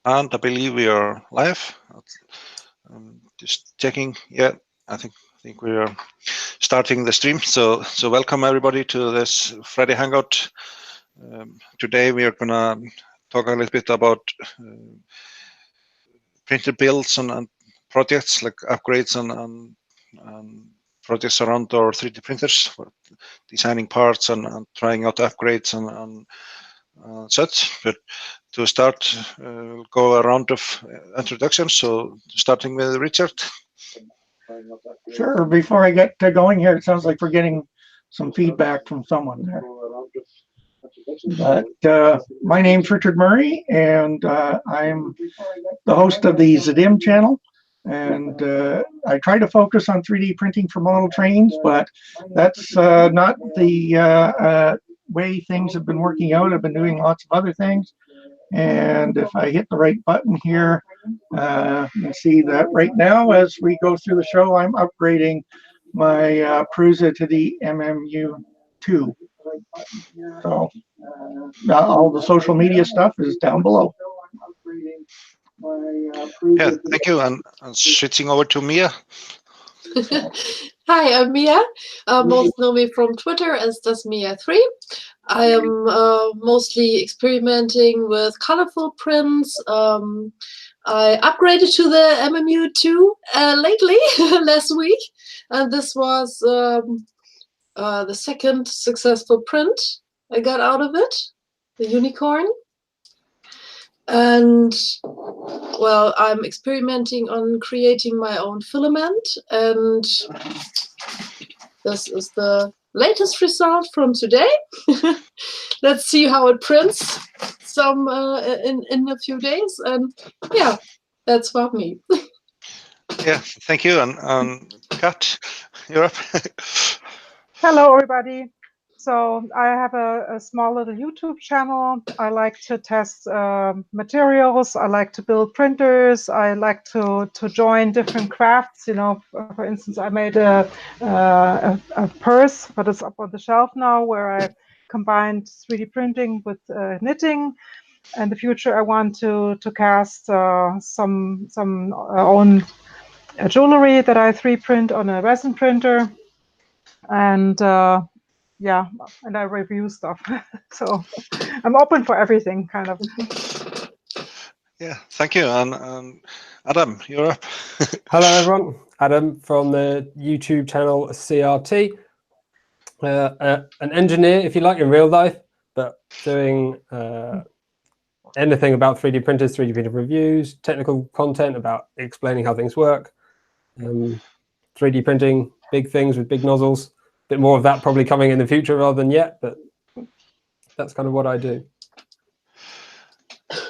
And I believe we are live. Just checking. Yeah, I think we are starting the stream. So welcome everybody to this Friday Hangout. Today we are gonna talk a little bit about printer builds and projects like upgrades and projects around our 3D printers for designing parts and trying out upgrades and such. But to start, we'll go a round of introductions. So starting with Richard. Sure. Before I get going here, it sounds like we're getting some feedback from someone there. But my name's Richard Murray, and I'm the host of the Zidim channel. And I try to focus on 3D printing for model trains, but that's not the way things have been working out. I've been doing lots of other things. And if I hit the right button here, you see that right now, as we go through the show, I'm upgrading my Prusa to the MMU2. So all the social media stuff is down below. Yeah, thank you. And switching over to Mia. Hi, I'm Mia. Most know me from Twitter as DasMia3. I am mostly experimenting with colorful prints. I upgraded to the MMU2 lately, last week, and this was the second successful print I got out of it, the unicorn. And well, I'm experimenting on creating my own filament, and this is the latest result from today. Let's see how it prints some in a few days, and yeah, that's about me. Yeah, thank you. And Kat, you're up. Hello, everybody. So I have a small little YouTube channel. I like to test materials. I like to build printers. I like to join different crafts. You know, for instance, I made a purse, but it's up on the shelf now, where I combined 3D printing with knitting. In the future, I want to cast some own jewelry that I 3D print on a resin printer, and yeah, and I review stuff. So I'm open for everything, kind of. Yeah, thank you. And Adam, you're up. Hello, everyone. Adam from the YouTube channel C.R.T. An engineer, if you like, in real life, but doing anything about 3D printers, 3D printer reviews, technical content about explaining how things work, 3D printing big things with big nozzles. Bit more of that probably coming in the future rather than yet, but that's kind of what I do.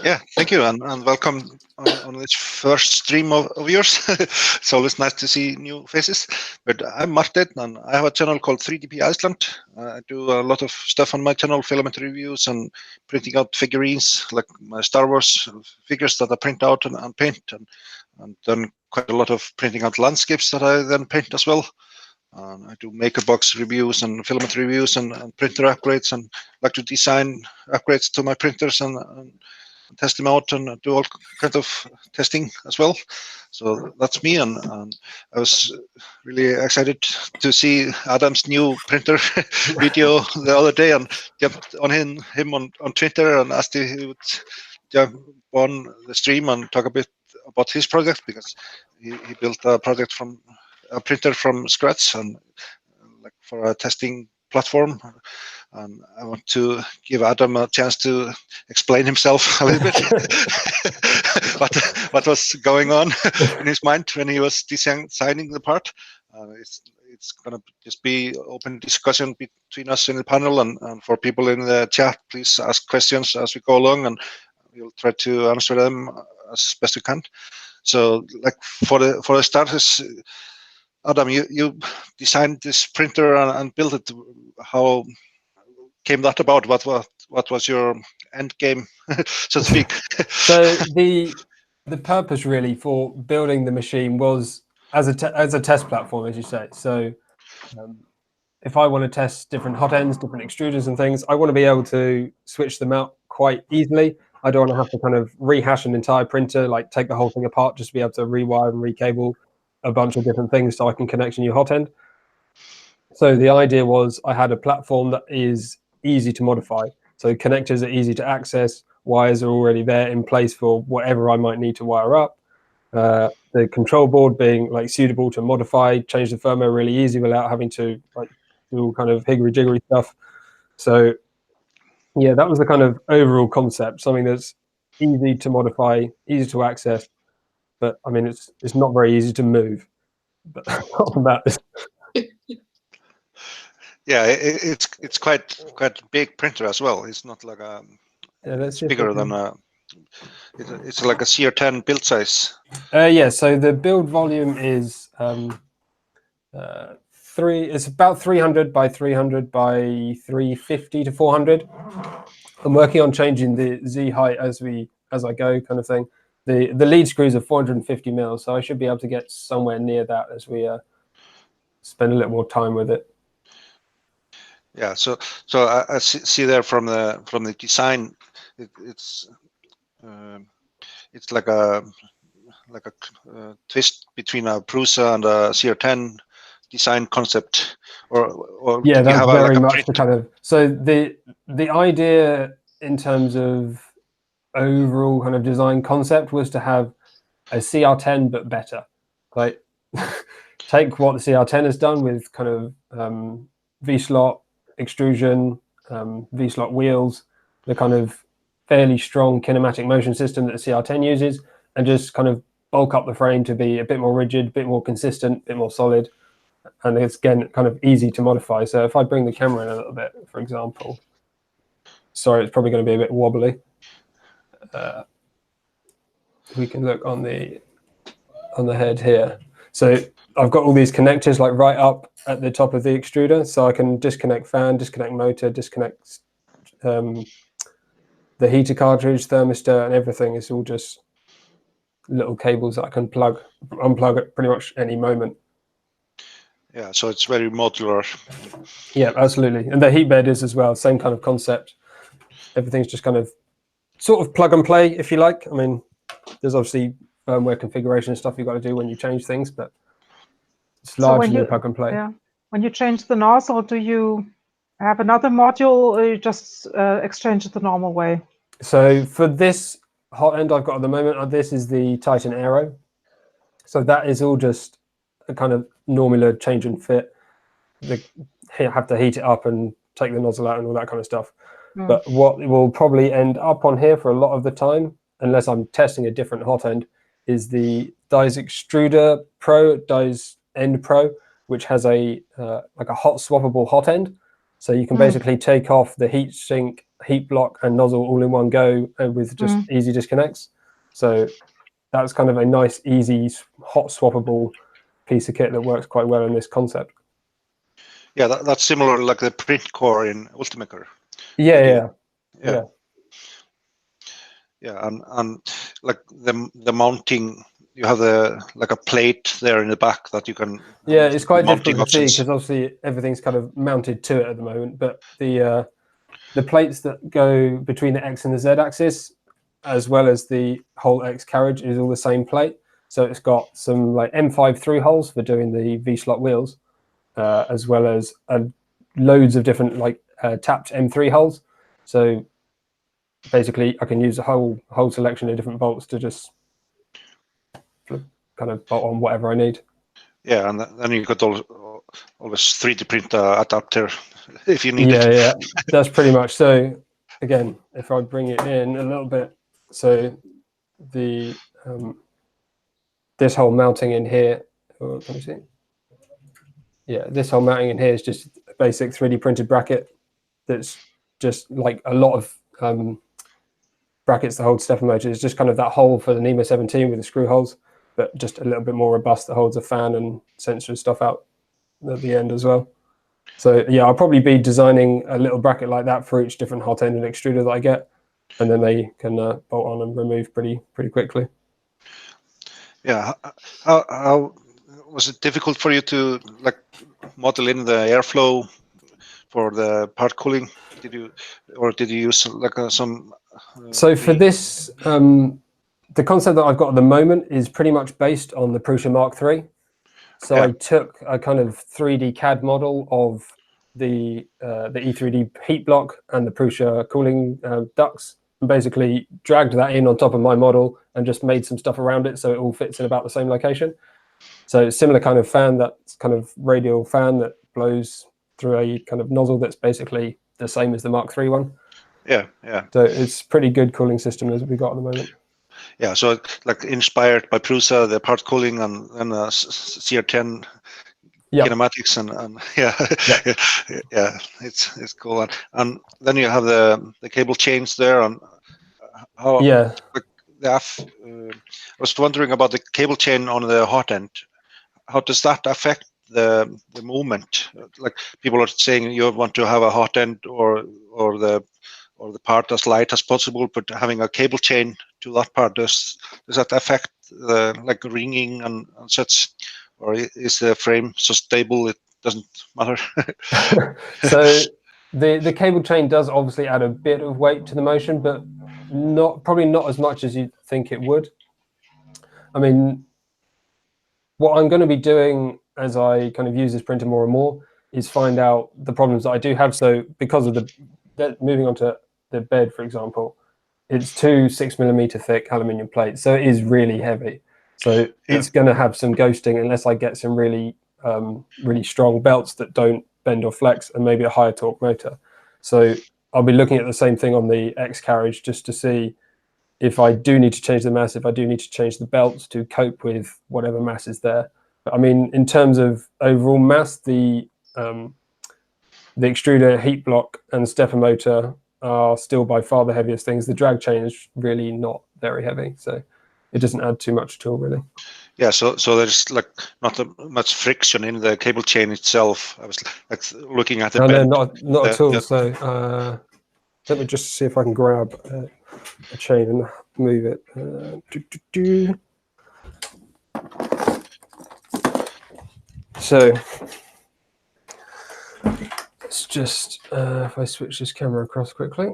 Yeah, thank you, and welcome on this first stream of yours. It's always nice to see new faces. But I'm Marteinn, and I have a channel called 3DP Iceland. I do a lot of stuff on my channel, filament reviews and printing out figurines, like my Star Wars figures that I print out and paint, and done quite a lot of printing out landscapes that I then paint as well. I do maker box reviews and filament reviews and printer upgrades, and like to design upgrades to my printers and test them out and do all kinds of testing as well. So that's me, and I was really excited to see Adam's new printer video the other day, and jumped on him on Twitter and asked if he would jump on the stream and talk a bit about his project, because he built a project from a printer from scratch and like for a testing platform. And I want to give Adam a chance to explain himself a little bit what was going on in his mind when he was designing the part. It's going to just be open discussion between us in the panel, and for people in the chat, please ask questions as we go along, and we'll try to answer them as best we can. So, like for the starters, Adam, you designed this printer and built it. How came that about? What was your end game, so to speak? So the purpose really for building the machine was as a test platform, as you say. So if I want to test different hot ends, different extruders and things, I want to be able to switch them out quite easily. I don't want to have to kind of rehash an entire printer, like take the whole thing apart just to be able to rewire and recable a bunch of different things so I can connect a new hot end. So the idea was I had a platform that is easy to modify. So connectors are easy to access, wires are already there in place for whatever I might need to wire up. The control board being like suitable to modify, change the firmware really easy without having to like do all kind of higgery-jiggery stuff. So yeah, that was the kind of overall concept, something that's easy to modify, easy to access, but I mean, it's not very easy to move. But apart from that, yeah, it's quite big printer as well. It's not like a. It's bigger than a. It's like a C.R.T. build size. Yeah, so the build volume is it's about 300 by 300 by 350 to 400. I'm working on changing the Z height as I go, kind of thing. The lead screws are 450 mils, so I should be able to get somewhere near that as we spend a little more time with it. Yeah, so I see there from the design, it's like a twist between a Prusa and a C.R.T. design concept, or yeah, that's very like much the kind of. So the idea in terms of overall kind of design concept was to have a C.R.T. but better. Like take what the C.R.T. has done with kind of V-slot extrusion, V-slot wheels, the kind of fairly strong kinematic motion system that the C.R.T. uses, and just kind of bulk up the frame to be a bit more rigid, a bit more consistent, a bit more solid. And it's, again, kind of easy to modify. So if I bring the camera in a little bit, for example, sorry, it's probably going to be a bit wobbly. We can look on the head here. So I've got all these connectors like right up at the top of the extruder, so I can disconnect fan, disconnect motor, disconnect the heater cartridge, thermistor, and everything. It's all just little cables that I can unplug at pretty much any moment. Yeah, so it's very modular. Yeah, absolutely. And the heat bed is as well, same kind of concept. Everything's just kind of sort of plug and play, if you like. I mean, there's obviously firmware configuration and stuff you've got to do when you change things, but it's largely plug and play. Yeah. When you change the nozzle, do you have another module, or you just exchange it the normal way? So for this hot end I've got at the moment, this is the Titan Aero. So that is all just a kind of normal change and fit. You have to heat it up and take the nozzle out and all that kind of stuff. But what will probably end up on here for a lot of the time, unless I'm testing a different hot end, is the Dies Extruder Pro, Dies End Pro, which has a like a hot swappable hot end. So you can basically take off the heat sink, heat block, and nozzle all in one go with just easy disconnects. So that's kind of a nice, easy, hot swappable piece of kit that works quite well in this concept. Yeah, that's similar like the print core in Ultimaker. Yeah. And like the mounting, you have like a plate there in the back that you can. Yeah, it's quite difficult to options. see because obviously everything's kind of mounted to it at the moment. But the plates that go between the X and the Z axis, as well as the whole X carriage, is all the same plate. So it's got some like M5 through holes for doing the V-slot wheels, as well as loads of different like tapped M3 holes. So basically, I can use a whole selection of different bolts to just kind of bolt on whatever I need. Yeah, and then you could always 3D print adapter if you need it. Yeah, that's pretty much. So again, if I bring it in a little bit, so the this whole mounting in here, let me see. Yeah, this whole mounting in here is just a basic 3D printed bracket that's just like a lot of brackets that hold stepper motor. It's just kind of that hole for the NEMA 17 with the screw holes, but just a little bit more robust that holds a fan and sensor stuff out at the end as well. So yeah, I'll probably be designing a little bracket like that for each different hot end and extruder that I get, and then they can bolt on and remove pretty quickly. Yeah, how was it difficult for you to like model in the airflow for the part cooling? did you use like some? So for this, the concept that I've got at the moment is pretty much based on the Prusa Mark III. So Yeah. I took a kind of 3D CAD model of the E3D heat block and the Prusa cooling ducts, and basically dragged that in on top of my model and just made some stuff around it so it all fits in about the same location. So similar kind of fan, that's kind of radial fan that blows through a kind of nozzle that's basically the same as the Mark III one. Yeah, yeah. So it's pretty good cooling system as we got at the moment. Yeah, so like inspired by Prusa, the part cooling and C.R.T kinematics and yeah, yeah, it's cool. And then you have the cable chains there, and how I was wondering about the cable chain on the hot end. How does that affect the movement? Like people are saying you want to have a hot end or the part as light as possible, but having a cable chain to that part, does that affect the like ringing and such, or is the frame so stable it doesn't matter? So the cable chain does obviously add a bit of weight to the motion, but probably not as much as you'd think it would. I mean, what I'm going to be doing as I kind of use this printer more and more is find out the problems that I do have. So because of moving on to the bed, for example, it's 2 6mm thick aluminium plates, so it is really heavy. So it's going to have some ghosting unless I get some really really strong belts that don't bend or flex, and maybe a higher torque motor. So I'll be looking at the same thing on the X carriage just to see if I do need to change the mass, if I do need to change the belts to cope with whatever mass is there. But I mean, in terms of overall mass, the extruder, heat block, and stepper motor are still by far the heaviest things. The drag chain is really not very heavy, so it doesn't add too much at all, really. Yeah, so there's like not much friction in the cable chain itself. I was like looking at the no, bed. not at all. So let me just see if I can grab a chain and move it. So it's just if I switch this camera across quickly.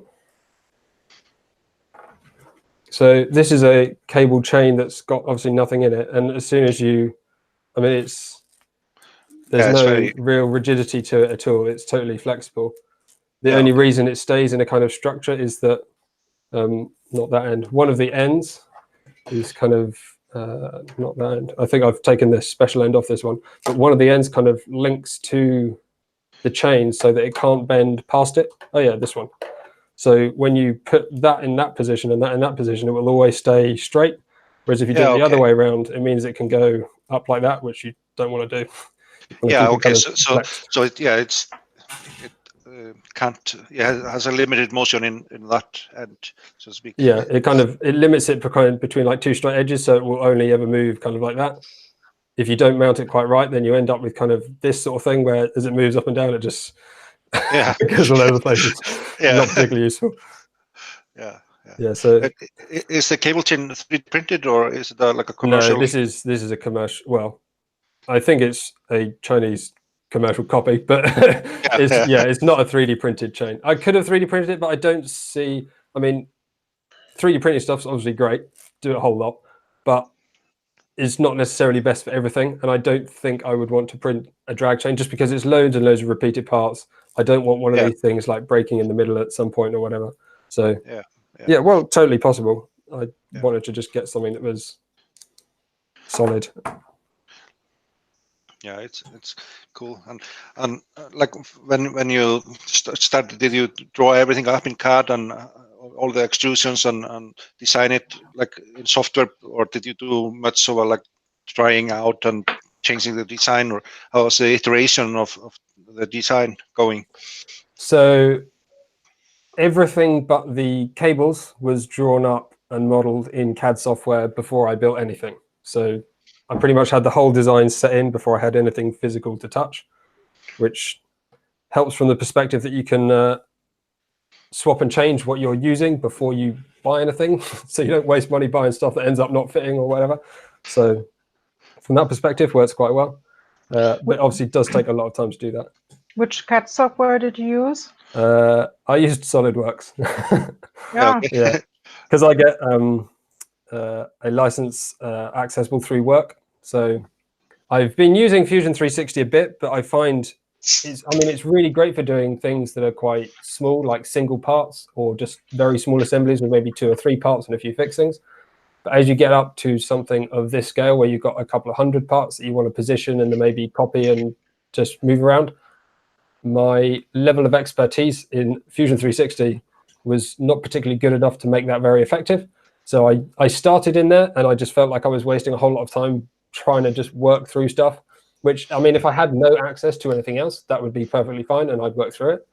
So this is a cable chain that's got obviously nothing in it, and as soon as there's no real rigidity to it at all. It's totally flexible. The only reason it stays in a kind of structure is that not that end. One of the ends is kind of not that end. I think I've taken this special end off this one, but one of the ends kind of links to the chain so that it can't bend past it. Oh yeah, this one. So when you put that in that position and that in that position, it will always stay straight. Whereas if you do it the other way around, it means it can go up like that, which you don't want to do. Yeah. Okay. So it can't. Yeah, it has a limited motion in that end, so to speak. Yeah, it limits it between like two straight edges, so it will only ever move kind of like that. If you don't mount it quite right, then you end up with kind of this sort of thing where as it moves up and down, it just goes all over the place. It's not particularly useful. Yeah. So is the cable chain 3D printed or is it like a commercial? No, this is a commercial. Well, I think it's a Chinese commercial copy, but it's not a 3D printed chain. I could have 3D printed it, but I don't see. I mean, 3D printing stuff's obviously great, do a whole lot, but it's not necessarily best for everything. And I don't think I would want to print a drag chain just because it's loads and loads of repeated parts. I don't want one of these things like breaking in the middle at some point or whatever. So yeah, well, totally possible. I wanted to just get something that was solid. Yeah, it's cool. And like when you started, did you draw everything up in CAD and all the extrusions and design it like in software, or did you do much of like trying out and changing the design, or how was the iteration of the design going? So everything but the cables was drawn up and modeled in CAD software before I built anything. So I pretty much had the whole design set in before I had anything physical to touch, which helps from the perspective that you can swap and change what you're using before you buy anything. So you don't waste money buying stuff that ends up not fitting or whatever. So from that perspective, works quite well. But obviously it does take a lot of time to do that. Which CAD software did you use? I used SolidWorks. Yeah. Okay. Yeah, because I get a license accessible through work. So I've been using Fusion 360 a bit, but I find it's really great for doing things that are quite small, like single parts or just very small assemblies with maybe 2 or 3 parts and a few fixings. But as you get up to something of this scale where you've got a couple of 100 parts that you want to position and then maybe copy and just move around, my level of expertise in Fusion 360 was not particularly good enough to make that very effective. So I started in there and I just felt like I was wasting a whole lot of time trying to just work through stuff, which, I mean, if I had no access to anything else, that would be perfectly fine and I'd work through it.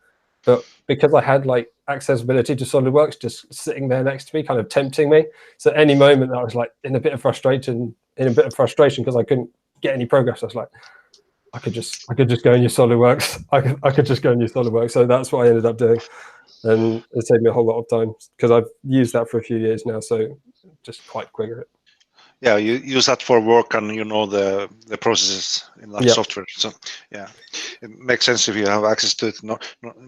But because I had like accessibility to SolidWorks just sitting there next to me, kind of tempting me. So any moment I was like in a bit of frustration because I couldn't get any progress. I was like, I could just go and use SolidWorks. I could just go and use SolidWorks. So that's what I ended up doing. And it saved me a whole lot of time because I've used that for a few years now. So just quite quick at it. Yeah, you use that for work and you know the processes in that software. So yeah, it makes sense if you have access to it.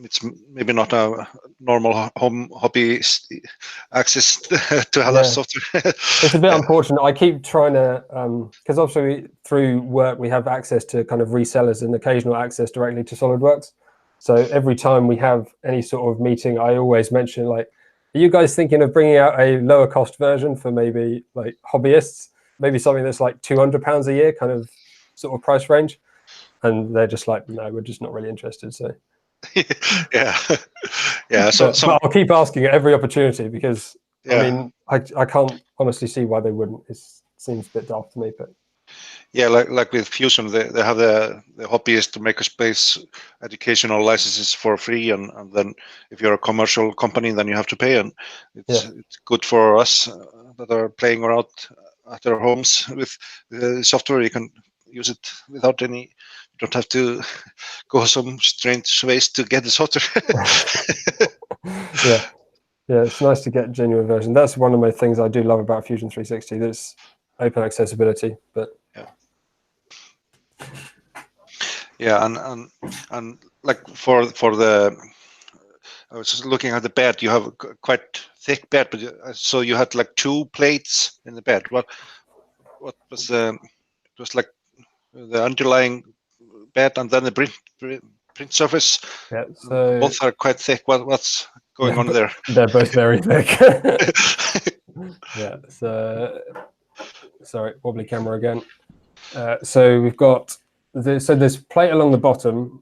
It's maybe not a normal hobby access to have that software. It's a bit unfortunate. I keep trying to, because obviously through work we have access to kind of resellers and occasional access directly to SolidWorks. So every time we have any sort of meeting, I always mention like, are you guys thinking of bringing out a lower cost version for maybe like hobbyists, maybe something that's like £200 a year kind of sort of price range? And they're just like, no, we're just not really interested. So yeah. So but I'll keep asking at every opportunity because I mean, I can't honestly see why they wouldn't. It seems a bit daft to me, but. Yeah, like with Fusion, they have the hobbyist to make a space educational licenses for free, and then if you're a commercial company, then you have to pay, and it's good for us that are playing around at their homes with the software. You can use it without any. You don't have to go some strange ways to get the software. Yeah, it's nice to get a genuine version. That's one of my things I do love about Fusion 360. There's open accessibility, but. Yeah, and like for the, I was just looking at the bed. You have a quite thick bed, but so you had like 2 plates in the bed. What was it was like the underlying bed and then the print surface. Yeah, so both are quite thick. What's going on there? They're both very thick. Yeah. So sorry, wobbly camera again. So we've got this plate along the bottom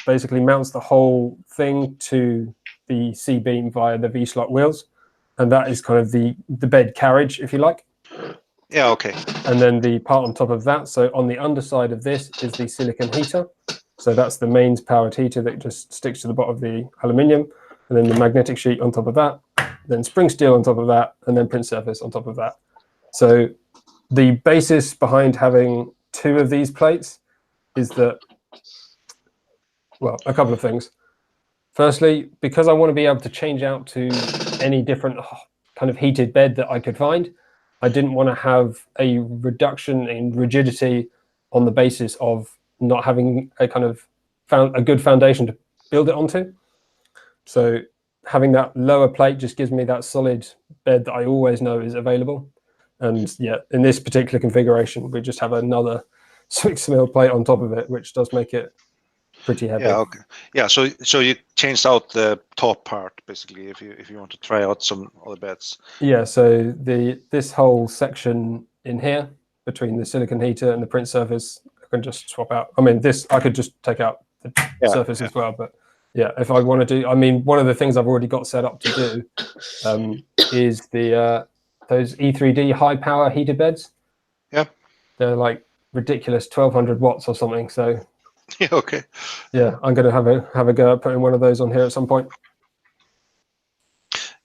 basically mounts the whole thing to the C-beam via the V-slot wheels, and that is kind of the bed carriage, if you like. Yeah, okay. And then the part on top of that, so on the underside of this is the silicon heater. So that's the mains powered heater that just sticks to the bottom of the aluminium, and then the magnetic sheet on top of that, then spring steel on top of that, and then print surface on top of that. So the basis behind having 2 of these plates is that, well, a couple of things. Firstly, because I want to be able to change out to any different kind of heated bed that I could find, I didn't want to have a reduction in rigidity on the basis of not having a kind of a good foundation to build it onto. So having that lower plate just gives me that solid bed that I always know is available. And yeah, in this particular configuration, we just have another 6 mil plate on top of it, which does make it pretty heavy. Yeah, okay. Yeah, so you changed out the top part basically if you want to try out some other beds. Yeah, so this whole section in here between the silicon heater and the print surface, I can just swap out. I mean, this I could just take out the surface as well, but yeah, if I want to do, I mean, one of the things I've already got set up to do is those E3D high power heated beds. Yeah, they're like ridiculous 1200 watts or something. So yeah, okay. Yeah, I'm going to have a go at putting one of those on here at some point.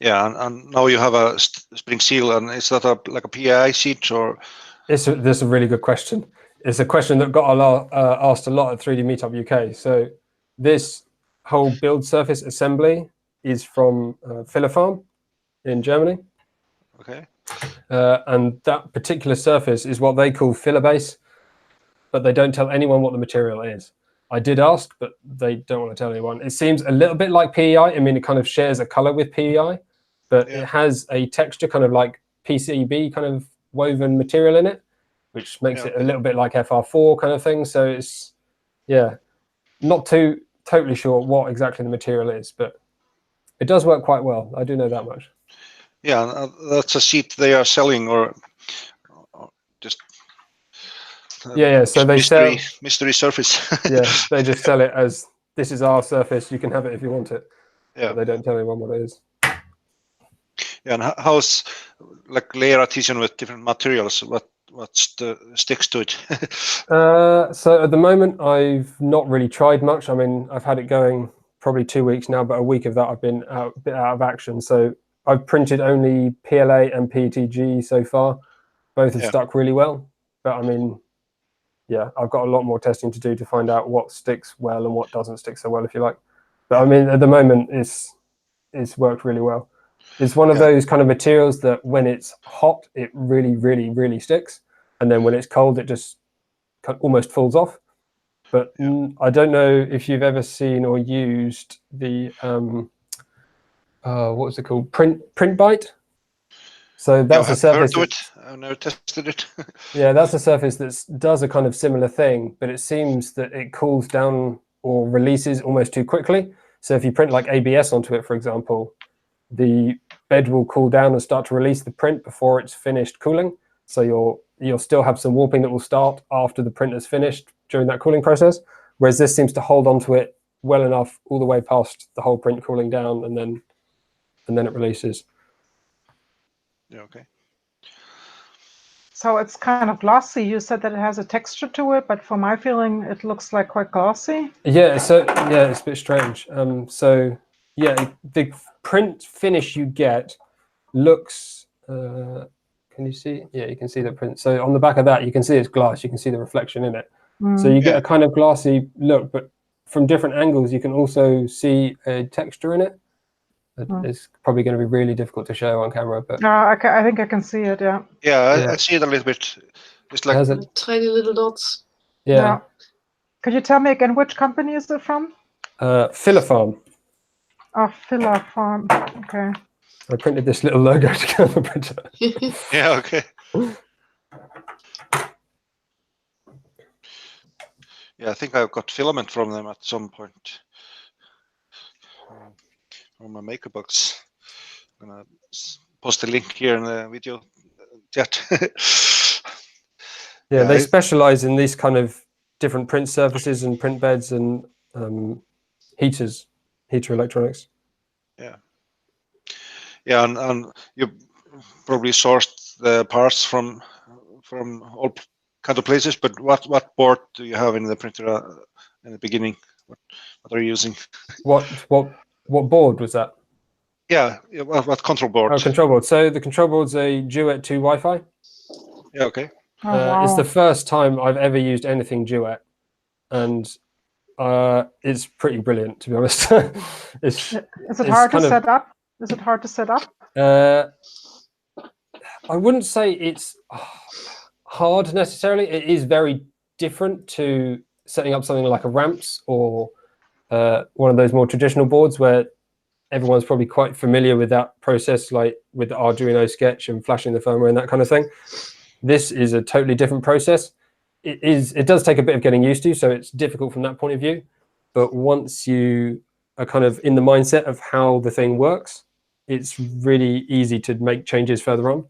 Yeah, and now you have a spring seal, and is that like a PAI sheet or? This is a really good question. It's a question that got asked a lot at 3D Meetup UK. So this whole build surface assembly is from Farm in Germany. Okay. And that particular surface is what they call filler base, but they don't tell anyone what the material is. I did ask, but they don't want to tell anyone. It seems a little bit like PEI. I mean, it kind of shares a color with PEI, but it has a texture kind of like PCB kind of woven material in it, which makes it a little bit like FR4 kind of thing. So it's, yeah, not totally sure what exactly the material is, but it does work quite well. I do know that much. Yeah, that's a sheet they are selling, or just yeah. So they mystery surface. Yeah, they just sell it as, this is our surface. You can have it if you want it. Yeah, but they don't tell anyone what it is. Yeah, and how's like layer adhesion with different materials? What sticks to it? So at the moment, I've not really tried much. I mean, I've had it going probably 2 weeks now, but a week of that I've been a bit out of action. So I've printed only PLA and PETG so far. Both have stuck really well. But I mean, yeah, I've got a lot more testing to do to find out what sticks well and what doesn't stick so well, if you like. But I mean, at the moment, it's worked really well. It's one of those kind of materials that when it's hot, it really, really, really sticks. And then when it's cold, it just almost falls off. But I don't know if you've ever seen or used the, what was it called? Print bite. So that's a surface. Heard of it. I've never tested it. Yeah, that's a surface that does a kind of similar thing, but it seems that it cools down or releases almost too quickly. So if you print like ABS onto it, for example, the bed will cool down and start to release the print before it's finished cooling. So you'll still have some warping that will start after the print is finished during that cooling process. Whereas this seems to hold onto it well enough all the way past the whole print cooling down, and then it releases. Yeah, okay. So it's kind of glossy. You said that it has a texture to it, but for my feeling, it looks like quite glossy. Yeah, so yeah, it's a bit strange. So yeah, the print finish you get looks. Can you see? Yeah, you can see the print. So on the back of that, you can see it's glass. You can see the reflection in it. So you get a kind of glossy look, but from different angles, you can also see a texture in it. It's probably going to be really difficult to show on camera, but I think I can see it. Yeah. Yeah, I see it a little bit. It's like tiny little dots. Yeah. Could you tell me again which company is it from? Filafarm. Oh, Filafarm. Okay. I printed this little logo to go on the printer. Yeah, okay. Yeah, I think I've got filament from them at some point. From my maker box. I'm gonna post a link here in the video chat. Yeah, they specialize in these kind of different print surfaces and print beds and heater electronics. Yeah. Yeah, and you probably sourced the parts from all kind of places, but what board do you have in the printer in the beginning? What are you using? What board was that? Yeah, what control board? Oh, control board. So the control board's a Duet 2 Wi-Fi. Yeah, okay. Oh, wow. It's the first time I've ever used anything Duet, and it's pretty brilliant, to be honest. Is it hard to set up? Is it hard to set up? I wouldn't say it's hard necessarily. It is very different to setting up something like a ramps or one of those more traditional boards where everyone's probably quite familiar with that process, like with the Arduino sketch and flashing the firmware and that kind of thing. This is a totally different process. It does take a bit of getting used to, so it's difficult from that point of view. But once you are kind of in the mindset of how the thing works, it's really easy to make changes further on.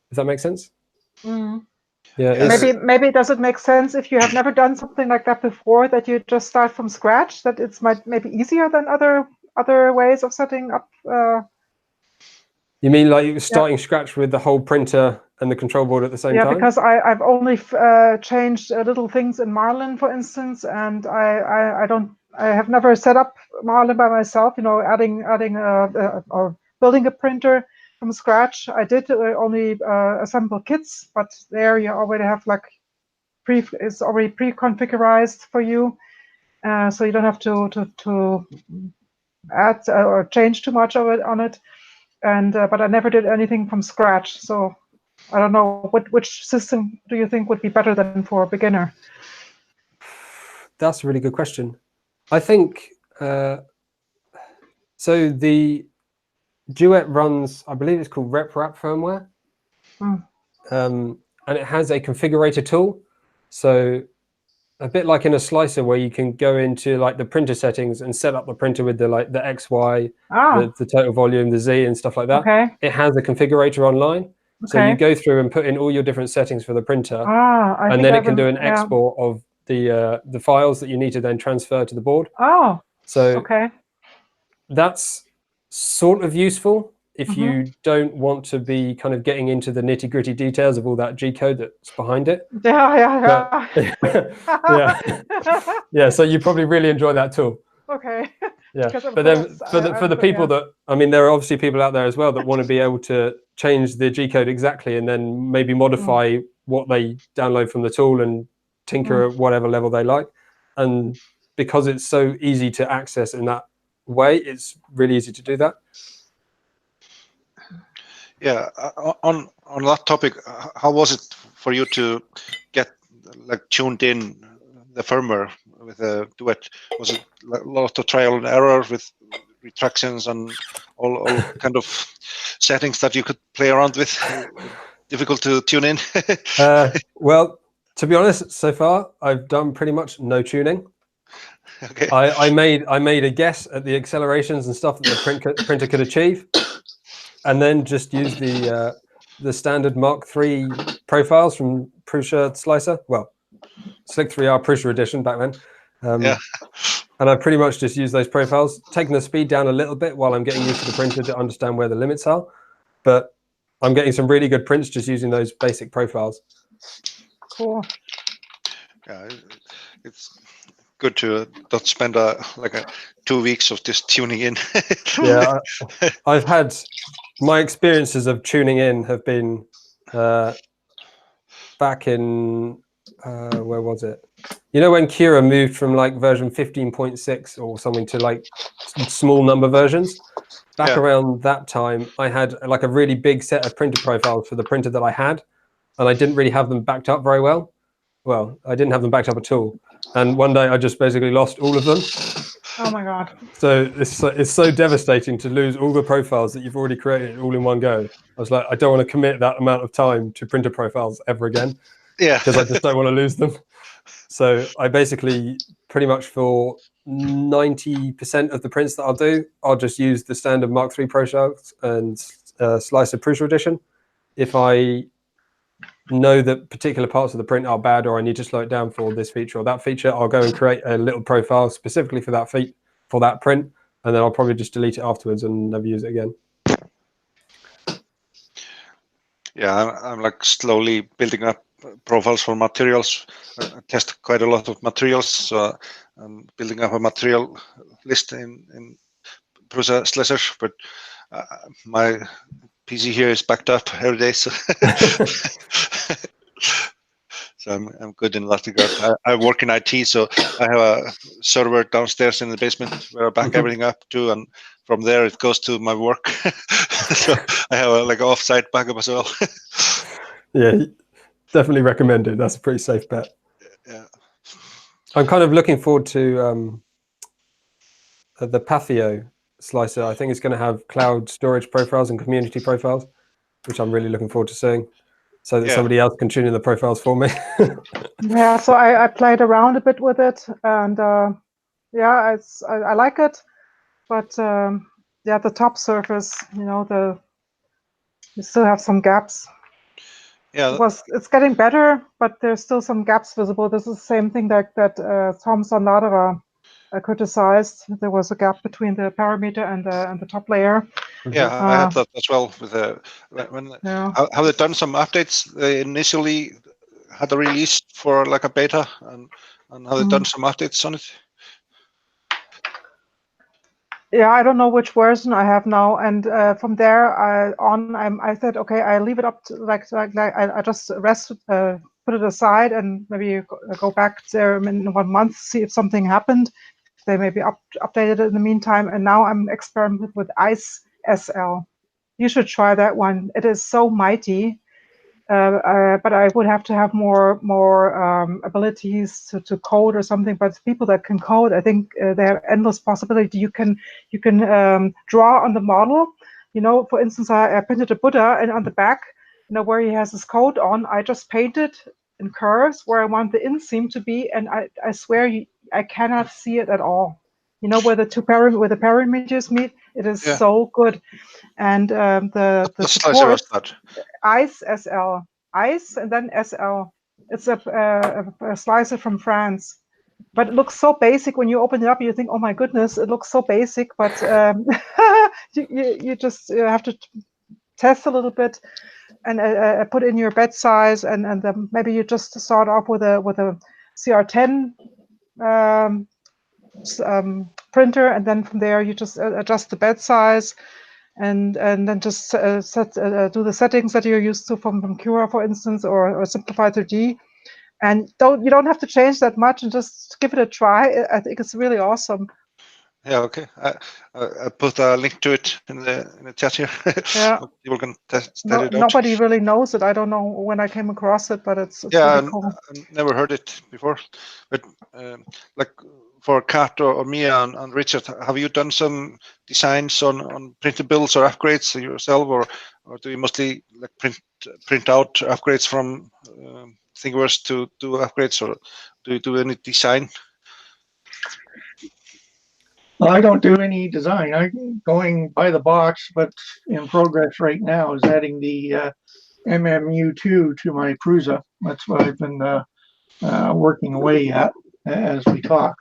Does that make sense? Mm. Yeah. Maybe does it make sense if you have never done something like that before, that you just start from scratch, that it's maybe easier than other ways of setting up? You mean like you're starting scratch with the whole printer and the control board at the same time? Yeah, because I've only changed little things in Marlin, for instance, and I have never set up Marlin by myself. You know, adding or building a printer from scratch. I did only assemble kits, but there you already have like it's already pre-configured for you, so you don't have to add or change too much of it on it. And but I never did anything from scratch, so I don't know which system do you think would be better than for a beginner? that's a really good question. I think so. The Duet runs, I believe it's called RepRap firmware, and it has a configurator tool. So a bit like in a slicer where you can go into like the printer settings and set up the printer with the like the X, Y, the total volume, the Z, and stuff like that. Okay. It has a configurator online. So Okay. you go through and put in all your different settings for the printer, I and think then I it can do an yeah. export of the files that you need to then transfer to the board. Oh. So Okay. that's sort of useful if you don't want to be kind of getting into the nitty-gritty details of all that G code that's behind it. Yeah. Yeah, so you probably really enjoy that tool. Okay. Yeah, but then for the people that, I mean, there are obviously people out there as well that want to be able to change the G code exactly and then maybe modify what they download from the tool and tinker at whatever level they like. And because it's so easy to access in that way, it's really easy to do that. Yeah, on that topic, how was it for you to get like tuned in the firmware with a Duet? Was it a lot of trial and error with retractions and all kind of settings that you could play around with? Difficult to tune in? Well, to be honest, so far I've done pretty much no tuning. Okay. I made a guess at the accelerations and stuff that the printer could achieve, and then just use the standard Mark III profiles from Prusa Slicer. Well, Slick 3R Prusa edition back then. Yeah. And I pretty much just use those profiles, taking the speed down a little bit while I'm getting used to the printer to understand where the limits are. But I'm getting some really good prints just using those basic profiles. Cool. Yeah, it's good to not spend like 2 weeks of just tuning in. Yeah, I've had my experiences of tuning in have been back in where was it? You know, when Cura moved from like version 15.6 or something to like small number versions, back around that time, I had like a really big set of printer profiles for the printer that I had, and I didn't really have them backed up very well. Well, I didn't have them backed up at all. And one day I just basically lost all of them. Oh my God. So it's so devastating to lose all the profiles that you've already created all in one go. I was like, I don't want to commit that amount of time to printer profiles ever again. Yeah. Because I just don't want to lose them. So I basically pretty much for 90% of the prints that I'll do, I'll just use the standard Mark III profiles and Slicer Prusa edition. If I know that particular parts of the print are bad or I need to slow it down for this feature or that feature, I'll go and create a little profile specifically for that for that print, and then I'll probably just delete it afterwards and never use it again. Yeah, I'm like slowly building up profiles for materials. I test quite a lot of materials, so I'm building up a material list in Prusa Slicer, but my PC here is backed up every day, so so I'm good in that regard. I work in IT, so I have a server downstairs in the basement where I back everything up to, and from there it goes to my work. So I have a like offsite backup as well. Yeah, definitely recommend it. That's a pretty safe bet. Yeah. I'm kind of looking forward to the Pathio slicer. I think it's going to have cloud storage profiles and community profiles, which I'm really looking forward to seeing, so that somebody else can tune in the profiles for me. Yeah, so I played around a bit with it, and yeah, I like it, but yeah, the top surface, you know, you still have some gaps. Yeah, it's getting better, but there's still some gaps visible. This is the same thing that Tom Sonadera criticized. There was a gap between the parameter and the top layer. Yeah, I had that as well. With have they done some updates? They initially had a release for like a beta, and have they done some updates on it? Yeah, I don't know which version I have now, and from there I said, okay, I leave it up to I just put it aside, and maybe go back there in 1 month, see if something happened. They maybe updated it in the meantime, and now I'm experimenting with Ice SL. You should try that one. It is so mighty. but I would have to have more abilities to code or something. But people that can code, I think they have endless possibility. You can draw on the model. You know, for instance, I printed a Buddha, and on the back, you know, where he has his coat on, I just painted in curves where I want the inseam to be, and I swear I cannot see it at all. You know, where the parameters meet, it is so good. And the slicer was support, that? ICE SL, ICE and then SL. It's a slicer from France, but it looks so basic. When you open it up, you think, "Oh my goodness, it looks so basic." But you just have to test a little bit and put in your bed size, and maybe you just start off with a C.R.T. Printer, and then from there you just adjust the bed size, and then just do the settings that you're used to from Cura, for instance, or Simplify 3D, and you don't have to change that much, and just give it a try. I think it's really awesome. Yeah, okay. I put a link to it in the chat here. Yeah. People can test it out. Nobody really knows it. I don't know when I came across it, but it's really cool. I never heard it before. But like for Kat or Mia and Richard, have you done some designs on printed builds or upgrades yourself, or do you mostly like print out upgrades from Thingiverse to do upgrades, or do you do any design? I don't do any design. I'm going by the box, but in progress right now is adding the MMU2 to my Prusa. That's what I've been working away at as we talk.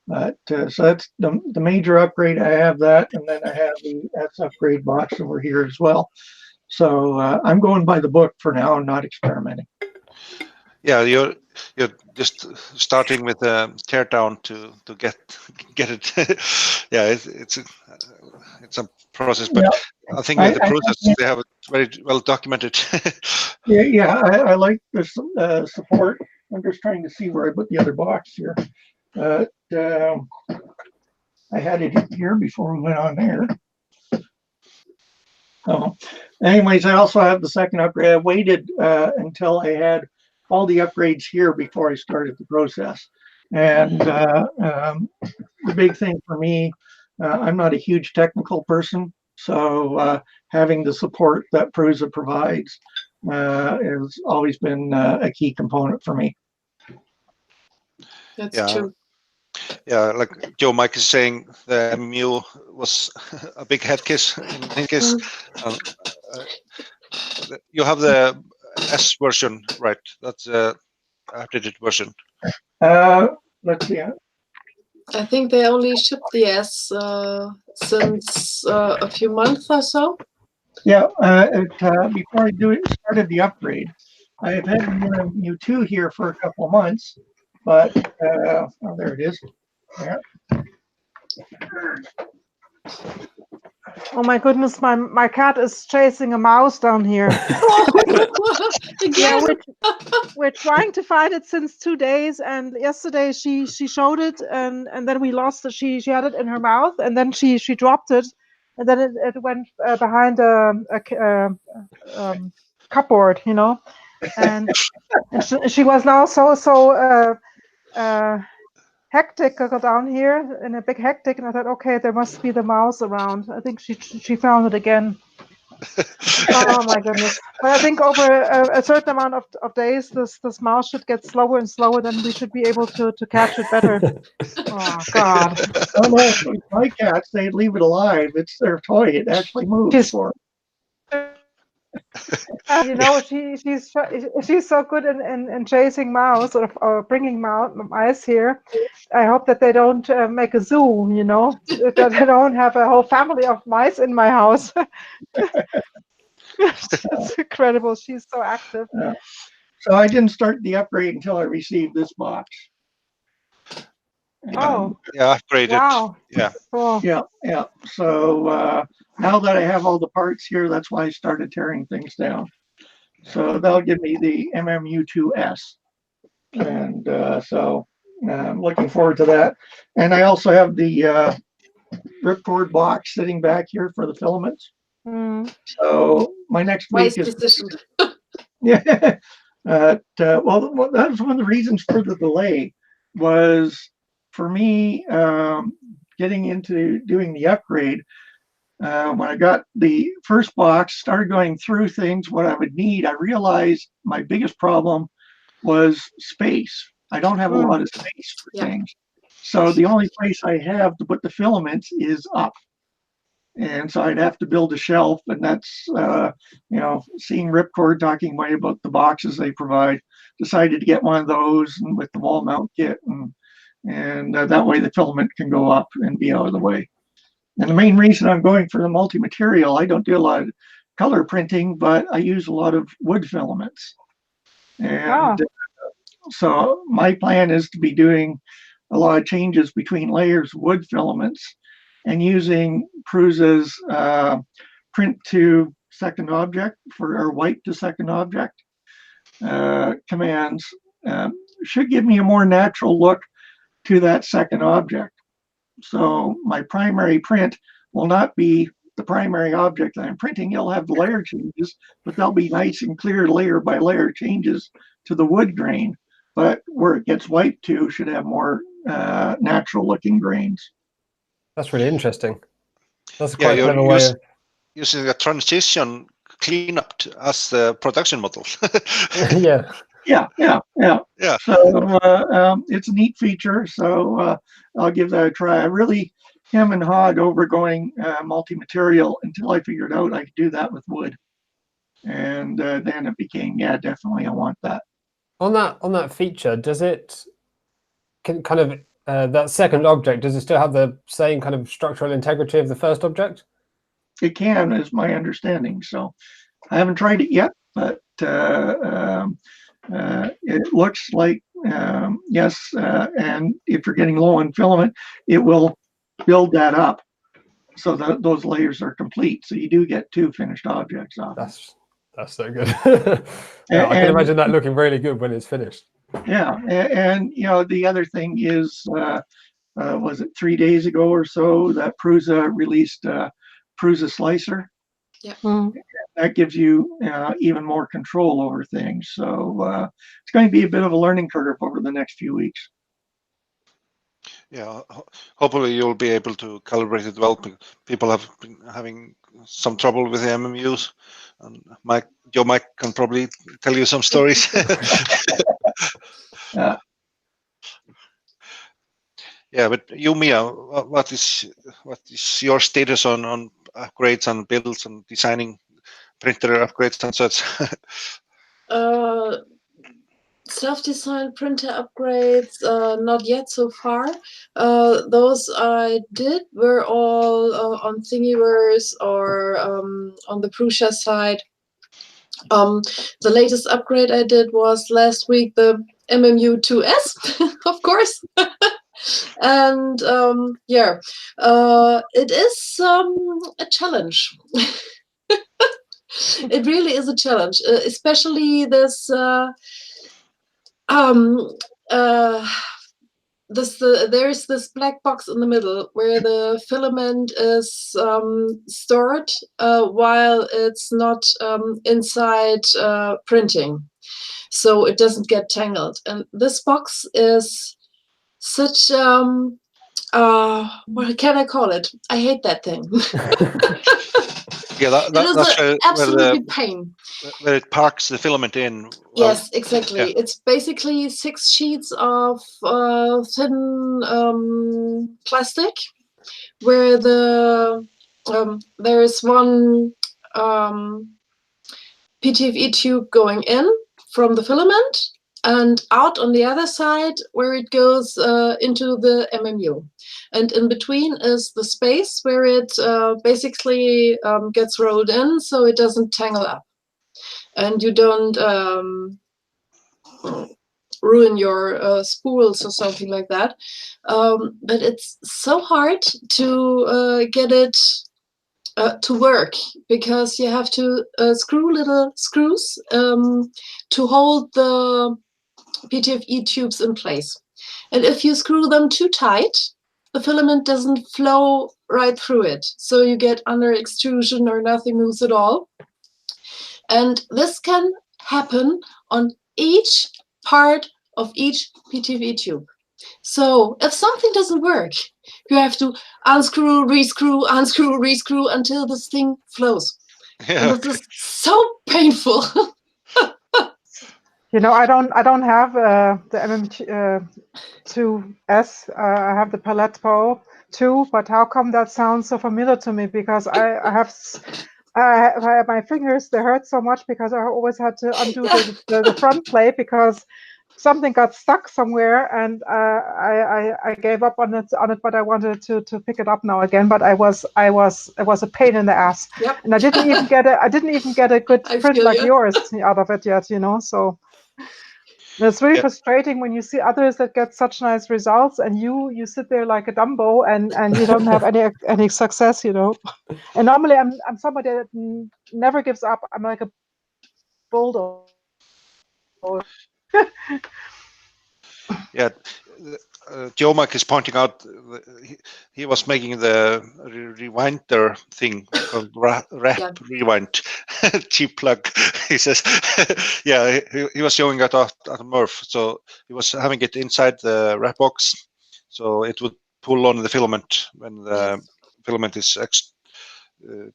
But so that's the major upgrade. I have that, and then I have the S upgrade box over here as well. So I'm going by the book for now. I'm not experimenting. Yeah, you're just starting with a teardown to get it. Yeah, it's a process, but yeah. I think with the process they have it very well documented. Yeah, I like this support. I'm just trying to see where I put the other box here. I had it here before we went on there. Oh, anyways, I also have the second upgrade. I waited until I had all the upgrades here before I started the process. And the big thing for me, I'm not a huge technical person, so having the support that Prusa provides has always been a key component for me. That's true. Yeah, like Joe Mike is saying, the MMU was a big head kiss in his case. You have the S version, right? That's the updated version. Let's see. I think they only shipped the S since a few months or so. Yeah, before I started the upgrade, I've had the MMU2 here for a couple of months, but oh, there it is. Yeah. Oh my goodness, my cat is chasing a mouse down here. Again. Yeah, we're trying to find it since 2 days, and yesterday she showed it, and then we lost it. She had it in her mouth, and then she dropped it, and then it went behind a cupboard, you know, and she was now so hectic down here in a big hectic, and I thought, okay, there must be the mouse around. I think she found it again. Oh my goodness! But I think over a certain amount of days, this mouse should get slower and slower. Then we should be able to catch it better. Oh God! Oh no, my cats, they leave it alive. It's their toy. It actually moves for them. You know, she's so good in chasing mouse or bringing mice here. I hope that they don't make a zoo. You know, that I don't have a whole family of mice in my house. It's incredible. She's so active. Yeah. So I didn't start the upgrade until I received this box. Oh. Yeah, upgraded. Wow. Yeah. Cool. Yeah. So now that I have all the parts here, that's why I started tearing things down. So that'll give me the MMU2S. And so I'm looking forward to that. And I also have the ripcord box sitting back here for the filaments. So my next week is Yeah. Well, that was one of the reasons for the delay, was for me getting into doing the upgrade. When I got the first box, started going through things, what I would need, I realized my biggest problem was space. I don't have a lot of space for things. So the only place I have to put the filaments is up. And so I'd have to build a shelf, and that's, seeing Ripcord talking way about the boxes they provide, decided to get one of those and with the wall mount kit, and that way the filament can go up and be out of the way. And the main reason I'm going for the multi-material, I don't do a lot of color printing, but I use a lot of wood filaments. And so my plan is to be doing a lot of changes between layers of wood filaments and using Prusa's print to second object or wipe to second object commands. Should give me a more natural look to that second object. So my primary print will not be the primary object that I'm printing. It'll have the layer changes, but they'll be nice and clear layer by layer changes to the wood grain. But where it gets wiped to should have more natural looking grains. That's really interesting. That's Yeah, quite a clever way of using a transition cleanup as the production model. yeah. Yeah. Yeah. So it's a neat feature. So I'll give that a try. I really hem and hawed over going multi-material until I figured out I could do that with wood. And then it became, yeah, definitely I want that. On that feature, does it kind of that second object, does it still have the same kind of structural integrity of the first object? It can, is my understanding. So I haven't tried it yet, but it looks like yes. And if you're getting low on filament, it will build that up so that those layers are complete. So you do get two finished objects off. That's so good. Yeah, I can imagine that looking really good when it's finished. Yeah, and the other thing is, was it 3 days ago or so that Prusa released Prusa Slicer? Yeah. That gives you even more control over things. So it's going to be a bit of a learning curve over the next few weeks. Yeah, hopefully you'll be able to calibrate it well. People have been having some trouble with the MMUs, and Joe Mike can probably tell you some stories. Yeah, but you, Mia, what is your status on upgrades and builds and designing printer upgrades and such? Self-designed printer upgrades, not yet so far. Those I did were all on Thingiverse or on the Prusa side. The latest upgrade I did was last week, the MMU 2S, of course. And it is a challenge. It really is a challenge, especially this. There's this black box in the middle where the filament is stored while it's not inside printing, so it doesn't get tangled. And this box is such what can I call it? I hate that thing. Yeah, that's absolutely pain. Where it parks the filament in. Yes, exactly. Yeah. It's basically 6 sheets of thin plastic, where there is one PTFE tube going in from the filament and out on the other side where it goes into the MMU. And in between is the space where it basically gets rolled in so it doesn't tangle up. And you don't ruin your spools or something like that. But it's so hard to get it to work, because you have to screw little screws to hold the PTFE tubes in place. And if you screw them too tight, the filament doesn't flow right through it. So you get under extrusion or nothing moves at all. And this can happen on each part of each PTFE tube. So if something doesn't work, you have to unscrew, rescrew, unscrew, rescrew until this thing flows. Yeah. And this is so painful. You know, I don't have the MM2S. I have the Palette Pro 2, but how come that sounds so familiar to me? Because I have my fingers, they hurt so much because I always had to undo the front plate because something got stuck somewhere, and I gave up on it. But I wanted to pick it up now again. But it was a pain in the ass, Yep. and I didn't even get a good I print feel like you. yours out of it yet. You know, so. It's really frustrating when you see others that get such nice results, and you sit there like a Dumbo, and you don't have any success, you know. And normally I'm somebody that never gives up. I'm like a bulldog. Yeah, Joe Mike is pointing out he was making the rewinder thing called rep rewind, cheap plug. He says, yeah, he was showing that at Murph. So he was having it inside the wrap box, so it would pull on the filament when the filament is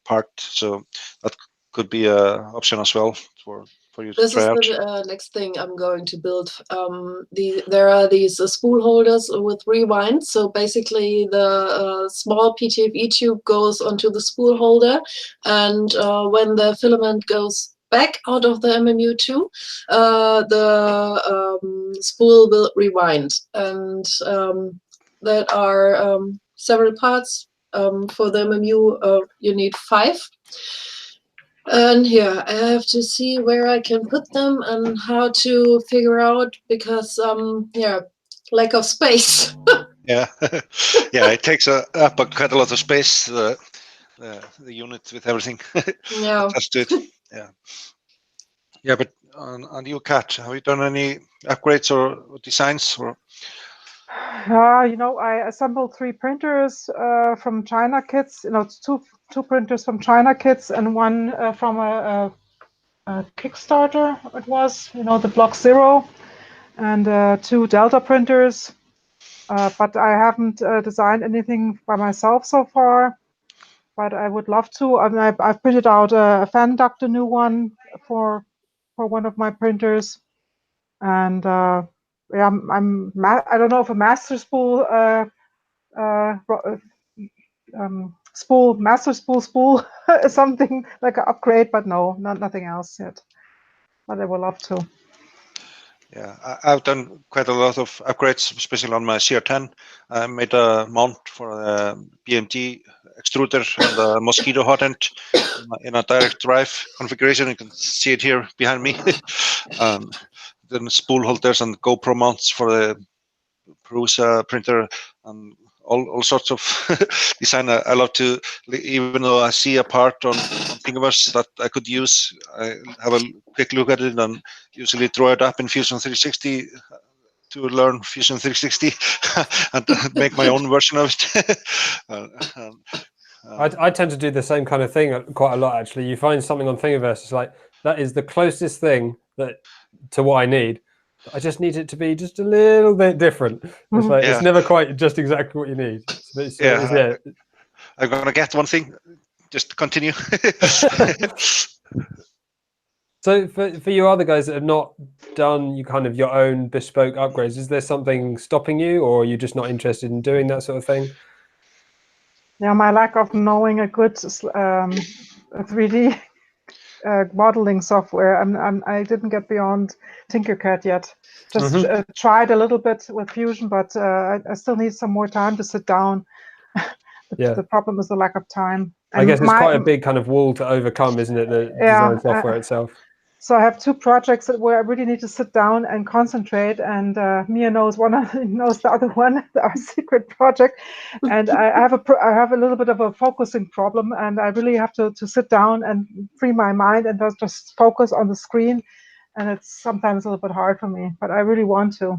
part. So that could be an option as well for you to try out. This is the next thing I'm going to build. There are these spool holders with rewind. So basically the small PTFE tube goes onto the spool holder, and when the filament goes back out of the MMU2, the spool will rewind. And there are several parts. For the MMU, you need 5. And here I have to see where I can put them and how to figure out, because lack of space. Yeah, yeah, it takes up quite a lot of space. The unit with everything. Yeah. Attached to it. Yeah. Yeah, but on you, Kat, have you done any upgrades or designs or? You know, I assembled 3 printers from China kits. You know, two printers from China kits and one from a Kickstarter. It was, you know, the Block 0, and 2 Delta printers. But I haven't designed anything by myself so far. But I would love to. I mean, I've printed out a fan duct, a new one for one of my printers, and yeah, I don't know if a master spool master spool is something like an upgrade, but no, nothing else yet. But I would love to. Yeah, I've done quite a lot of upgrades, especially on my CR10. I made a mount for the BMG extruder and the mosquito hot end in a direct drive configuration. You can see it here behind me. Then spool holders and GoPro mounts for the Prusa printer and all sorts of design. I love to, even though I see a part on Thingiverse that I could use, I have a quick look at it and usually draw it up in Fusion 360 to learn Fusion 360 and make my own version of it. I tend to do the same kind of thing quite a lot, actually. You find something on Thingiverse, it's like, that is the closest thing to what I need. I just need it to be just a little bit different. It's like, it's never quite just exactly what you need. I'm gonna get one thing. Just continue. So for you other guys that have not done your own bespoke upgrades, is there something stopping you, or are you just not interested in doing that sort of thing? Yeah, my lack of knowing a good 3D modeling software. I didn't get beyond Tinkercad yet. Just tried a little bit with Fusion, but I still need some more time to sit down. The problem is the lack of time. And I guess it's quite a big kind of wall to overcome, isn't it? The design software itself. So I have 2 projects where I really need to sit down and concentrate, and Mia knows knows the other one, our secret project, and I have a little bit of a focusing problem, and I really have to sit down and free my mind and just focus on the screen, and it's sometimes a little bit hard for me, but I really want to.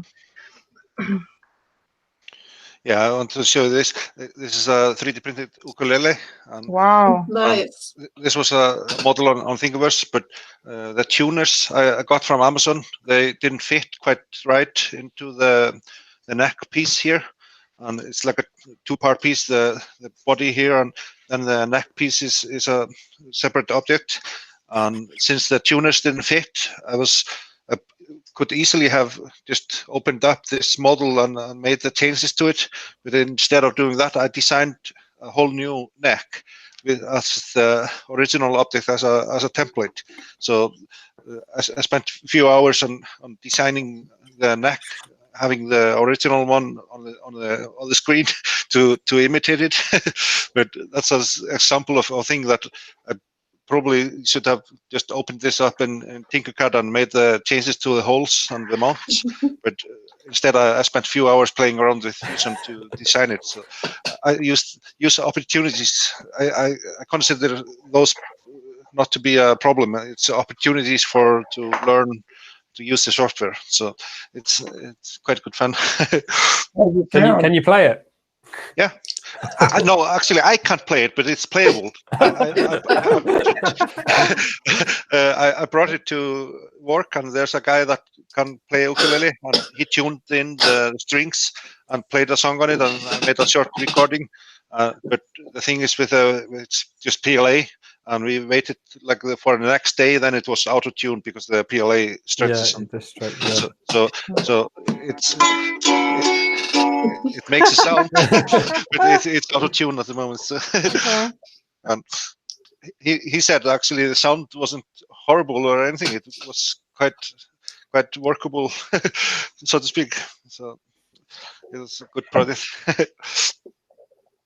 Yeah, I want to show this. This is a 3D printed ukulele. And Wow. Nice. this was a model on Thingiverse, but the tuners I got from Amazon, they didn't fit quite right into the neck piece here. And it's like a two-part piece, the body here, and then the neck piece is a separate object. And since the tuners didn't fit, I could easily have just opened up this model and made the changes to it. But instead of doing that, I designed a whole new neck with as the original object as a template. So I spent a few hours on designing the neck, having the original one on the screen to imitate it. But that's an example of a thing that I probably should have just opened this up in Tinkercad and made the changes to the holes and the mounts. But instead, I spent a few hours playing around with Fusion to design it. So I use opportunities. I consider those not to be a problem. It's opportunities to learn to use the software. So it's quite good fun. Can you play it? Yeah. No, actually, I can't play it, but it's playable. I brought it to work, and there's a guy that can play ukulele, and he tuned in the strings and played a song on it, and I made a short recording. But the thing is, it's just PLA, and we waited like for the next day. Then it was auto-tuned because the PLA stretches. So it makes a sound, but it's auto-tuned at the moment. So. And he said actually the sound wasn't horrible or anything. It was quite workable, so to speak. So it was a good project.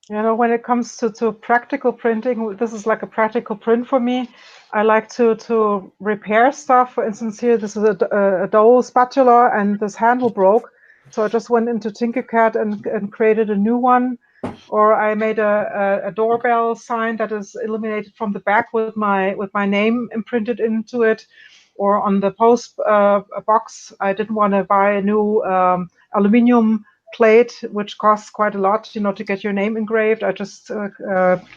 You know, when it comes to practical printing, this is like a practical print for me. I like to repair stuff. For instance, here this is a dough spatula, and this handle broke. So I just went into Tinkercad and created a new one. Or I made a doorbell sign that is illuminated from the back with my name imprinted into it. Or on the post box, I didn't want to buy a new aluminium plate, which costs quite a lot, to get your name engraved. I just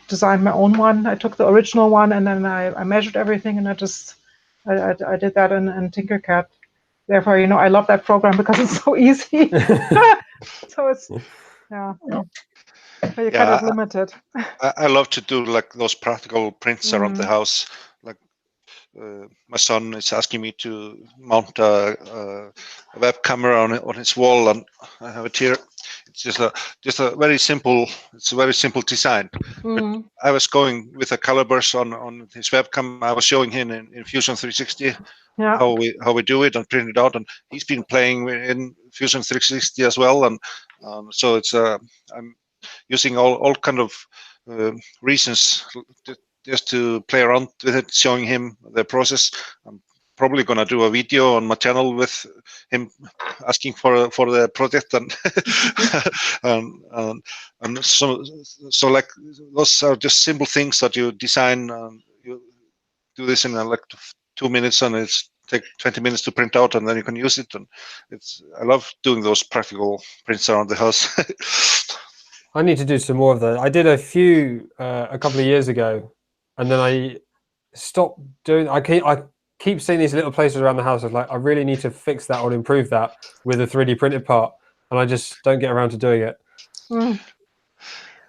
designed my own one. I took the original one, and then I measured everything, and I did that in Tinkercad. Therefore, I love that program because it's so easy. So it's so you're kind of limited. I love to do like those practical prints around the house. Like my son is asking me to mount a web camera on his wall, and I have it here. It's just a very simple. It's a very simple design. But I was going with a calibers on his webcam. I was showing him in Fusion 360 how we do it and print it out, and he's been playing in Fusion 360 as well, and so it's I'm using all kind of reasons just to play around with it, showing him the process. I'm probably gonna do a video on my channel with him asking for the project, and and so like those are just simple things that you design. You do this in like 2 minutes, and it's take 20 minutes to print out, and then you can use it. And I love doing those practical prints around the house. I need to do some more of that. I did a few a couple of years ago, and then I stopped doing. I keep seeing these little places around the house. I was like, I really need to fix that or improve that with a 3D printed part, and I just don't get around to doing it.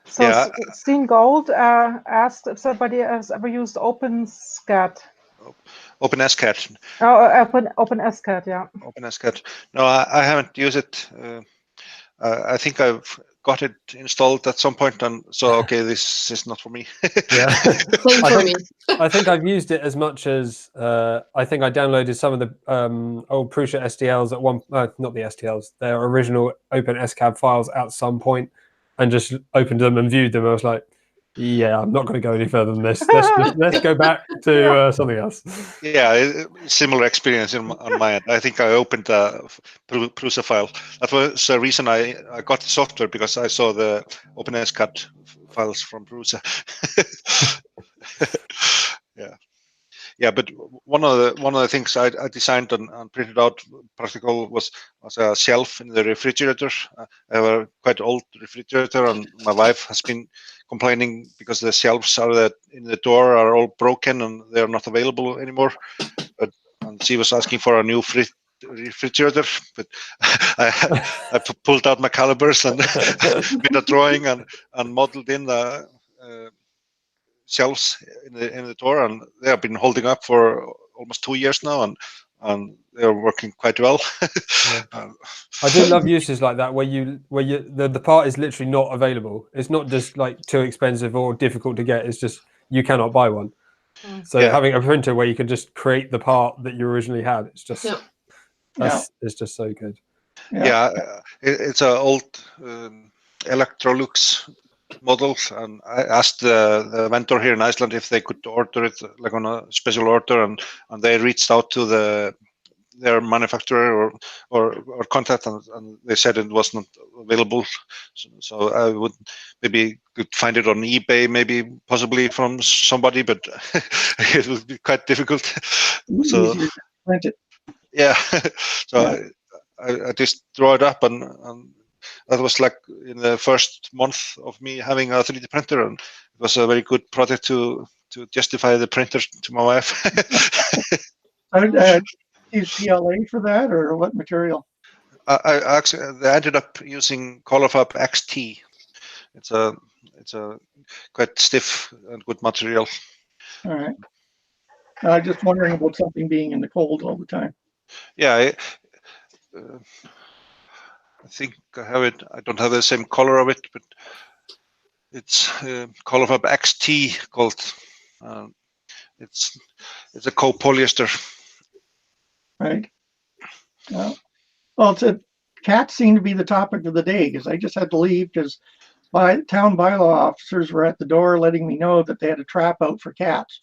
So Steen Gold asked if somebody has ever used OpenSCAD. OpenSCAD. Oh, OpenSCAD, yeah. OpenSCAD. No, I haven't used it. I think I've got it installed at some point, and so okay, this is not for me. Yeah, Same for me. I think I've used it as much as I think I downloaded some of the old Prusa STLs at one, not the STLs, their original OpenSCAD files at some point, and just opened them and viewed them. I was like, yeah, I'm not going to go any further than this. Let's go back to something else. Yeah, similar experience on my end. I think I opened a Prusa file. That was the reason I got the software, because I saw the OpenSCAD files from Prusa. Yeah, but one of the things I designed and printed out practical was a shelf in the refrigerator. I have a quite old refrigerator, and my wife has been complaining because the shelves in the door are all broken and they are not available anymore. And she was asking for a new refrigerator, but I pulled out my calipers and made a drawing and modeled in the shelves in the door, and they have been holding up for almost 2 years now, and they are working quite well. Yeah. I do love uses like that where the part is literally not available. It's not just like too expensive or difficult to get. It's just you cannot buy one. So having a printer where you can just create the part that you originally had, it's just it's just so good. It's an old Electrolux models, and I asked the vendor here in Iceland if they could order it like on a special order, and they reached out to their manufacturer or contact, and they said it was not available. So I would maybe could find it on eBay, maybe possibly from somebody, but it would be quite difficult. So print it. Yeah, so I just draw it up, and that was like in the first month of me having a 3D printer, and it was a very good project to justify the printer to my wife. Use PLA for that, or what material? I actually ended up using Colorfab XT. It's a quite stiff and good material. All right. Just wondering about something being in the cold all the time. Yeah, I think I have it. I don't have the same color of it, but it's Colorfab XT called. It's a copolyester. Right. Well, cats seem to be the topic of the day, because I just had to leave because town bylaw officers were at the door letting me know that they had a trap out for cats.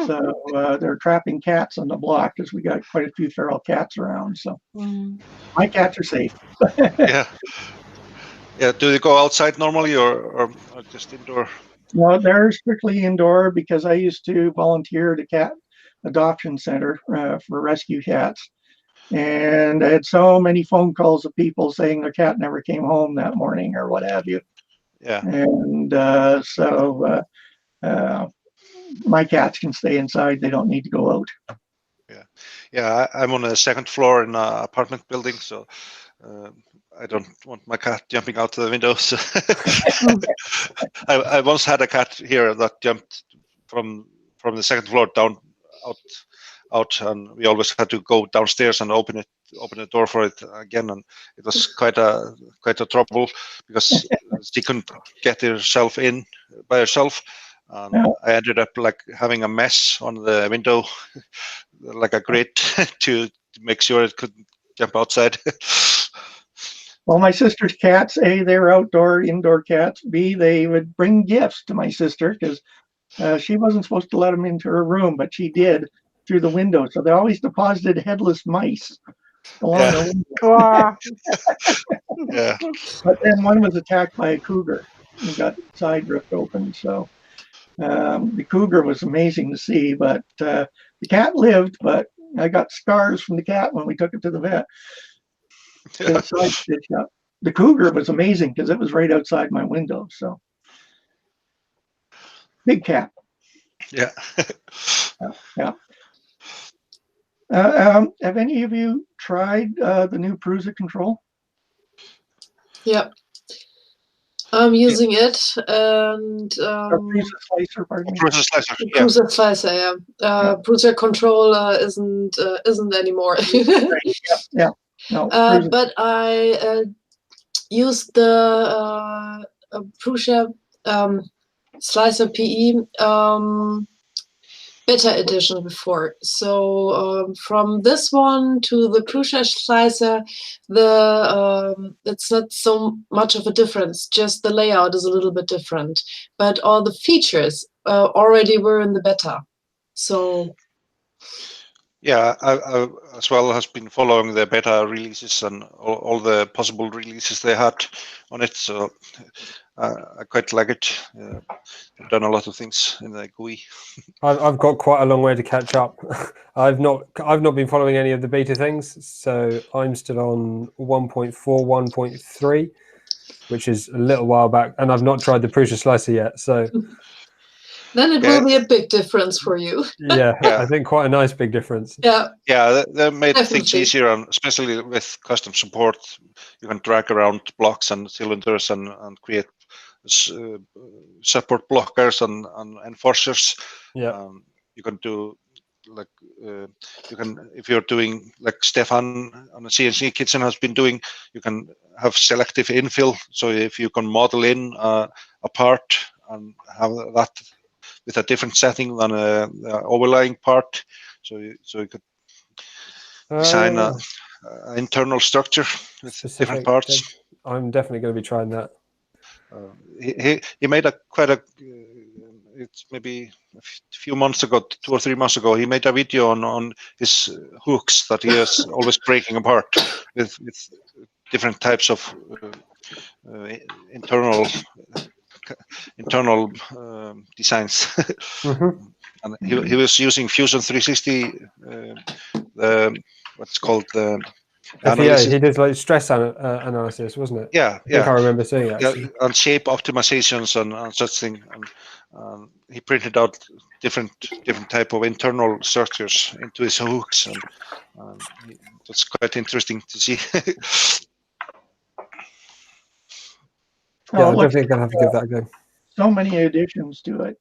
So they're trapping cats on the block because we got quite a few feral cats around. So my cats are safe. Yeah. Do they go outside normally or just indoor? No, they're strictly indoor because I used to volunteer at a cat adoption center for rescue cats. And I had so many phone calls of people saying their cat never came home that morning or what have you. Yeah. And so my cats can stay inside. They don't need to go out. Yeah. I'm on the second floor in an apartment building, so I don't want my cat jumping out the windows. I once had a cat here that jumped from the second floor down out, and we always had to go downstairs and open the door for it again, and it was quite a trouble because she couldn't get herself in by herself. I ended up like having a mesh on the window, like a grate, to make sure it couldn't jump outside. Well, my sister's cats, A, they were indoor cats. B, they would bring gifts to my sister because she wasn't supposed to let them into her room, but she did through the window. So they always deposited headless mice along the window. Wow. Yeah. But then one was attacked by a cougar and got its side ripped open. So the cougar was amazing to see, but the cat lived, but I got scars from the cat when we took it to the vet. The cougar was amazing because it was right outside my window. So big cat. Yeah. Yeah. Have any of you tried the new Prusa control? Yeah. I'm using it, and Prusa slicer, pardon me. Prusa slicer. Prusa slicer, yeah. Prusa control isn't anymore. Yeah. No, but I used the Prusa slicer PE beta edition before. So from this one to the Prusa slicer, it's not so much of a difference. Just the layout is a little bit different, but all the features already were in the beta. So Yeah, I as well has been following the beta releases and all the possible releases they had on it. So I quite like it. They've done a lot of things in the GUI. I've got quite a long way to catch up. I've not been following any of the beta things, so I'm still on 1.4, 1.3, which is a little while back, and I've not tried the Prusa slicer yet. So then it will be a big difference for you. yeah, I think quite a nice big difference. Yeah, they made Definitely. things easier, and especially with custom support, you can drag around blocks and cylinders and create support blockers and enforcers. Yeah. You can do like you can, if you're doing like Stefan on the CNC Kitchen has been doing, you can have selective infill. So if you can model in a part and have that with a different setting than the overlying part, so you could design an internal structure with different parts. I'm definitely going to be trying that. He made it's maybe a few months ago, 2 or 3 months ago, he made a video on his hooks that he is always breaking apart with different types of internal designs. And he was using Fusion 360, what's called the analysis. He did like stress analysis, wasn't it? Yeah, I think I remember seeing it actually. And shape optimizations and such thing. And he printed out different type of internal structures into his hooks, and that's quite interesting to see. Yeah, I'm definitely going to have to give that a go. So many additions to it.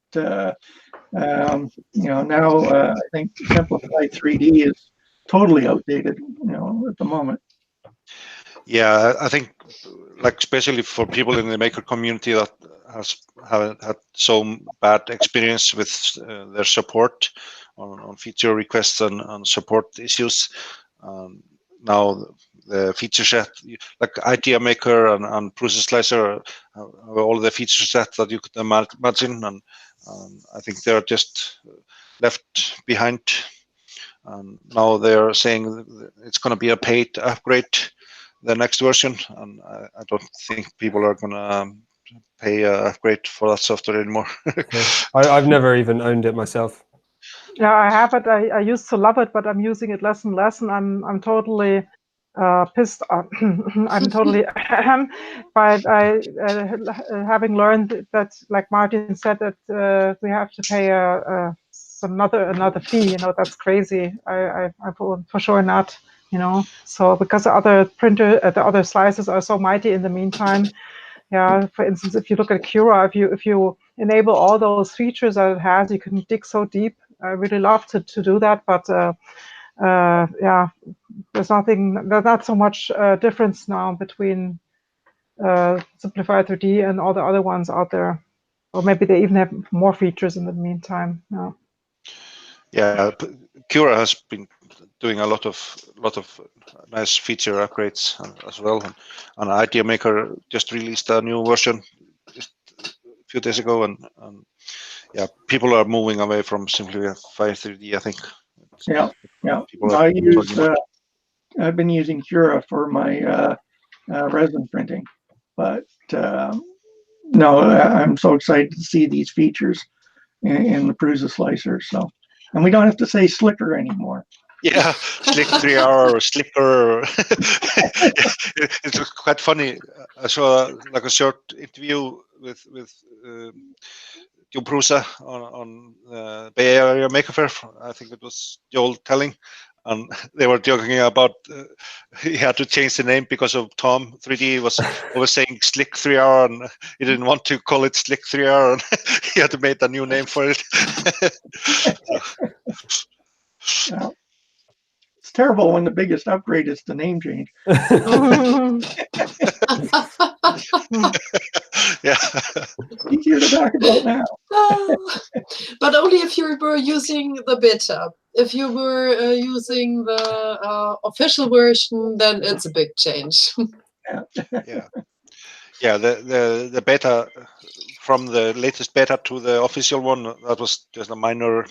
Now I think Simplified 3D is totally outdated, at the moment. Yeah, I think, like, especially for people in the maker community that have had so bad experience with their support on feature requests and support issues. Now the feature set, like Idea Maker and Prusa Slicer, have all the feature set that you could imagine, and I think they're just left behind. And now they're saying it's going to be a paid upgrade, the next version, and I don't think people are going to pay an upgrade for that software anymore. I've never even owned it myself. Yeah, I have it. I used to love it, but I'm using it less and less, and I'm totally pissed. I'm totally but having learned that, like Martin said, that we have to pay another fee. That's crazy. I for sure not. So because the other the other slices are so mighty in the meantime. Yeah, for instance, if you look at Cura, if you enable all those features that it has, you can dig so deep. I really love to do that, but yeah, there's not so much difference now between Simplified 3D and all the other ones out there, or maybe they even have more features in the meantime. Yeah, Cura has been doing a lot of nice feature upgrades as well, and Idea Maker just released a new version just a few days ago, and yeah, people are moving away from Simplified 3D, I think. Yeah. I've been using Cura for my resin printing, but no, I'm so excited to see these features in the Prusa slicer. So, and we don't have to say slicker anymore. Yeah, Slick 3R or Slicker. It's quite funny. I saw like a short interview with Joe Prusa on Bay Area Maker Fair. I think it was Joel telling, and they were joking about he had to change the name because of Tom 3D was always saying Slick 3R, and he didn't want to call it Slick 3R, and he had to make a new name for it. Yeah. It's terrible when the biggest upgrade is the name change. Yeah. Easier to talk about now. But only if you were using the beta. If you were using the official version, then it's a big change. Yeah. Yeah, the beta, from the latest beta to the official one, that was just a minor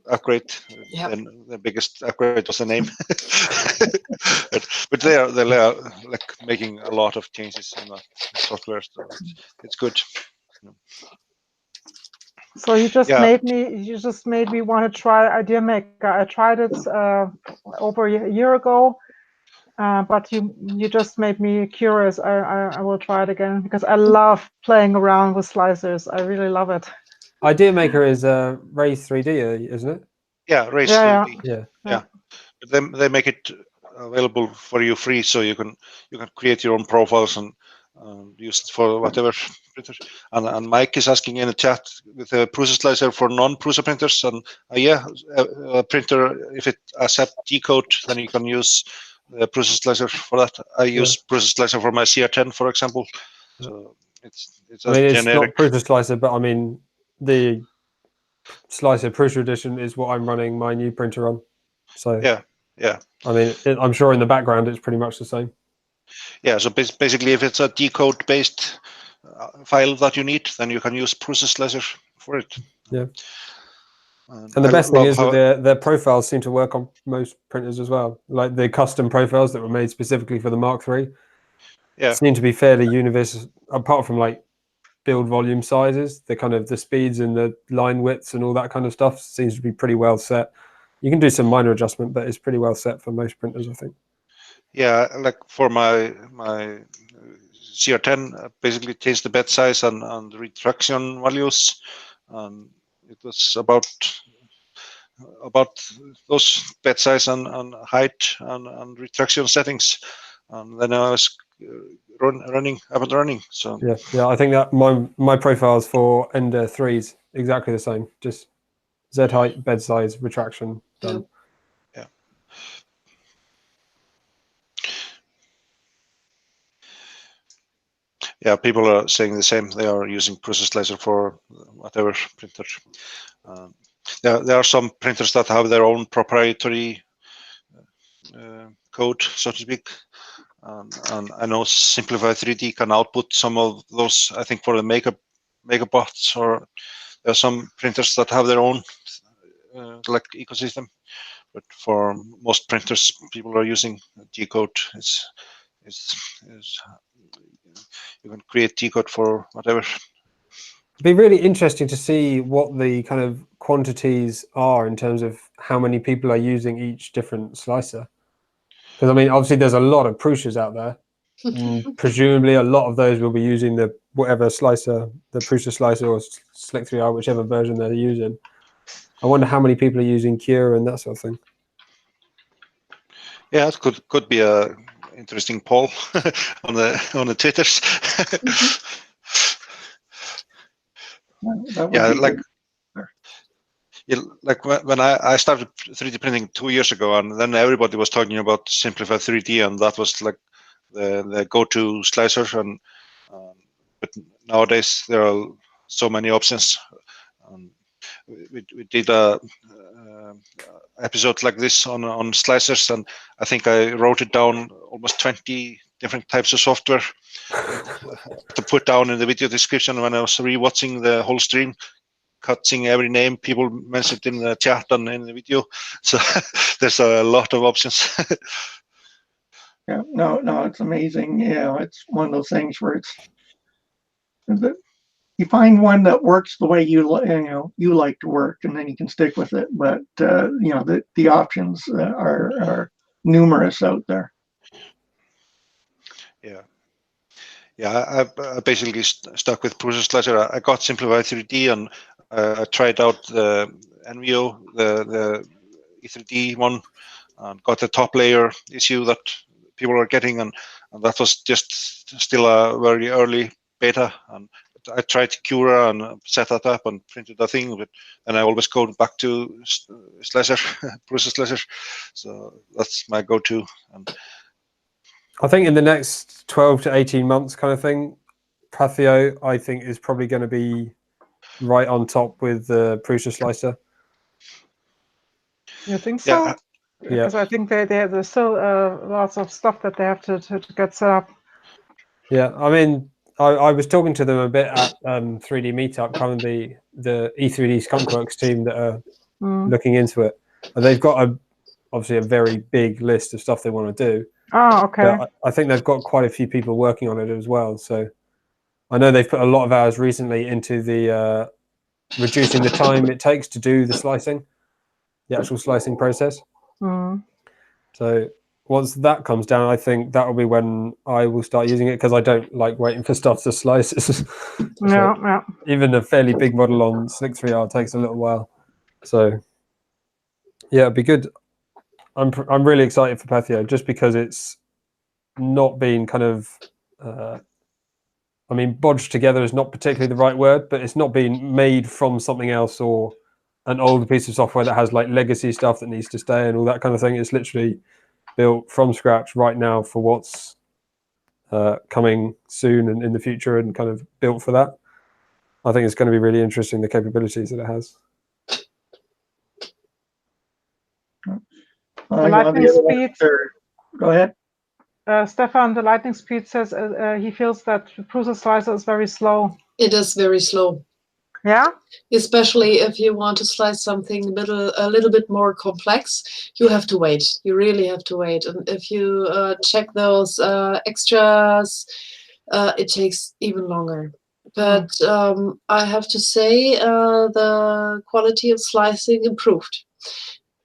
upgrade. Yep. Then the biggest upgrade was the name. but they are like making a lot of changes in that software, so it's good. So you just Yeah. made me want to try Idea Maker. I tried it over a year ago, but you just made me curious. I will try it again because I love playing around with slicers. I really love it. Idea Maker is Raise 3D, isn't it? Yeah, Raise Yeah, 3D. Yeah. But they make it available for you free, so you can create your own profiles and use it for whatever printer. And Mike is asking in the chat with a Prusa slicer for non-Prusa printers, and yeah, a printer, if it accepts G-code, then you can use the Prusa slicer for that. I use Prusa slicer for my CR10, for example. So it's I mean, it's generic. not Prusa slicer, but I mean the slicer Prusa edition is what I'm running my new printer on. So yeah. I mean, I'm sure in the background it's pretty much the same. Yeah, so basically, if it's a G-code based file that you need, then you can use Prusa slicer for it. Yeah. And the best thing is that their profiles seem to work on most printers as well. Like the custom profiles that were made specifically for the Mark III seem to be fairly universal, apart from like build volume sizes. The kind of the speeds and the line widths and all that kind of stuff seems to be pretty well set. You can do some minor adjustment, but it's pretty well set for most printers, I think. Yeah, like for my CR10, basically changed the bed size and retraction values. It was about those bed size and height and retraction settings, and then I was up and running. So yeah, I think that my profiles for Ender 3s exactly the same, just Z height, bed size, retraction done. Yeah, people are saying the same. They are using Prusa slicer for whatever printer. There are some printers that have their own proprietary code, so to speak. And I know Simplify 3D can output some of those. I think for the MakerBots, or there are some printers that have their own like ecosystem. But for most printers, people are using G-code. You can create G-code for whatever. It'd be really interesting to see what the kind of quantities are in terms of how many people are using each different slicer. Because I mean, obviously, there's a lot of Prusas out there. Presumably, a lot of those will be using the whatever slicer, the Prusa slicer or Slick 3R, whichever version they're using. I wonder how many people are using Cure and that sort of thing. Yeah, it could be a interesting poll on the Twitters. Yeah, like when I started 3D printing 2 years ago, and then everybody was talking about Simplify 3D, and that was like the go-to slicer. And but nowadays there are so many options. We did a episode like this on slicers, and I think I wrote it down, almost 20 different types of software to put down in the video description when I was rewatching the whole stream, cutting every name people mentioned in the chat and in the video. So there's a lot of options. Yeah, no, it's amazing. Yeah, it's one of those things where you find one that works the way you like to work, and then you can stick with it. But the options are numerous out there. Yeah, I basically stuck with Prusa slicer. I got Simplify 3D, and I tried out the NVO, the E3D one, and got the top layer issue that people are getting, and that was just still a very early beta. And I tried Cura and set that up and printed the thing, but then I always go back to slicer, Prusa slicer. So that's my go-to. And I think in the next 12 to 18 months kind of thing, Pathio, I think, is probably going to be right on top with the Prusa slicer. You think so? Yeah. Because I think there's still lots of stuff that they have to get set up. Yeah, I mean, I was talking to them a bit at 3D Meetup, kind of the E3D Skunkworks team that are looking into it. And they've got obviously a very big list of stuff they want to do. Oh, okay. But I think they've got quite a few people working on it as well. So I know they've put a lot of hours recently into the reducing the time it takes to do the slicing, the actual slicing process. So once that comes down, I think that will be when I will start using it, because I don't like waiting for stuff to slice. Yeah. Even a fairly big model on Slick 3R takes a little while. So yeah, it'd be good. I'm really excited for Pathio, just because it's not been kind of I mean, bodged together is not particularly the right word, but it's not been made from something else or an old piece of software that has like legacy stuff that needs to stay and all that kind of thing. It's literally built from scratch right now for what's coming soon and in the future, and kind of built for that. I think it's going to be really interesting, the capabilities that it has. The lightning speed. Go ahead. Stefan, the lightning speed says he feels that Prusa slicer is very slow. It is very slow. Yeah? Especially if you want to slice something a little bit more complex, you have to wait. You really have to wait. And if you check those extras, it takes even longer. But I have to say the quality of slicing improved.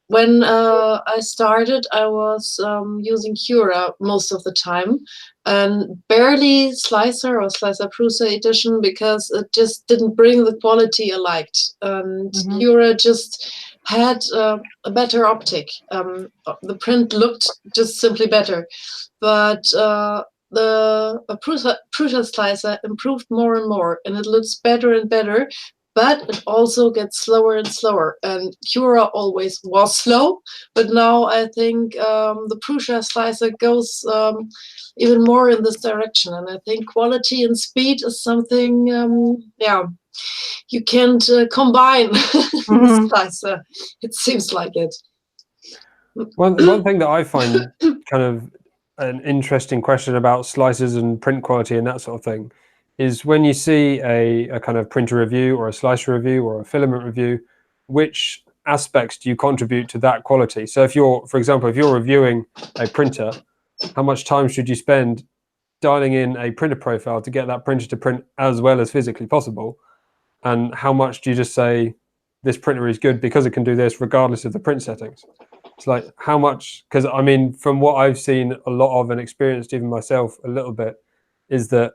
When I started, I was using Cura most of the time, and barely Slicer or Slicer Prusa edition, because it just didn't bring the quality I liked. And Cura just had a better optic. The print looked just simply better. But the Prusa Slicer improved more and more, and it looks better and better. But it also gets slower and slower. And Cura always was slow, but now I think the Prusa slicer goes even more in this direction. And I think quality and speed is something, you can't combine in the slicer. It seems like it. One thing that I find kind of an interesting question about slicers and print quality and that sort of thing is when you see a kind of printer review or a slicer review or a filament review, which aspects do you contribute to that quality? So if you're, for example, if you're reviewing a printer, how much time should you spend dialing in a printer profile to get that printer to print as well as physically possible? And how much do you just say, this printer is good because it can do this regardless of the print settings? It's like, how much, because I mean, from what I've seen a lot of and experienced even myself a little bit, is that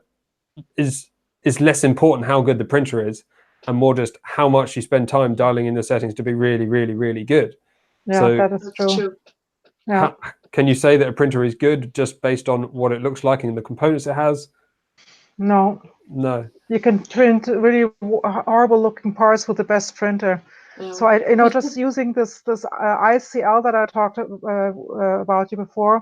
is less important how good the printer is and more just how much you spend time dialing in the settings to be really, really, really good. Yeah, so that is true. Yeah. Can you say that a printer is good just based on what it looks like and the components it has? No. You can print really horrible looking parts with the best printer. Yeah. So I, just using this ICL that I talked about you before,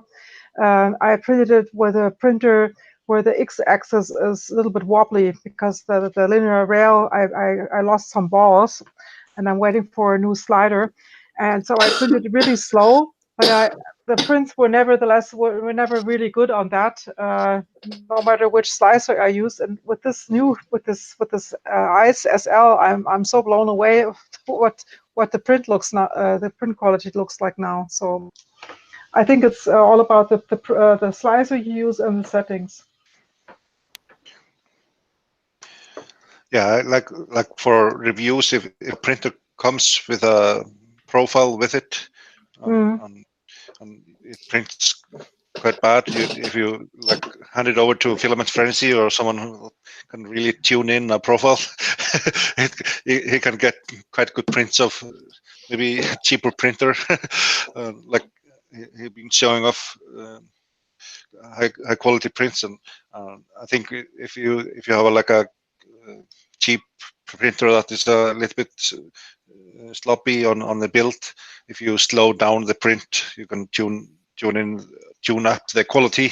I printed it with a printer where the x-axis is a little bit wobbly because the linear rail, I lost some balls, and I'm waiting for a new slider, and so I printed really slow. But the prints were nevertheless were never really good on that, no matter which slicer I used. And with this ICE SL, I'm so blown away of what the print looks now, the print quality looks like now. So I think it's all about the slicer you use and the settings. Yeah, like for reviews, if a printer comes with a profile with it, and it prints quite bad, if you like hand it over to Filament Frenzy or someone who can really tune in a profile, he can get quite good prints of maybe a cheaper printer. Like he's been showing off high quality prints, and I think if you have like a cheap printer that is a little bit sloppy on the build, if you slow down the print, you can tune up the quality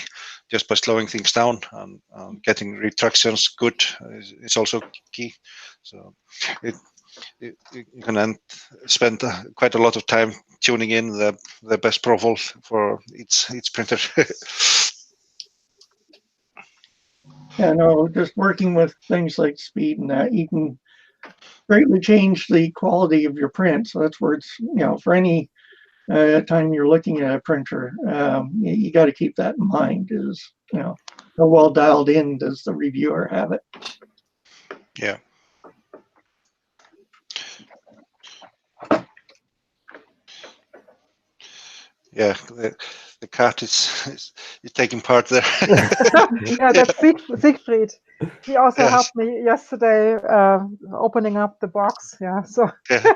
just by slowing things down, and getting retractions good is also key. So you can spend quite a lot of time tuning in the best profile for each printer. Yeah, no, just working with things like speed and that, you can greatly change the quality of your print. So that's where it's, for any time you're looking at a printer, you got to keep that in mind. Is how well dialed in does the reviewer have it? Yeah. Yeah, the cat is taking part there. Yeah, that's Siegfried. He also Yes. helped me yesterday opening up the box. Yeah, so. Yeah,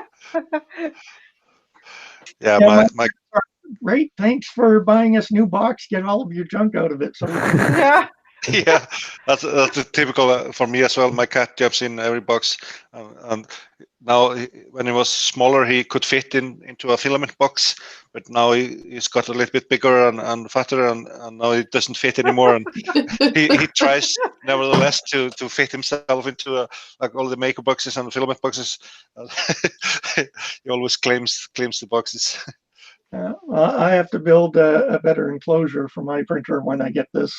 Yeah, my great. Thanks for buying us new box. Get all of your junk out of it. So we can. Yeah. yeah, that's a typical for me as well. My cat jumps in every box, and now when he was smaller, he could fit into a filament box, but now he's got a little bit bigger and fatter, and now he doesn't fit anymore. And he tries nevertheless to fit himself into like all the maker boxes and the filament boxes. He always claims the boxes. I have to build a better enclosure for my printer when I get this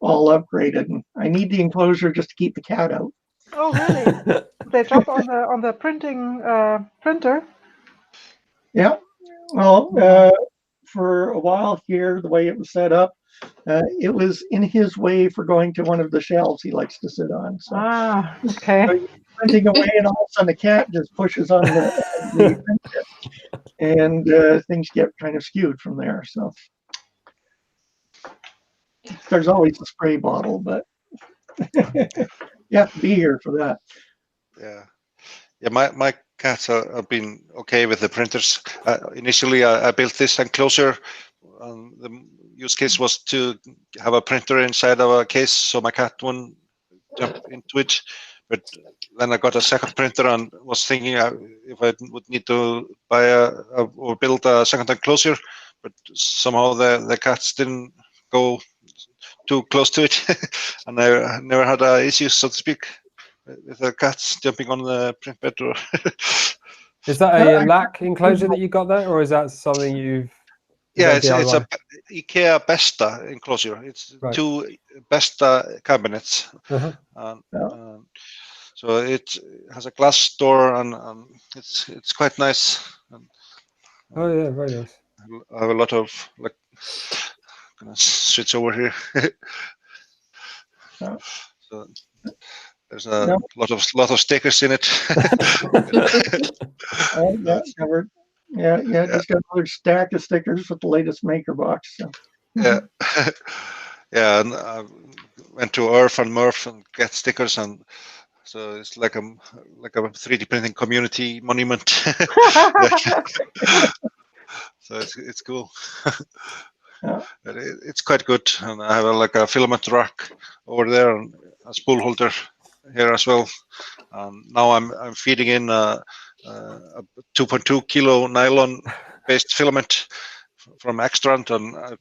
all upgraded. And I need the enclosure just to keep the cat out. Oh, really? They drop on the printing printer? Yeah. Well, for a while here, the way it was set up, it was in his way for going to one of the shelves he likes to sit on. So, Okay. so you're printing away, and all of a sudden the cat just pushes on the print bit, and things get kind of skewed from there. So there's always the spray bottle, but you have to be here for that. Yeah. My cats have been okay with the printers. Initially, I built this enclosure. The use case was to have a printer inside of a case, so my cat wouldn't jump into it. But then I got a second printer and was thinking if I would need to buy or build a second enclosure, but somehow the cats didn't go too close to it, and I never had an issue, so to speak, with the cats jumping on the print bed. Is that a lac enclosure that you got there, or is that something you've? Yeah, it's a IKEA Besta enclosure. It's right. 2 Besta cabinets, so it has a glass door and it's quite nice. Oh yeah, very nice. I have a lot of like. I'm gonna switch over here. So there's a lot of stickers in it. Just got another stack of stickers with the latest maker box. So. Yeah, yeah, and I went to Earth and Murph and get stickers, and so it's like a 3D printing community monument. So it's cool. It's quite good, and I have a filament rack over there and a spool holder here as well. Now I'm feeding in a 2.2 kilo nylon based filament from Extrand, and I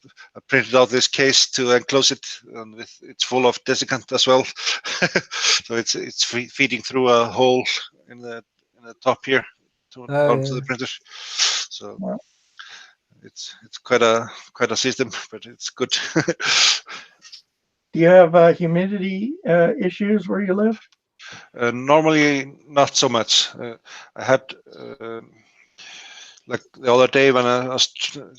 printed out this case to enclose it, and it's full of desiccant as well. So it's feeding through a hole in the top here to the printer. So it's quite a system, but it's good. Do you have humidity issues where you live? Normally, not so much. I had like the other day when I was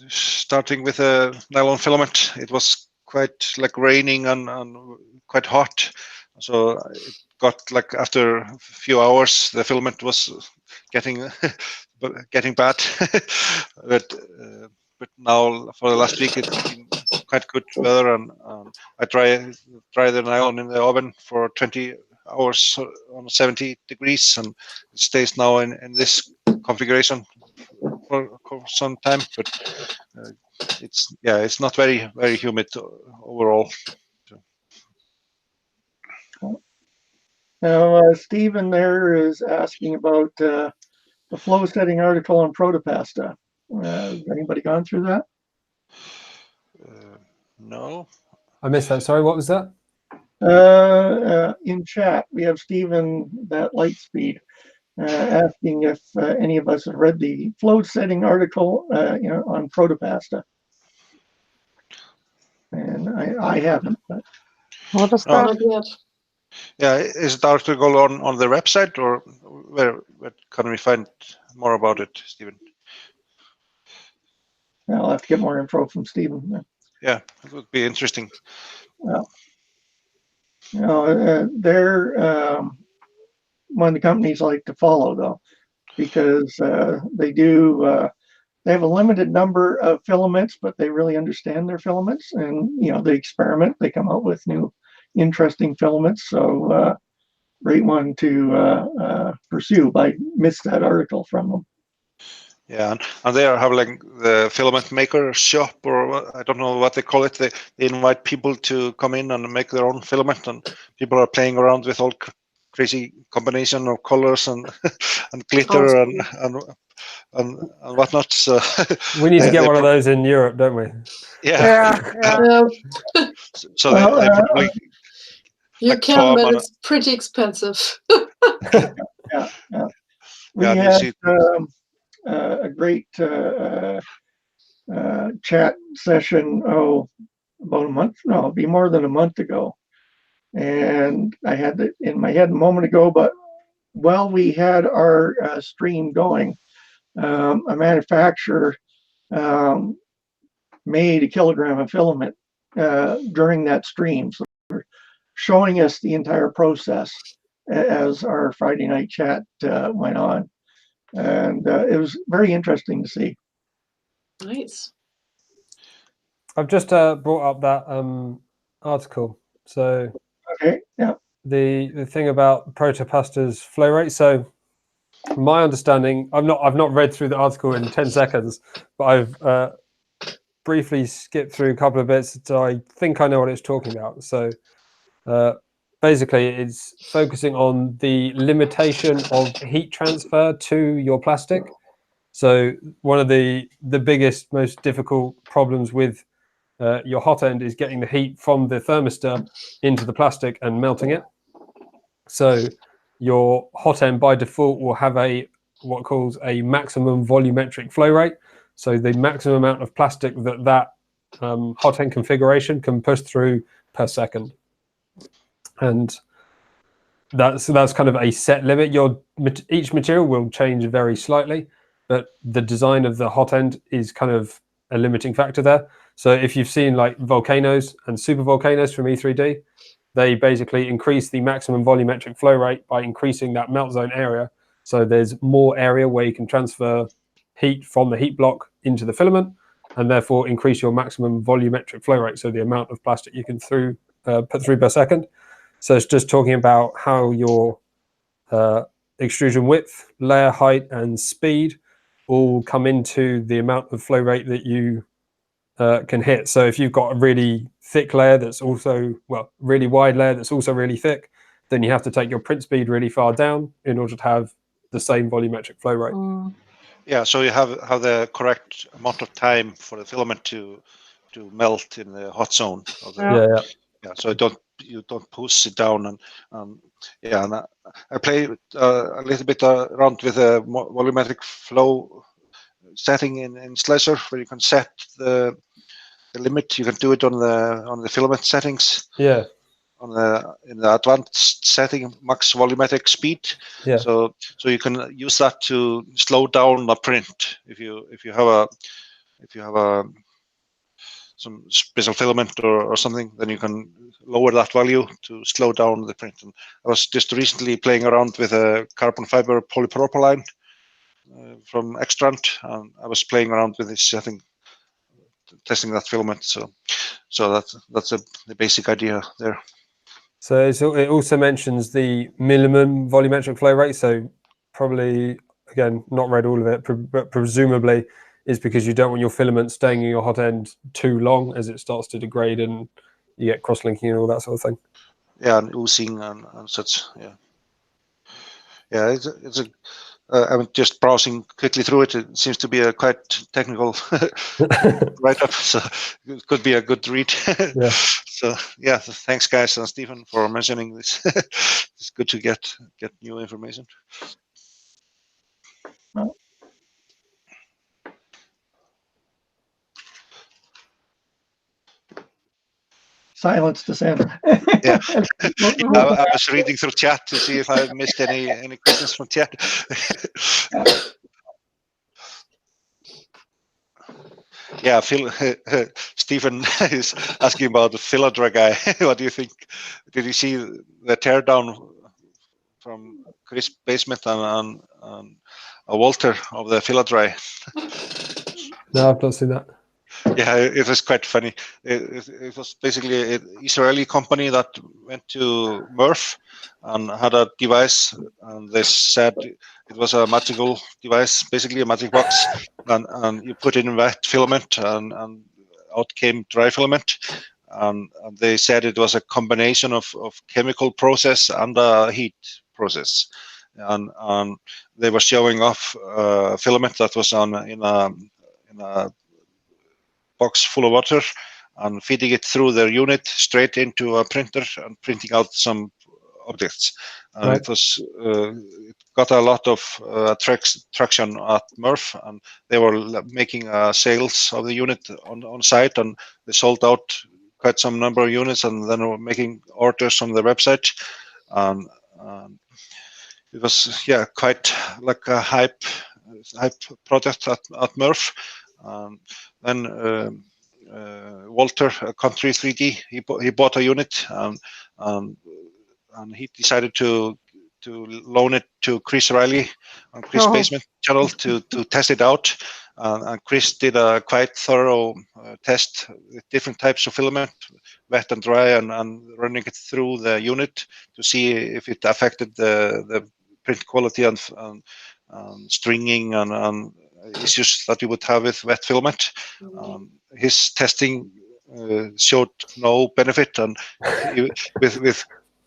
starting with a nylon filament, it was quite like raining and quite hot. So it got like after a few hours, the filament was getting bad. But now for the last week, it's been quite good weather, and I dry the nylon in the oven for 20 hours on 70 degrees, and it stays now in this configuration for some time. But it's not very humid overall. Now, Stephen there is asking about the flow setting article on Protopasta. Has anybody gone through that? No. I missed that. Sorry, what was that? In chat, we have Stephen, that Lightspeed, asking if any of us have read the flow setting article on Protopasta. And I haven't. But. What is Oh, that? Not yet. yeah, is the article on their website, or where can we find more about it, Stephen? I'll have to get more info from Stephen. Yeah, it would be interesting. They're one of the companies I like to follow, though, because they have a limited number of filaments, but they really understand their filaments, and they experiment. They come up with new, interesting filaments. So great one to pursue. I missed that article from them. Yeah, and they have like the filament maker shop, or I don't know what they call it. They invite people to come in and make their own filament, and people are playing around with all crazy combination of colors and and glitter and whatnot. So We need to get one of those in Europe, don't we? Yeah. Yeah, So they probably you like can, Tom but and it's pretty expensive. Yeah. We and you had see a great chat session, about a month, no, it'll be more than a month ago. And I had it in my head a moment ago, but while we had our stream going, a manufacturer made a kilogram of filament during that stream. So showing us the entire process as our Friday night chat went on. And it was very interesting to see. Nice. I've just brought up that article. So Okay, yeah. the thing about protopasta's flow rate. So my understanding, I've not read through the article in 10 seconds, but I've briefly skipped through a couple of bits, so I think I know what it's talking about. So basically, it's focusing on the limitation of heat transfer to your plastic. So one of the biggest, most difficult problems with your hot end is getting the heat from the thermistor into the plastic and melting it. So your hot end by default will have what calls a maximum volumetric flow rate. So the maximum amount of plastic that hot end configuration can push through per second. And that's kind of a set limit. Each material will change very slightly, but the design of the hot end is kind of a limiting factor there. So if you've seen like volcanoes and super volcanoes from E3D, they basically increase the maximum volumetric flow rate by increasing that melt zone area. So there's more area where you can transfer heat from the heat block into the filament, and therefore increase your maximum volumetric flow rate. So the amount of plastic you can put through per second. So it's just talking about how your extrusion width, layer height, and speed all come into the amount of flow rate that you can hit. So if you've got a really thick layer that's also, really wide layer that's also really thick, then you have to take your print speed really far down in order to have the same volumetric flow rate. Yeah, so you have the correct amount of time for the filament to melt in the hot zone. Yeah. So you don't push it down, and I play a little bit around with a volumetric flow setting in Slicer, where you can set the limit. You can do it on the filament settings. Yeah. In the advanced setting, max volumetric speed. Yeah. So you can use that to slow down the print if you have some special filament or something, then you can lower that value to slow down the print. And I was just recently playing around with a carbon fiber polypropylene from Extrant, and I was playing around with this setting, testing that filament. So that's the basic idea there. So it also mentions the minimum volumetric flow rate. So probably, again, not read all of it, but presumably is because you don't want your filament staying in your hot end too long as it starts to degrade and you get cross-linking and all that sort of thing. Yeah, and oozing and such. Yeah, I'm just browsing quickly through it. It seems to be a quite technical write-up, so it could be a good read. Yeah. So thanks guys and Stephen for mentioning this. It's good to get new information. silence descend. Yeah. I was reading through chat to see if I missed any questions from chat. Yeah, Stephen is asking about the Philadra guy. What do you think? Did you see the teardown from Chris' basement and Walter of the Philadra? No, I've not seen that. Yeah, it was quite funny. It was basically an Israeli company that went to Murph and had a device, and they said it was a magical device, basically a magic box, and you put in wet filament, and out came dry filament, and they said it was a combination of chemical process and a heat process, and they were showing off filament that was in a box full of water and feeding it through their unit straight into a printer and printing out some objects. Right. It got a lot of traction at Murph, and they were making sales of the unit on site, and they sold out quite some number of units, and then were making orders on their website. It was quite like a hype product at Murph. Then Walter, Country 3D, he bought a unit, and he decided to loan it to Chris Riley on Chris' basement channel to test it out. And Chris did a quite thorough test with different types of filament, wet and dry, and running it through the unit to see if it affected the print quality and stringing and issues that you would have with wet filament. His testing showed no benefit, and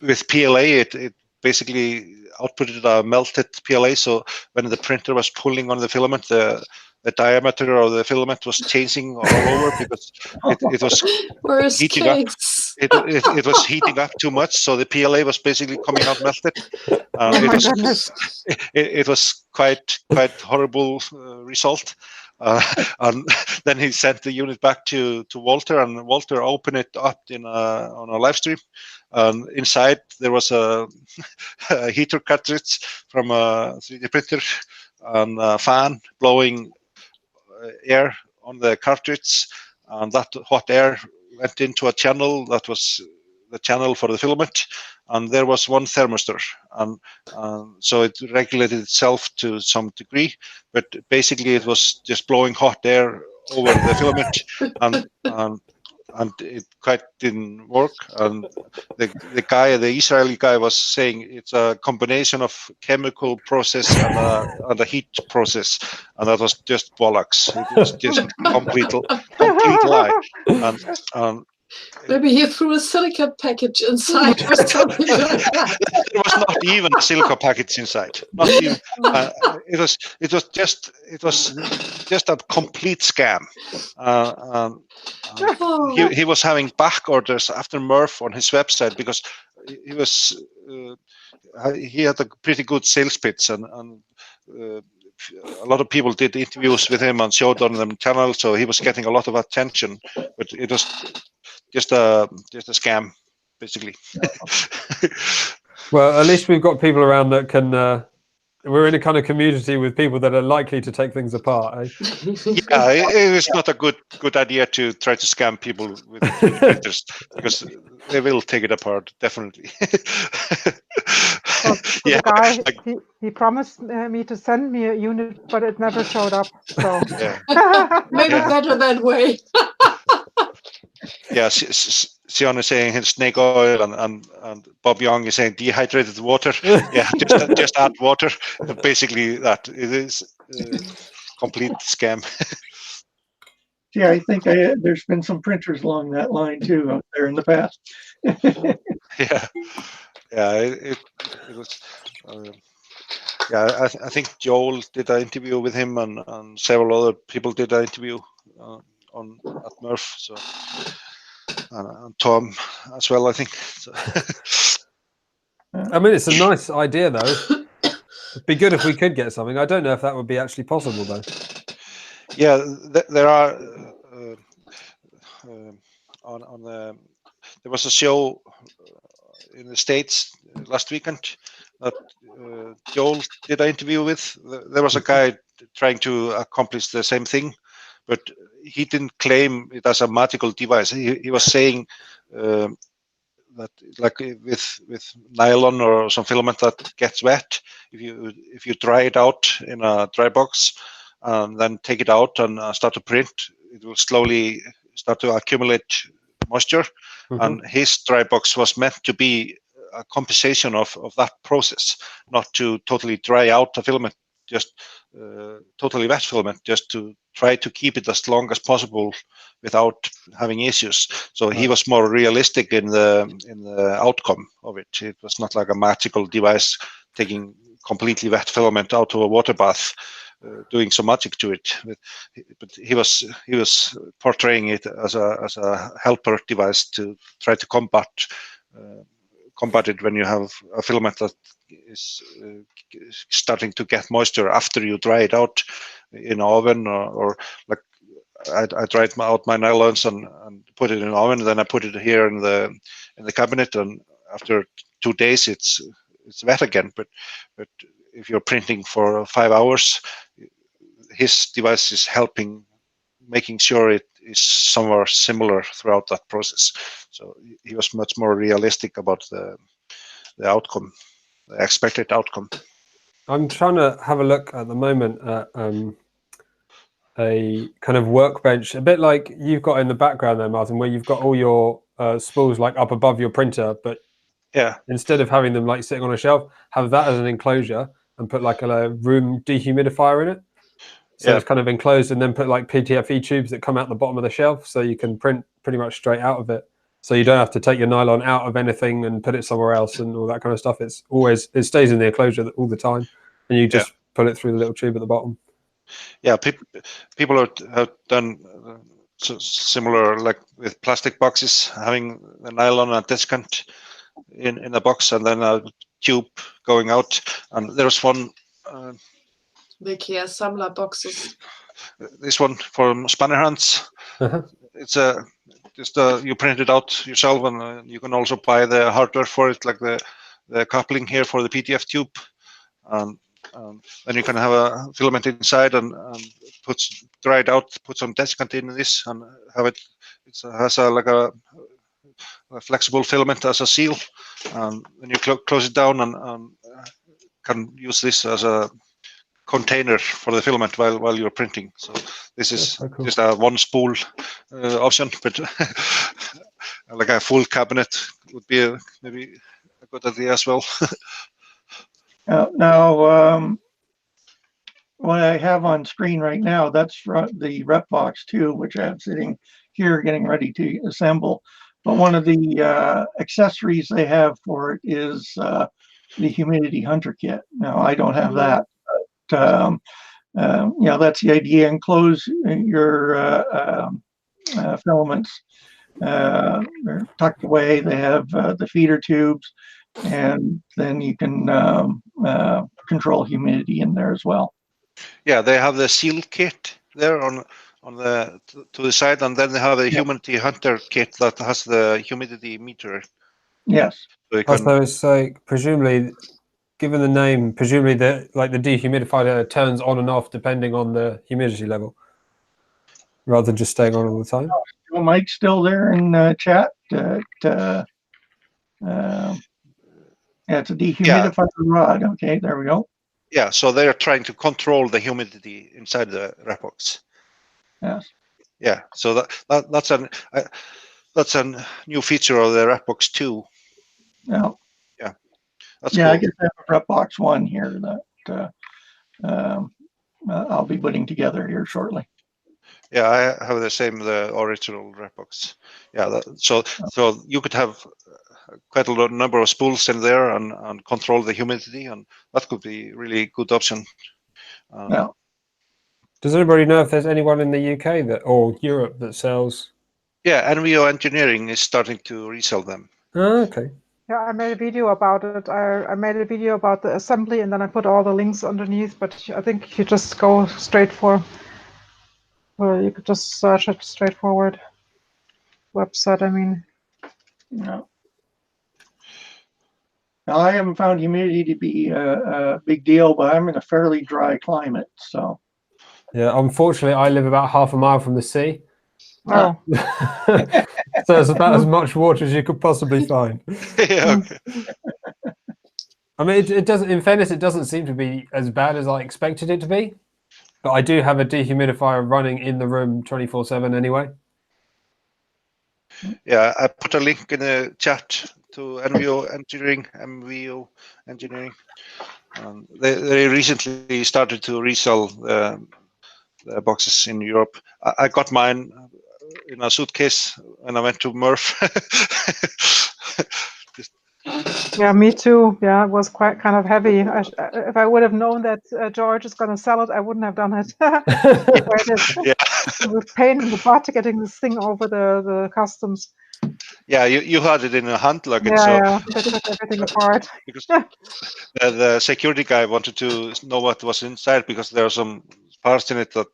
with PLA, it basically outputted a melted PLA. So when the printer was pulling on the filament, the diameter of the filament was changing all over because it was heating up. It was heating up too much, so the PLA was basically coming out melted. It was quite horrible result. And then he sent the unit back to Walter, and Walter opened it up on a live stream. Inside there was a heater cartridge from a 3D printer and a fan blowing air on the cartridge, and that hot air went into a channel that was the channel for the filament, and there was one thermistor, and so it regulated itself to some degree, but basically it was just blowing hot air over the filament, and it quite didn't work. And the Israeli guy was saying it's a combination of chemical process and a heat process, and that was just bollocks. It was just complete lie. And maybe he threw a silica package inside or something like that. There was not even a silica package inside. Not even. It was just a complete scam. He was having back orders after Murph on his website because he had a pretty good sales pitch, and a lot of people did interviews with him and showed on them channel, so he was getting a lot of attention. But it was just a scam, basically. Well, at least we've got people around that can. We're in a kind of community with people that are likely to take things apart. Eh? Yeah, it is not a good idea to try to scam people with printers because they will take it apart, definitely. The guy, he promised me to send me a unit, but it never showed up. So maybe better that way. Yeah, Sion is saying snake oil, and Bob Young is saying dehydrated water. Yeah, just add water. Basically, that it is complete scam. Yeah, I think there's been some printers along that line too out there in the past. It was. I think Joel did an interview with him, and several other people did an interview at Murph. So. And Tom as well, I think. So. I mean, it's a nice idea, though. It'd be good if we could get something. I don't know if that would be actually possible, though. Yeah, there are on the there was a show in the States last weekend that Joel did an interview with. There was a guy trying to accomplish the same thing, but he didn't claim it as a magical device. He was saying that, like with nylon or some filament that gets wet, if you dry it out in a dry box and then take it out and start to print, it will slowly start to accumulate moisture. And his dry box was meant to be a compensation of that process, not to totally dry out the filament, just totally wet filament, just to try to keep it as long as possible without having issues. So he was more realistic in the outcome of it. It was not like a magical device taking completely wet filament out of a water bath, doing some magic to it. But he was portraying it as a helper device to try to combat it when you have a filament that is starting to get moisture after you dry it out in an oven, or like I dried out my nylons and put it in an oven, and then I put it here in the cabinet, and after 2 days it's wet again. But if you're printing for 5 hours, his device is helping, making sure it is somewhere similar throughout that process. So he was much more realistic about the outcome, the expected outcome. I'm trying to have a look at the moment at a kind of workbench, a bit like you've got in the background there, Martin, where you've got all your spools like up above your printer, but instead of having them like sitting on a shelf, have that as an enclosure and put like a room dehumidifier in it. So it's kind of enclosed, and then put like PTFE tubes that come out the bottom of the shelf, so you can print pretty much straight out of it. So you don't have to take your nylon out of anything and put it somewhere else and all that kind of stuff. It stays in the enclosure all the time, and you just pull it through the little tube at the bottom. Yeah, people have done similar, like with plastic boxes, having the nylon and desiccant in a box, and then a tube going out. And there's one. The IKEA Samla boxes. This one from Spanner Hands. It's you print it out yourself, and you can also buy the hardware for it, like the coupling here for the PDF tube. Then you can have a filament inside and dry it out, put some desiccant in this, and have it. It has like a flexible filament as a seal, and then you close it down and can use this as a container for the filament while you're printing. So this is cool. Just a one spool option, but like a full cabinet would be maybe a good idea as well. Now, what I have on screen right now, that's the rep box 2, which I'm sitting here getting ready to assemble. But one of the accessories they have for it is the humidity hunter kit. Now, I don't have that. That's the idea. Enclose your filaments. They're tucked away. They have the feeder tubes, and then you can control humidity in there as well. Yeah, they have the seal kit there on the to the side, and then they have a humidity hunter kit that has the humidity meter. Yes. So it's like, presumably, given the name, presumably the dehumidifier turns on and off depending on the humidity level, rather than just staying on all the time. Mike's still there in chat. It's a dehumidifier rod. Okay, there we go. Yeah, so they are trying to control the humidity inside the wrap box. Yes. Yeah, so that's a new feature of the wrap box 2. Yeah. Yeah. That's cool. I guess I have a wrap box 1 here that I'll be putting together here shortly. Yeah, I have the same, the original wrap box. Yeah, so you could have quite a number of spools in there and control the humidity, and that could be really good option. Yeah. Does anybody know if there's anyone in the UK or Europe that sells? Yeah, NVO Engineering is starting to resell them. Oh, okay. Yeah, I made a video about it. I made a video about the assembly, and then I put all the links underneath, but I think you just go straight for, well, you could just search it straightforward. Website, I mean. No. Now, I haven't found humidity to be a big deal, but I'm in a fairly dry climate, so. Yeah, unfortunately, I live about half a mile from the sea. Oh, So it's about as much water as you could possibly find. Yeah, okay. I mean, it doesn't. In fairness, it doesn't seem to be as bad as I expected it to be. But I do have a dehumidifier running in the room 24/7 anyway. Yeah, I put a link in the chat to MVO Engineering. They recently started to resell the boxes in Europe. I got mine in a suitcase when I went to Murph. yeah, me too. Yeah, it was quite kind of heavy. If I would have known that George is going to sell it, I wouldn't have done it. Yeah. It was a pain in the butt getting this thing over the customs. Yeah, you had it in a hand luggage, Yeah, so they took everything apart. because the security guy wanted to know what was inside because there are some parts in it that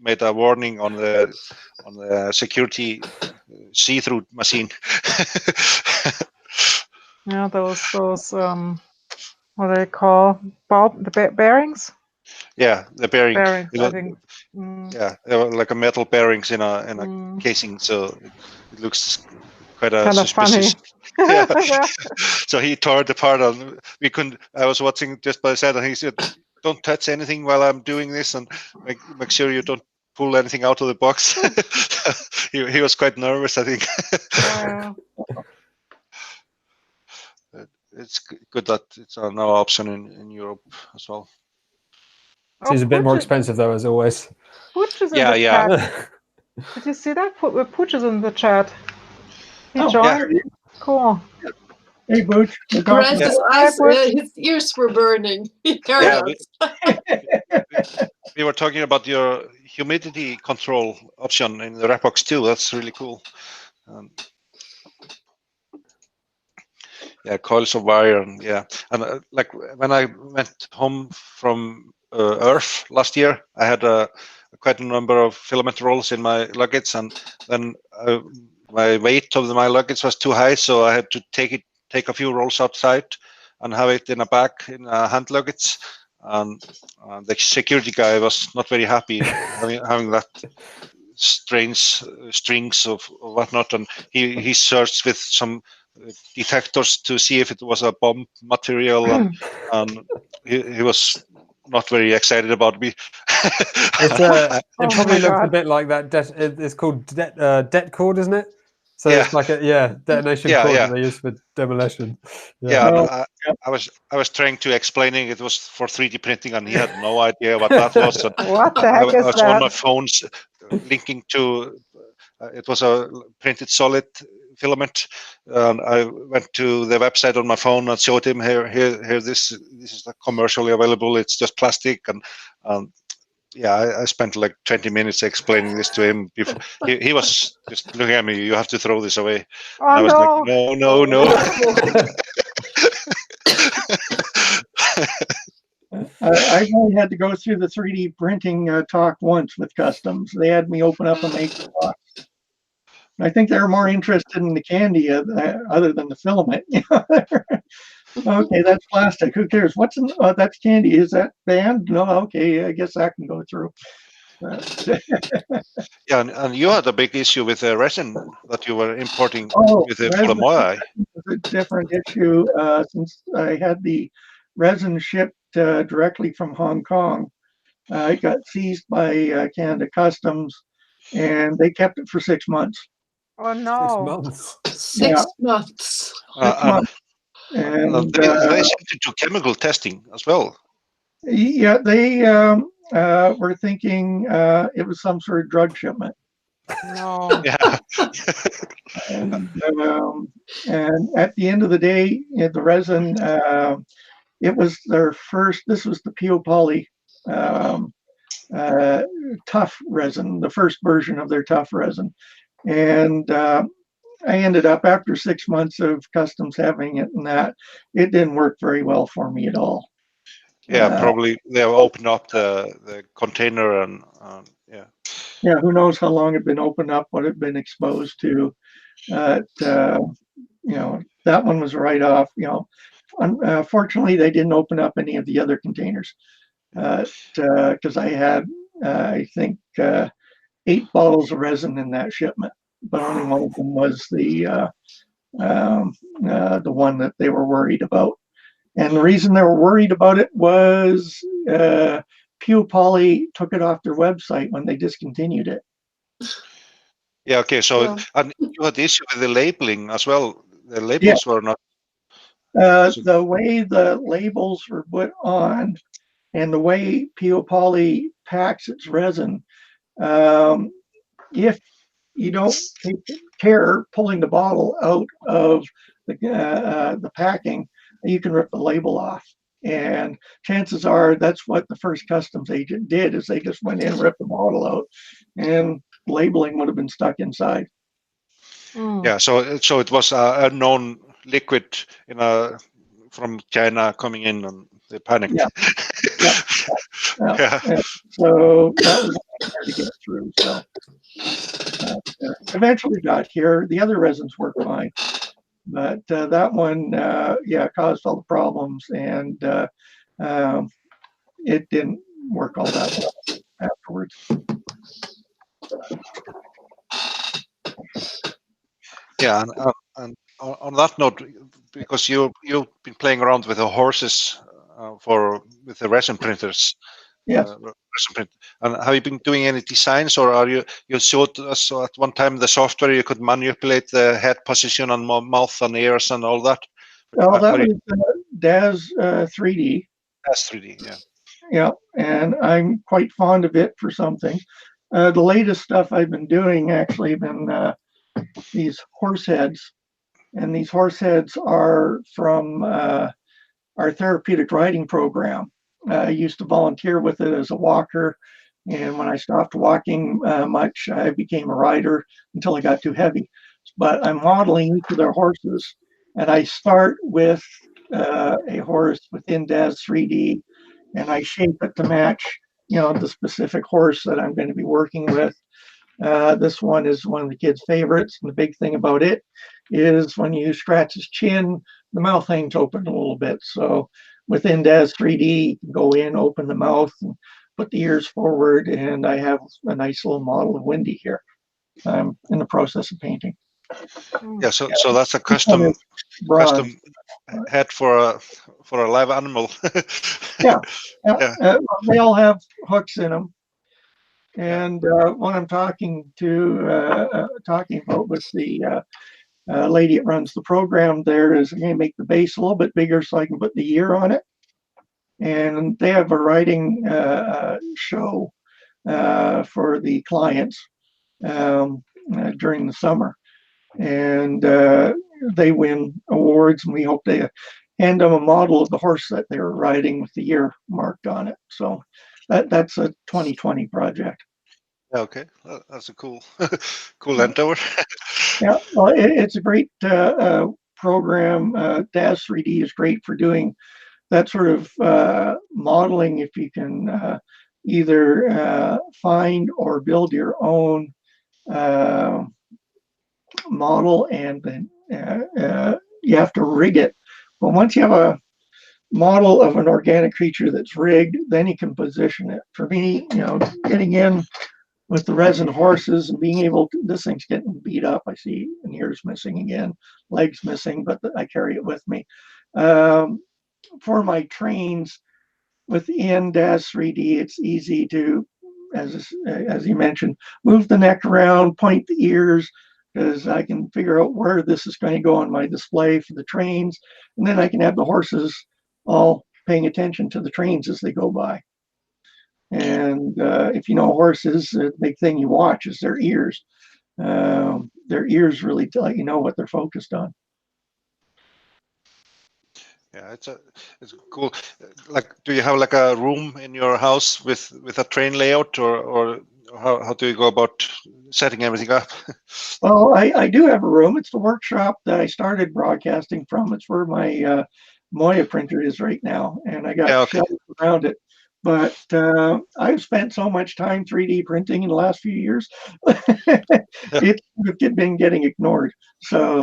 made a warning on the security see-through machine. Yeah, those what do they call the bearings? Yeah, the bearing. Bearings, It I was- think. Yeah, they were like a metal bearings in a Mm. casing, so it looks quite Kind of suspicious. funny. Yeah. Yeah. So he tore it apart, and we couldn't. I was watching just by the side, and he said, "Don't touch anything while I'm doing this, and make sure you don't pull anything out of the box." he was quite nervous, I think. Yeah. It's good that it's now option in Europe as well. Seems a bit more expensive though, as always. Pooch is in Yeah, the yeah. chat. Did you see that? Pooch is in the chat. He Oh, joined. Cool. Hey, Booch. We're Rest talking. his Hi, eyes, Butch. his ears were burning. He heard Yeah, us. we were talking about your humidity control option in the Rapbox too. That's really cool. Yeah, coils of wire, and yeah, and like when I went home from Earth last year, I had quite a number of filament rolls in my luggage, and then my weight of my luggage was too high, so I had to take a few rolls outside and have it in a bag in a hand luggage. And the security guy was not very happy having that strange strings of whatnot, and he searched with some detectors to see if it was a bomb material, and he was not very excited about me. It probably my looks a God. bit like that. It's called det cord, isn't it? So Yeah. it's like a detonation Yeah, cord yeah. that they use for demolition. Yeah, and Oh, I was trying to explaining it was for 3D printing, and he had no idea what that was. And What the I heck is was on my that? phones linking to it was a printed solid filament, and I went to the website on my phone and showed him here this is commercially available. It's just plastic, and yeah, I spent like 20 minutes explaining this to him. Before he was just looking at me. You have to throw this away. Oh, And I was no. like, no. I've only had to go through the 3D printing talk once with customs. They had me open up a maker box. I think they're more interested in the candy other than the filament. Okay, that's plastic. Who cares? What's in? That's candy. Is that banned? No. Okay, I guess that can go through. Yeah, and you had a big issue with the resin that you were importing with the resin Polamoy. is a different issue since I had the resin shipped directly from Hong Kong. It got seized by Canada Customs, and they kept it for 6 months. Oh, 6 no. months. 6 months. 6 months. And They sent it to chemical testing as well. yeah, they were thinking it was some sort of drug shipment. No. Yeah. And at the end of the day, the resin, it was their first, this was the Pio Poly tough resin, the first version of their tough resin. And I ended up, after 6 months of customs having it and that, it didn't work very well for me at all. Yeah, probably they'll open up the container and yeah. Yeah, who knows how long it had been opened up, what it had been exposed to. that one was right off. Fortunately, they didn't open up any of the other containers because I had, I think, 8 bottles of resin in that shipment, but only one of them was the one that they were worried about. And the reason they were worried about it was Pew Poly took it off their website when they discontinued it. Yeah, okay. So Yeah. and you had the issue with the labeling as well. The labels were not. The way the labels were put on and the way Pew Poly packs its resin, if you don't take care pulling the bottle out of the packing, you can rip the label off. And chances are that's what the first customs agent did, is they just went in, ripped the bottle out, and labeling would have been stuck inside. Yeah, so it was a known liquid from China coming in, and they panicked. Yeah. And so that was hard to get through. So eventually got here. The other resins worked fine, but that one, caused all the problems, and it didn't work all that well afterwards. Yeah, and on that note, because you've been playing around with the horses with the resin printers. Yes. Resin print. And have you been doing any designs, or are you showed us at one time the software you could manipulate the head position and mouth and ears and all that? Well, that was DAS 3D. DAS 3D, yeah. Yeah, and I'm quite fond of it for some things. The latest stuff I've been doing actually been these horse heads, and these horse heads are from our therapeutic riding program. I used to volunteer with it as a walker, and when I stopped walking much, I became a rider until I got too heavy. But I'm modeling each of their horses, and I start with a horse within DAS 3D, and I shape it to match, the specific horse that I'm going to be working with. This one is one of the kids' favorites, and the big thing about it is when you scratch his chin, the mouth hangs open a little bit. So within DAS 3D, you can go in, open the mouth, and put the ears forward, and I have a nice little model of Windy here. I'm in the process of painting. Yeah, so that's a custom head for a live animal. Yeah. They all have hooks in them. And what I'm talking about with the lady that runs the program there is I'm going to make the base a little bit bigger so I can put the ear on it. And they have a riding show for the clients during the summer. And they win awards, and we hope they hand them a model of the horse that they were riding with the year marked on it. So that's a 2020 project. Okay, that's a cool endeavor. Yeah, well, it's a great program. DAS 3D is great for doing that sort of modeling. If you can either find or build your own model, and then you have to rig it. But once you have a model of an organic creature that's rigged, then you can position it. For me, getting in with the resin horses and being able to, this thing's getting beat up. I see an ear's missing again, legs missing, but I carry it with me. For my trains within DAS 3D, it's easy to, as you mentioned, move the neck around, point the ears, because I can figure out where this is going to go on my display for the trains. And then I can have the horses all paying attention to the trains as they go by. And if you know horses, the big thing you watch is their ears. Their ears really let you know what they're focused on. Yeah, it's cool. Like, do you have like a room in your house with a train layout, or how do you go about setting everything up? Well, I do have a room. It's the workshop that I started broadcasting from. It's where my Moya printer is right now, and I got shelves around it. But I've spent so much time 3D printing in the last few years, it's been getting ignored. So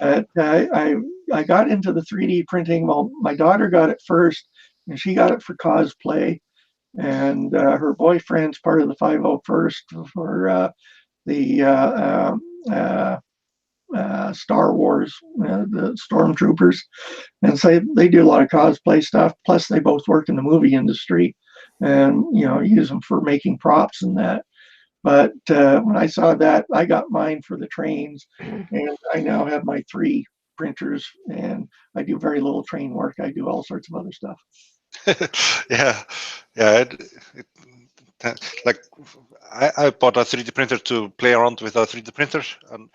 I got into the 3D printing. Well, my daughter got it first, and she got it for cosplay. And her boyfriend's part of the 501st for the Star Wars, the stormtroopers. And so they do a lot of cosplay stuff. Plus, they both work in the movie industry, and use them for making props and that. But when I saw that, I got mine for the trains, and I now have my 3 printers, and I do very little train work. I do all sorts of other stuff. Yeah. Like I bought a 3D printer to play around with a 3D printer, and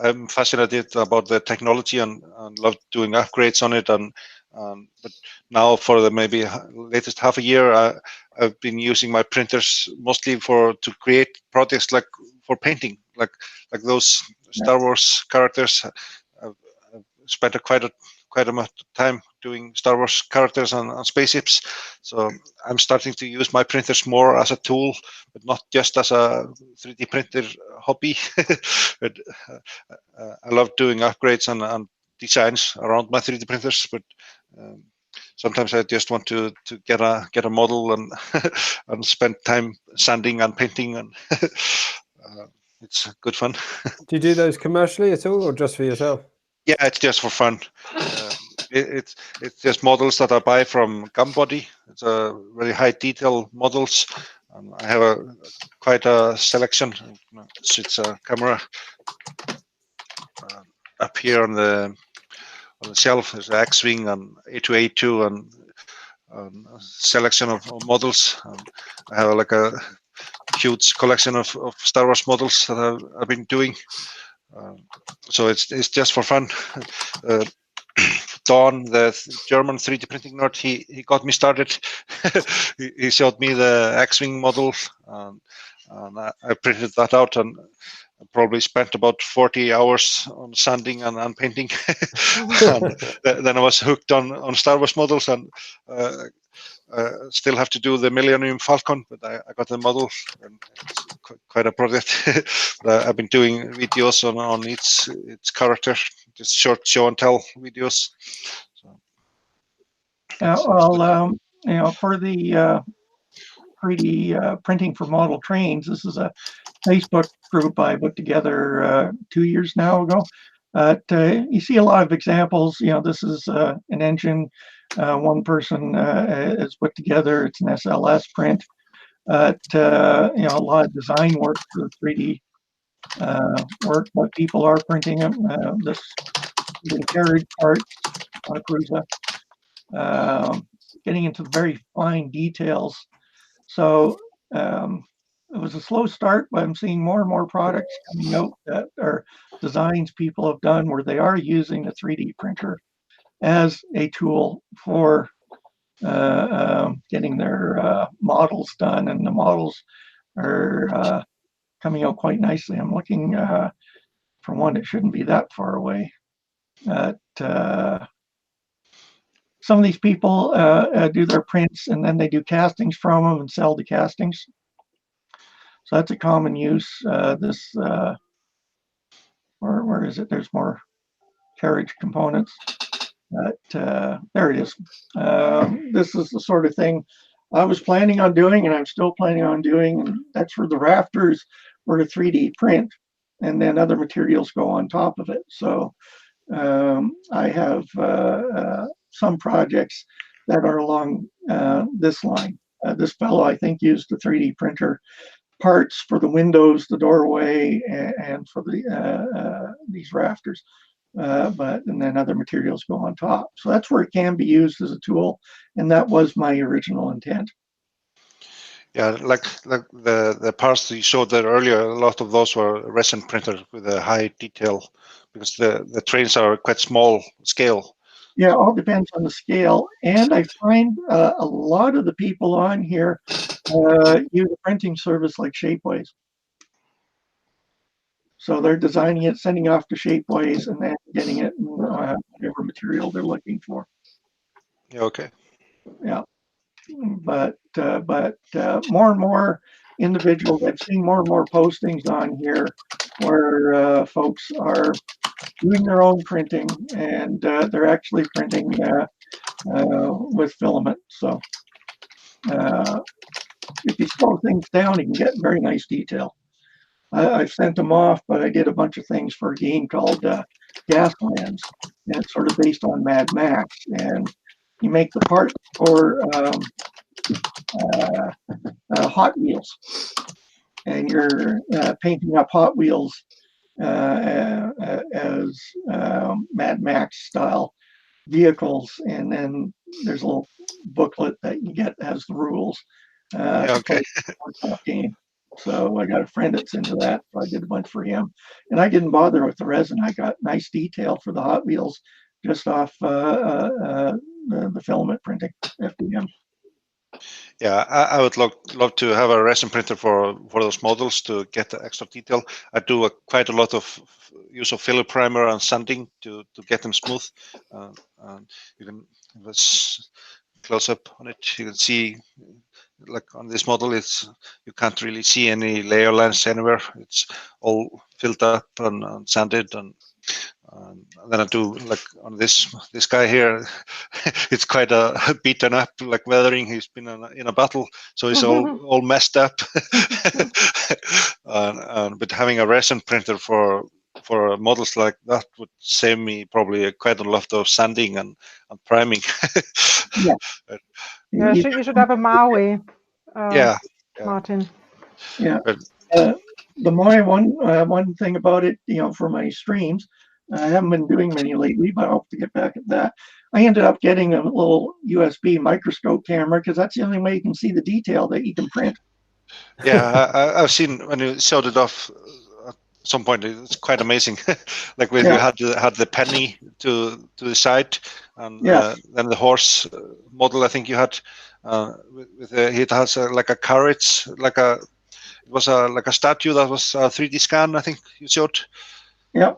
I'm fascinated about the technology and love doing upgrades on it. But now for the maybe latest half a year, I've been using my printers mostly to create projects like for painting, like those Star Wars characters. I've spent quite a much time doing Star Wars characters and spaceships. So I'm starting to use my printers more as a tool, but not just as a 3D printer hobby. But I love doing upgrades and designs around my 3D printers. But sometimes I just want to get a model and and spend time sanding and painting, and it's good fun. Do you do those commercially at all, or just for yourself? Yeah, it's just for fun. It's just models that I buy from Gumbody. It's a really high detail models. I have quite a selection. It's a camera up here on the shelf. There's an X-wing and A2A2 and a selection of models. I have like a huge collection of Star Wars models that I've been doing. So it's just for fun. Don, the German 3D printing nerd, he got me started. He showed me the X-wing model, and I printed that out, and I probably spent about 40 hours on sanding and painting. And then I was hooked on Star Wars models, and still have to do the Millennium Falcon, but I got the model, and it's quite a project. I've been doing videos on its character, just short show and tell videos. So, for the 3D printing for model trains, this is a Facebook group I put together 2 years now ago. You see a lot of examples. This is an engine one person has put together. It's an SLS print. A lot of design work for 3D work, what people are printing them. This carriage parts on a cruiser, getting into very fine details. So it was a slow start, but I'm seeing more and more products coming out that are designs people have done where they are using the 3D printer as a tool for getting their models done, and the models are coming out quite nicely. I'm looking for one that shouldn't be that far away. Some of these people do their prints and then they do castings from them and sell the castings. So that's a common use. Where is it? There's more carriage components. There it is. This is the sort of thing I was planning on doing, and I'm still planning on doing. And that's for the rafters, where a 3D print, and then other materials go on top of it. So I have some projects that are along this line. This fellow, I think, used the 3D printer parts for the windows, the doorway, and for the these rafters. And then other materials go on top. So that's where it can be used as a tool, and that was my original intent. Yeah, like the parts that you showed there earlier, a lot of those were resin printed with a high detail, because the trains are quite small scale. Yeah, all depends on the scale. And I find a lot of the people on here use a printing service like Shapeways. So they're designing it, sending off to Shapeways, and then getting it in whatever material they're looking for. Yeah, okay. Yeah, but more and more individuals, I've seen more and more postings on here where folks are doing their own printing, and they're actually printing with filament. So if you slow things down, you can get very nice detail. I've sent them off, but I did a bunch of things for a game called Gaslands, and it's sort of based on Mad Max. And you make the part for Hot Wheels, and you're painting up Hot Wheels as Mad Max style vehicles, and then there's a little booklet that you get that has the rules Yeah, to okay. play the game. So I got a friend that's into that, so I did a bunch for him. And I didn't bother with the resin. I got nice detail for the Hot Wheels just off the filament printing, FDM. Yeah, I would love to have a resin printer for those models to get the extra detail. I do quite a lot of use of filler primer and sanding to get them smooth. And you can, let's close up on it. You can see, like on this model, you can't really see any layer lines anywhere. It's all filled up and sanded, and then I do, like on this guy here, it's quite a beaten up, like weathering. He's been in a battle, so he's all messed up. But having a resin printer for models like that would save me probably quite a lot of sanding and priming. Yeah. Yeah, you should have a Maui. Yeah. Martin. Yeah. The Maui one thing about it, for my streams, I haven't been doing many lately, but I hope to get back at that. I ended up getting a little USB microscope camera because that's the only way you can see the detail that you can print. Yeah, I've seen when you showed it off at some point. It's quite amazing. Like when you had the penny to the side, and then the horse model. I think you had it has like a carriage, it was like a statue that was a 3D scan. I think you showed. Yeah.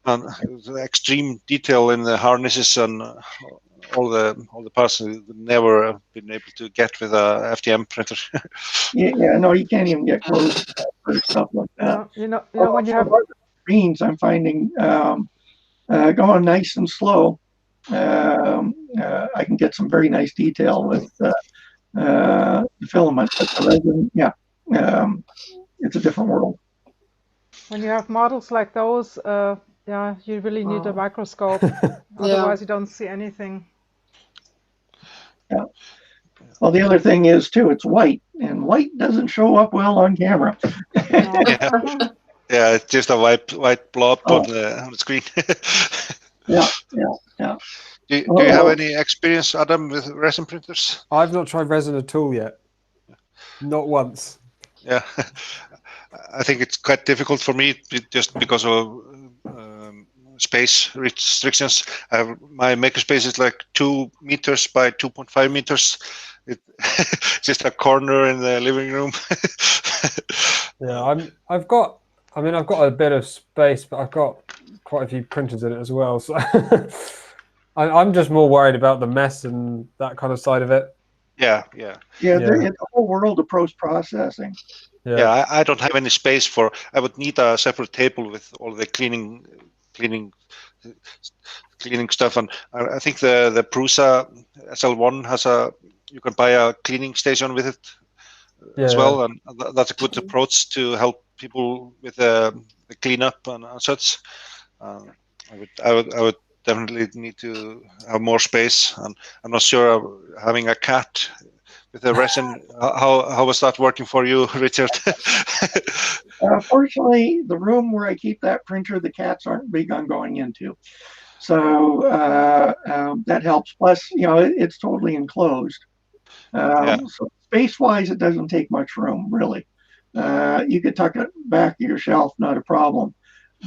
And extreme detail in the harnesses and all the parts we've never been able to get with a FDM printer. No, you can't even get close for stuff like that. When you have screens, I'm finding going nice and slow. I can get some very nice detail with the filament, but the resin, it's a different world. When you have models like those, you really need a microscope. Otherwise, you don't see anything. Yeah. Well, the other thing is too, it's white, and white doesn't show up well on camera. Yeah, it's just a white blob on the screen. Yeah. Do you have any experience, Adam, with resin printers? I've not tried resin at all yet. Not once. Yeah, I think it's quite difficult for me just because of space restrictions. My makerspace is like 2 meters by 2.5 meters. It's just a corner in the living room. Yeah, I've got a bit of space, but I've got quite a few printers in it as well. So I'm just more worried about the mess and that kind of side of it. Yeah. It's a whole world of post-processing. Yeah, I don't have any space for. I would need a separate table with all the cleaning stuff, and I think the Prusa SL1 has you can buy a cleaning station with it as well, and that's a good approach to help people with the cleanup and such. I would definitely need to have more space, and I'm not sure having a cat with the resin. How was that working for you, Richard? Fortunately, the room where I keep that printer, the cats aren't big on going into, so that helps. Plus, it's totally enclosed. So space-wise, it doesn't take much room, really. You could tuck it back to your shelf, not a problem.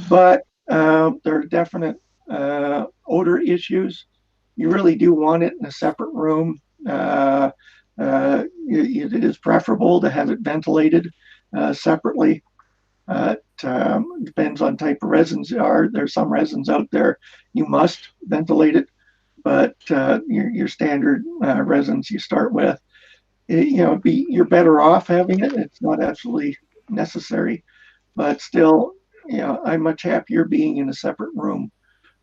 But there are definite odor issues. You really do want it in a separate room. It is preferable to have it ventilated separately. It depends on type of resins there are. There's some resins out there you must ventilate it, but your standard resins you start with, you're better off having it. It's not absolutely necessary, but still, I'm much happier being in a separate room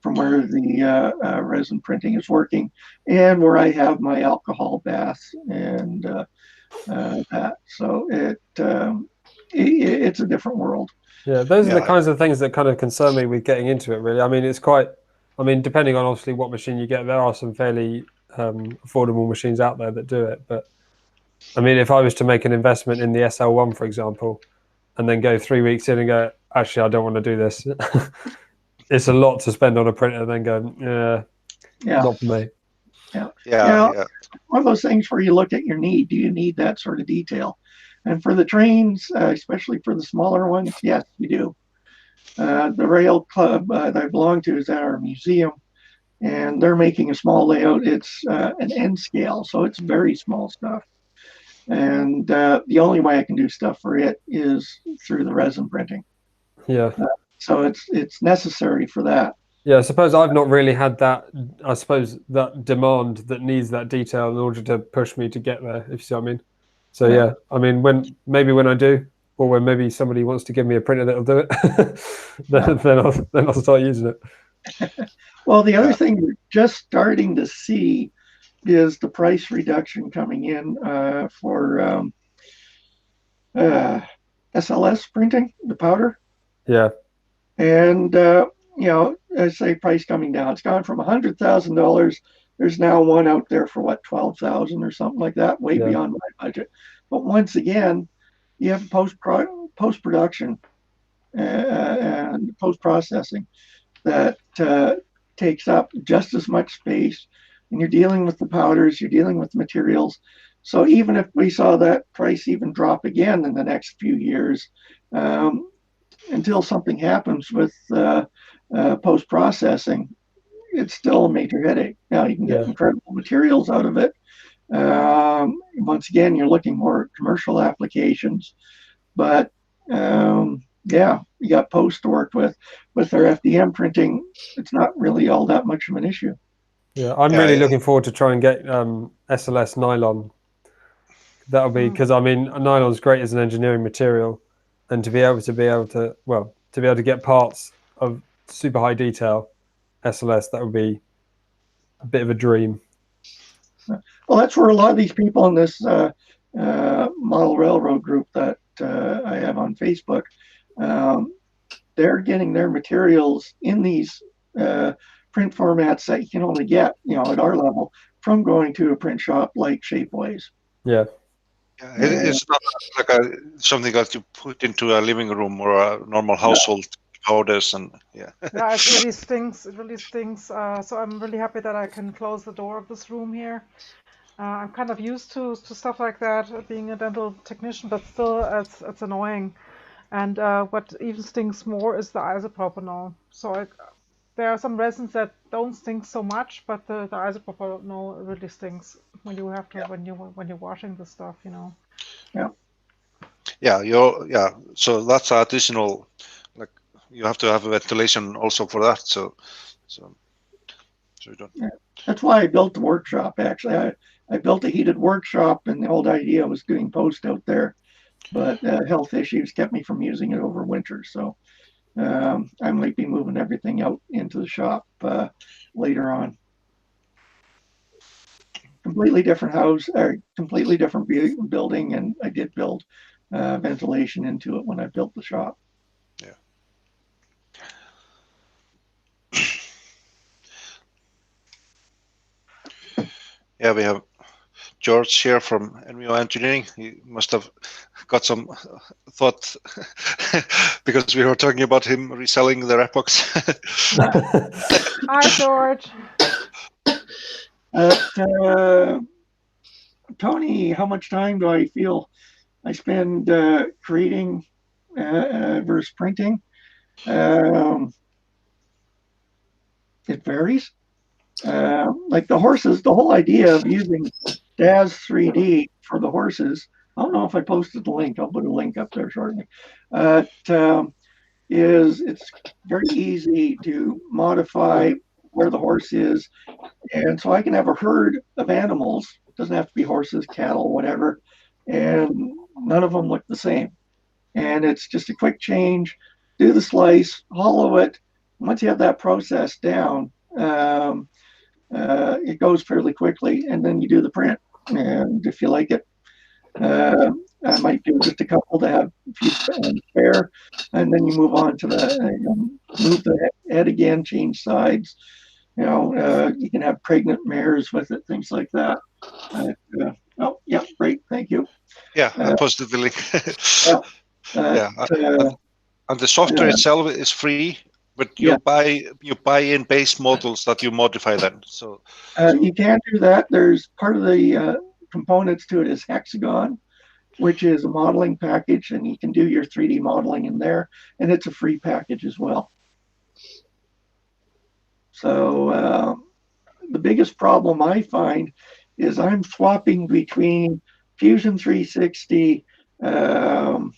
from where the resin printing is working, and where I have my alcohol baths and that. So it's a different world. Yeah, those are the kinds of things that kind of concern me with getting into it, really. I mean, it's quite, depending on obviously what machine you get, there are some fairly affordable machines out there that do it. But I mean, if I was to make an investment in the SL1, for example, and then go 3 weeks in and go, actually, I don't want to do this. It's a lot to spend on a printer and then go, not for me. Yeah. One of those things where you look at your need. Do you need that sort of detail? And for the trains, especially for the smaller ones, yes, you do. The rail club that I belong to is at our museum, and they're making a small layout. It's an N scale, so it's very small stuff. And the only way I can do stuff for it is through the resin printing. Yeah. So it's necessary for that. Yeah, I suppose I've not really had that, that demand that needs that detail in order to push me to get there, if you see what I mean. So yeah, I mean, when I do, or when maybe somebody wants to give me a printer that'll do it, then I'll start using it. Well, the other thing we're just starting to see is the price reduction coming in for SLS printing, the powder. Yeah. And I say price coming down. It's gone from $100,000. There's now one out there for what, 12,000 or something like that, way beyond my budget. But once again, you have post-production and post-processing that takes up just as much space. And you're dealing with the powders, you're dealing with materials. So even if we saw that price even drop again in the next few years, until something happens with post-processing, it's still a major headache. Now you can get incredible materials out of it. Once again, you're looking more at commercial applications, but you got post to work with their FDM printing. It's not really all that much of an issue. Yeah, I'm really looking forward to try and get SLS nylon. That'll be, because I mean, nylon's great as an engineering material, and to be able to get parts of super high detail SLS, that would be a bit of a dream. Well, that's where a lot of these people in this model railroad group that I have on Facebook, they're getting their materials in these print formats that you can only get, at our level, from going to a print shop like Shapeways. Yeah. It's not like something that you put into a living room or a normal household powders and it really stinks. It really stinks. So I'm really happy that I can close the door of this room here. I'm kind of used to stuff like that, being a dental technician, but still it's annoying. And what even stinks more is the isopropanol. So there are some resins that don't stink so much, but the isopropanol really stinks when you have to when you're washing the stuff, So that's additional, like you have to have a ventilation also for that. So you don't. Yeah. That's why I built the workshop. Actually, I built a heated workshop, and the old idea was doing post out there, but health issues kept me from using it over winter. So I might be moving everything out into the shop later on. Completely different house, or completely different building, and I did build ventilation into it when I built the shop. Yeah, we have George here from NVO Engineering. He must have got some thought because we were talking about him reselling their epochs. Hi, George. Tony, how much time do I feel I spend creating versus printing? It varies. Like the horses, the whole idea of using DAS 3D for the horses, I don't know if I posted the link. I'll put a link up there shortly. It's very easy to modify where the horse is. And so I can have a herd of animals. It doesn't have to be horses, cattle, whatever. And none of them look the same. And it's just a quick change. do the slice, hollow it. Once you have that process down, it goes fairly quickly, and then you do the print. And if you like it, I might do just a couple to have a few spare, and then you move on to move the head again, change sides. You can have pregnant mares with it, things like that. Oh, yeah, great, thank you. Yeah, I posted the link. Yeah, and the software itself is free, but you buy in base models that you modify then. So you can do that. There's part of the components to it is Hexagon, which is a modeling package, and you can do your 3D modeling in there, and it's a free package as well. So the biggest problem I find is I'm swapping between Fusion 360, come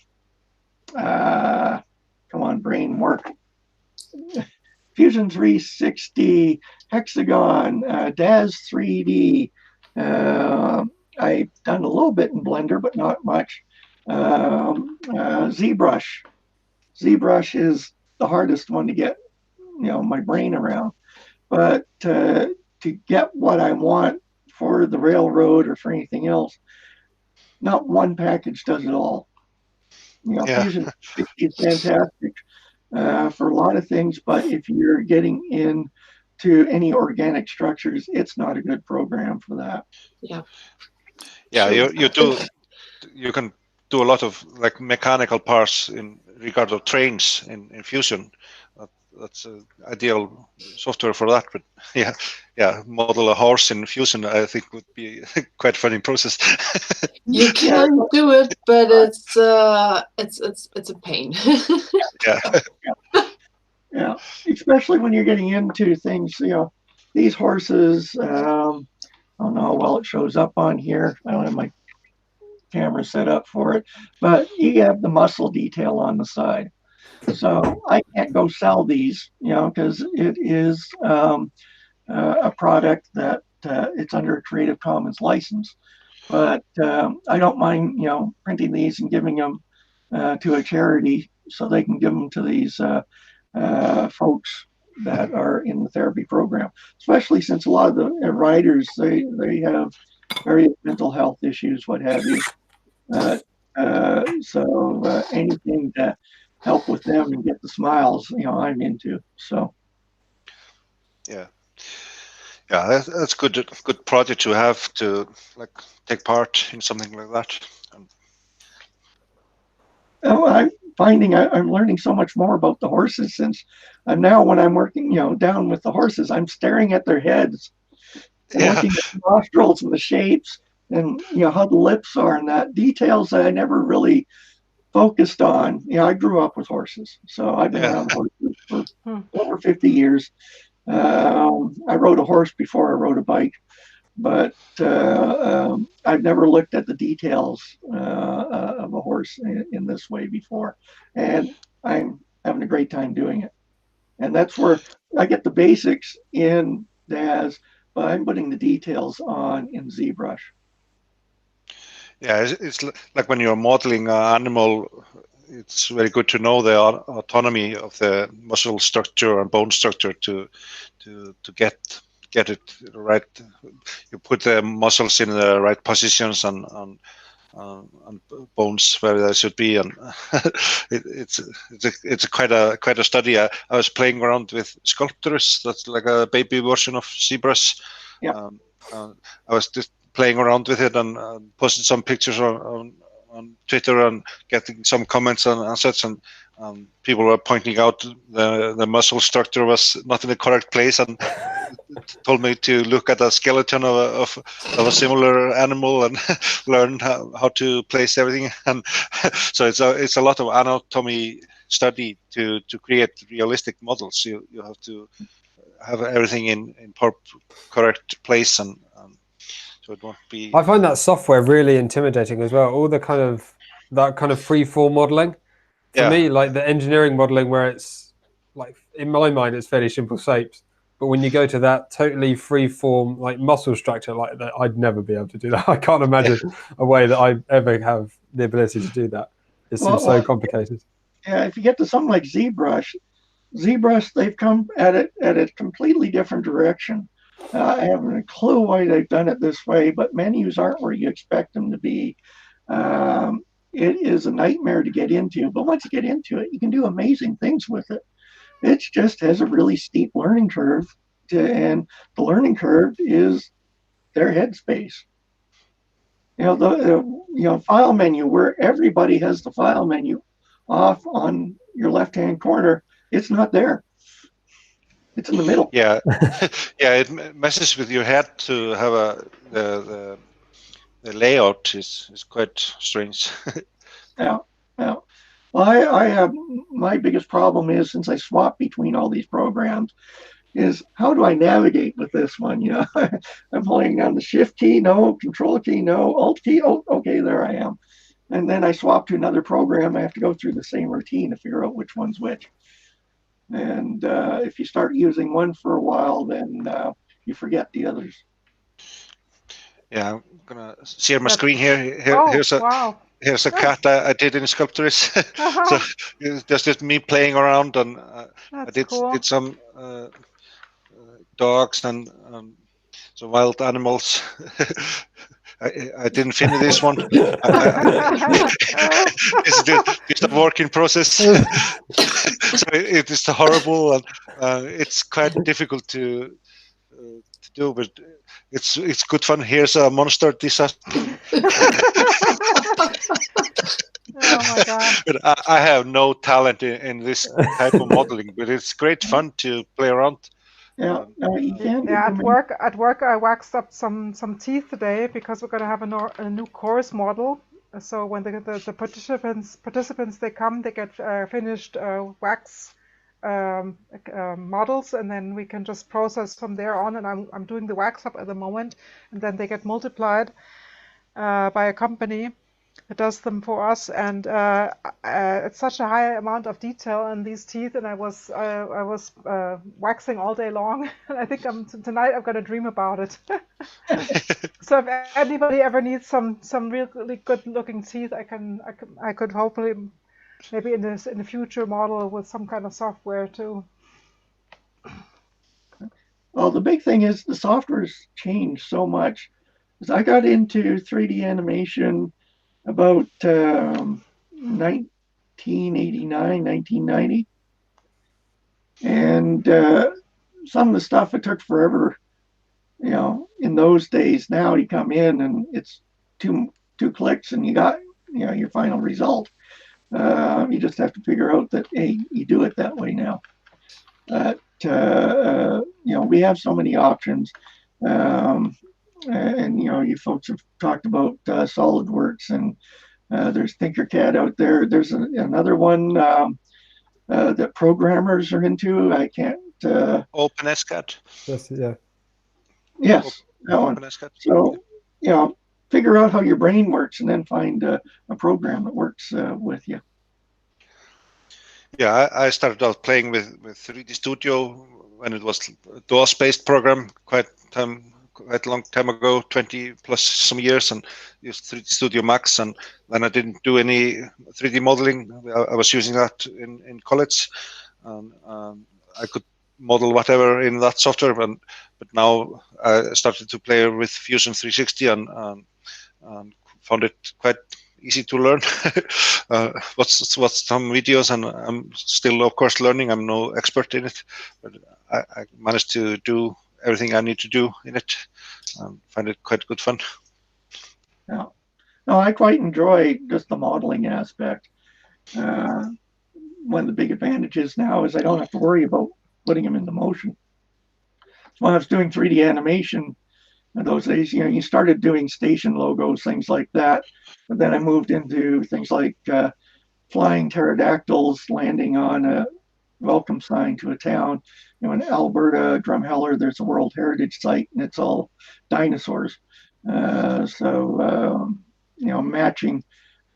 on, brain, work. Fusion 360, Hexagon, DAS 3D. I've done a little bit in Blender, but not much. ZBrush. ZBrush is the hardest one to get, my brain around. But to get what I want for the railroad or for anything else, not one package does it all. Fusion 360 is fantastic for a lot of things, but if you're getting into any organic structures, it's not a good program for that. Yeah. Yeah, you can do a lot of like mechanical parts in regard of trains in Fusion. That's ideal software for that. But yeah, model a horse in Fusion, I think would be quite a funny process. You can do it, but it's a pain. Yeah, especially when you're getting into things. These horses. I don't know how well it shows up on here. I don't have my camera set up for it, but you have the muscle detail on the side. So I can't go sell these, because it is a product that it's under a Creative Commons license. But I don't mind, printing these and giving them to a charity so they can give them to these folks that are in the therapy program, especially since a lot of the riders, they have various mental health issues, what have you. So anything to help with them and get the smiles, I'm into. So yeah, that's good project to have to like take part in something like that. I'm finding I'm learning so much more about the horses since now when I'm working, down with the horses, I'm staring at their heads and looking at the nostrils and the shapes and how the lips are and that details that I never really focused on. I grew up with horses, so I've been around horses for over 50 years. I rode a horse before I rode a bike, but I've never looked at the details of a horse in this way before, and I'm having a great time doing it. And that's where I get the basics in DAS, but I'm putting the details on in ZBrush. Yeah, it's like when you're modeling an animal, it's very good to know the autonomy of the muscle structure and bone structure to get it right. You put the muscles in the right positions and bones where they should be, and it's quite a study. I was playing around with sculptors. That's like a baby version of ZBrush. Yeah. I was just playing around with it and posted some pictures on Twitter and getting some comments and such, and people were pointing out the muscle structure was not in the correct place and told me to look at a skeleton of a similar animal and learn how to place everything. And so it's a lot of anatomy study to create realistic models. You have to have everything in correct place, and so it won't be. I find that software really intimidating as well. All the that kind of free form modeling. For me, like the engineering modeling, where it's like in my mind it's fairly simple shapes, but when you go to that totally free form like muscle structure like that, I'd never be able to do that. I can't imagine a way that I ever have the ability to do that. It seems so complicated. if you get to something like ZBrush, they've come at it a completely different direction. I haven't a clue why they've done it this way, but menus aren't where you expect them to be. It is a nightmare to get into, but once you get into it, you can do amazing things with it. It just has a really steep learning curve, and the learning curve is their headspace. The file menu, where everybody has the file menu off on your left-hand corner, it's not there. It's in the middle. Yeah, yeah, it messes with your head to have the layout is quite strange. Yeah. Well, I have, my biggest problem is, since I swap between all these programs, is how do I navigate with this one? I'm holding down the shift key, no, control key, no, alt key, oh, okay, there I am. And then I swap to another program, I have to go through the same routine to figure out which one's which. And if you start using one for a while, then you forget the others. Yeah, I'm gonna share my screen here. Here's a Nice. cat I did in Sculptris. So it's just me playing around, and I did some dogs and some wild animals. I didn't finish this one. It's just a work in process. So it is horrible, and it's quite difficult to do, but it's good fun. Here's a monster disaster. Oh my God. But I have no talent in this type of modeling, but it's great fun to play around. Yeah, at work I waxed up some teeth today because we're going to have a new course model. So when the participants they come, they get finished wax models, and then we can just process from there on. And I'm doing the wax up at the moment, and then they get multiplied by a company that does them for us. And it's such a high amount of detail in these teeth, and I was waxing all day long. And I think tonight I'm going to dream about it. So if anybody ever needs some really good looking teeth, I could hopefully maybe in the future model with some kind of software too. Well, the big thing is the software's changed so much. As I got into 3D animation about 1989, 1990. And some of the stuff, it took forever, in those days. Now you come in and it's two clicks and you got, your final result. You just have to figure out that, hey, you do it that way now. But, we have so many options. And you folks have talked about SolidWorks, and there's Tinkercad out there. There's another one that programmers are into. I can't. OpenSCAD. Yes, yeah. Yes, that one. So figure out how your brain works, and then find a program that works with you. Yeah, I started out playing with 3D Studio when it was a DOS-based program quite a long time ago, 20 plus some years, and used 3D Studio Max. And then I didn't do any 3D modeling. I was using that in college. I could model whatever in that software, but now I started to play with Fusion 360 and found it quite easy to learn. Watched some videos, and I'm still, of course, learning. I'm no expert in it, but I managed to do everything I need to do in it, and find it quite good fun. Yeah, no, I quite enjoy just the modeling aspect. One of the big advantages now is I don't have to worry about putting them into motion. So when I was doing 3D animation in those days, you started doing station logos, things like that. But then I moved into things like flying pterodactyls landing on a welcome sign to a town. In Alberta, Drumheller, there's a World Heritage Site, and it's all dinosaurs. So matching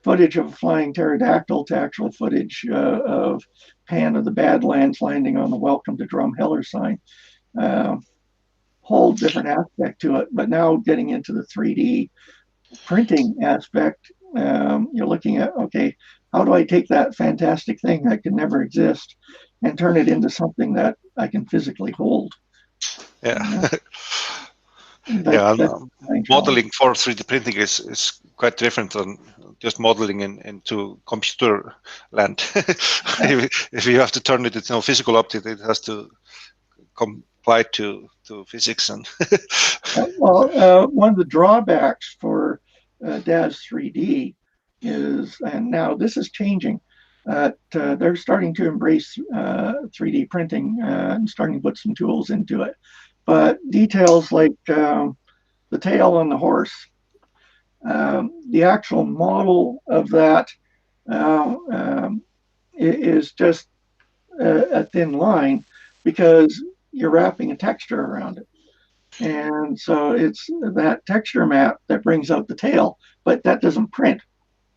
footage of a flying pterodactyl to actual footage of Pan of the Badlands landing on the Welcome to Drumheller sign. Whole different aspect to it. But now getting into the 3D printing aspect, you're looking at, okay, how do I take that fantastic thing that could never exist and turn it into something that I can physically hold? Yeah. That's Modeling for 3D printing is quite different than just modeling into computer land. If you have to turn it into a physical object, it has to comply to physics. And well, one of the drawbacks for DAS 3D is, and now this is changing, they're starting to embrace 3D printing and starting to put some tools into it. But details like the tail on the horse, the actual model of that is just a thin line because you're wrapping a texture around it. And so it's that texture map that brings out the tail, but that doesn't print.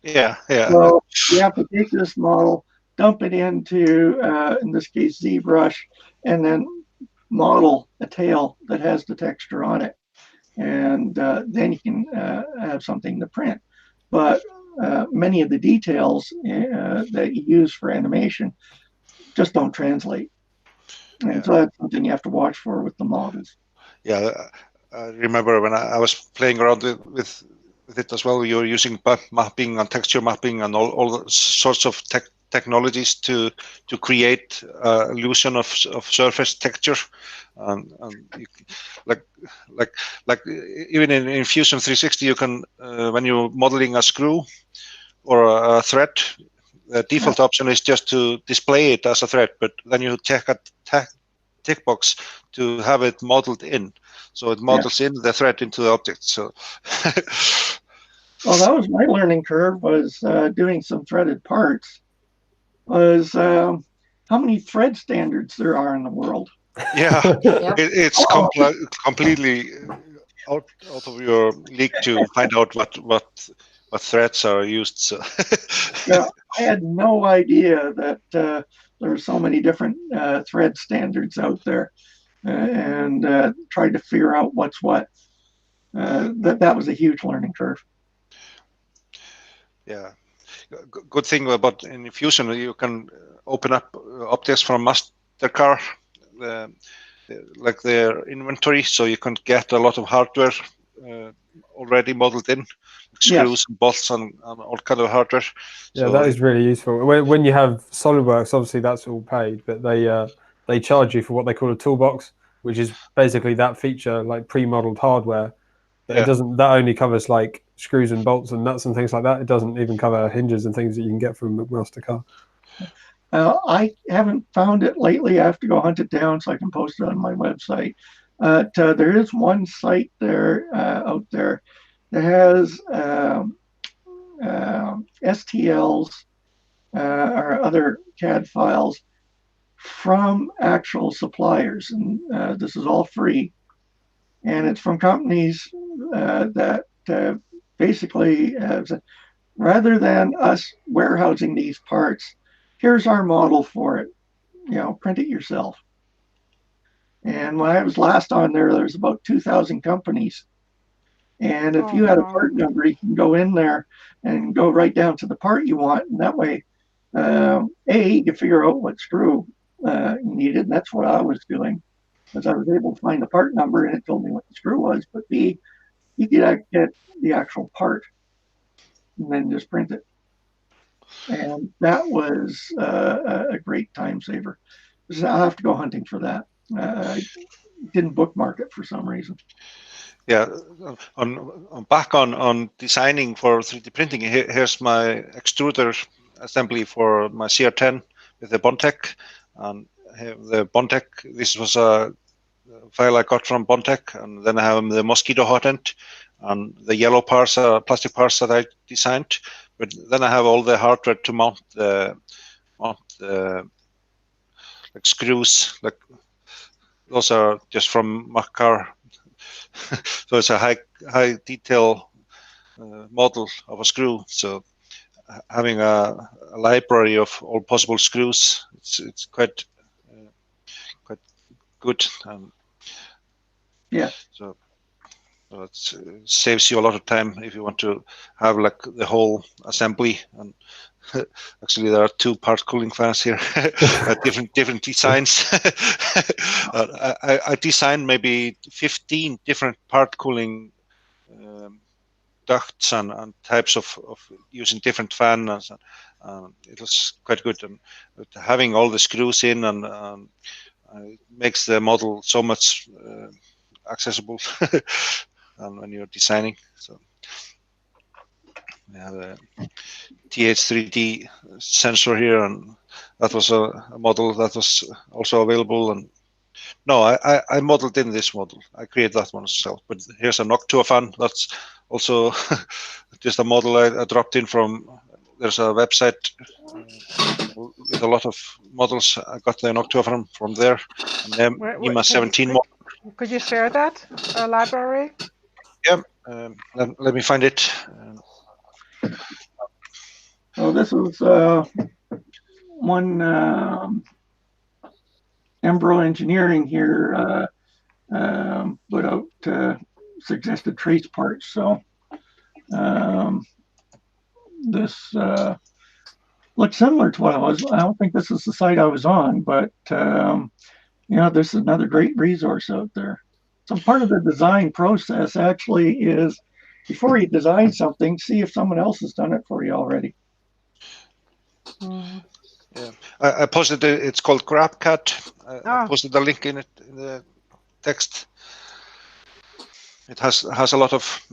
Yeah. So you have to take this model, dump it into, in this case, ZBrush, and then model a tail that has the texture on it. And then you can have something to print. But many of the details that you use for animation just don't translate. And so that's something you have to watch for with the models. Yeah, I remember when I was playing around with it as well. You're using mapping and texture mapping and all sorts of technologies to create illusion of surface texture, and you, like even in Fusion 360, you can when you're modeling a screw or a thread, the default option is just to display it as a thread, but then you check a tick box to have it modeled in, so it models in the thread into the object. So well, that was my learning curve, was doing some threaded parts, was how many thread standards there are in the world. It's completely out of your league to find out what threads are used. So yeah, I had no idea that there are so many different thread standards out there, and tried to figure out what's what. That was a huge learning curve. Yeah, good thing about in Fusion, you can open up objects from Mastercard, like their inventory, so you can get a lot of hardware already modeled in, screws and bolts and all kind of hardware. Yeah, so that is really useful. When you have SolidWorks, obviously that's all paid, but they charge you for what they call a toolbox, which is basically that feature, like pre-modeled hardware. But it doesn't. That only covers like screws and bolts and nuts and things like that. It doesn't even cover hinges and things that you can get from Mastercard. I haven't found it lately. I have to go hunt it down so I can post it on my website. There is one site there out there that has STLs or other CAD files from actual suppliers, and this is all free. And it's from companies that basically have, rather than us warehousing these parts, here's our model for it, print it yourself. And when I was last on there's about 2,000 companies. And if you had a part number, you can go in there and go right down to the part you want. And that way, you can figure out what screw you needed. And that's what I was doing, because I was able to find the part number and it told me what the screw was. But B, you could get the actual part and then just print it. And that was a great time saver. I'll have to go hunting for that. I didn't bookmark it for some reason. Yeah, back on designing for 3D printing. Here's my extruder assembly for my CR10 with the Bondtech, and the Bondtech. This was a file I got from Bondtech, and then I have the mosquito hot end and the yellow parts, plastic parts that I designed. But then I have all the hardware to mount the like screws. Like those are just from Makar. So it's a high detail model of a screw. So having a library of all possible screws, it's quite good. Yeah. So So it saves you a lot of time if you want to have like the whole assembly. And actually, there are 2 part cooling fans here, different designs. I designed maybe 15 different part cooling ducts and types of using different fans. It was quite good, and having all the screws in and it makes the model so much accessible and when you're designing. So we have a TH3D sensor here, and that was a model that was also available. And no, I modeled in this model. I created that one myself. But here's a Noctua fan. That's also just a model I dropped in from. There's a website with a lot of models. I got the Noctua from there. And NEMA 17 model. Could you share that library? Yeah, let me find it. So this was one Embro Engineering here put out suggested trace parts. So this looks similar to what I was. I don't think this is the site I was on, but this is another great resource out there. So part of the design process actually is before you design something, see if someone else has done it for you already. Yeah, I posted it. It's called GrabCAD. I posted the link in the text. It has a lot of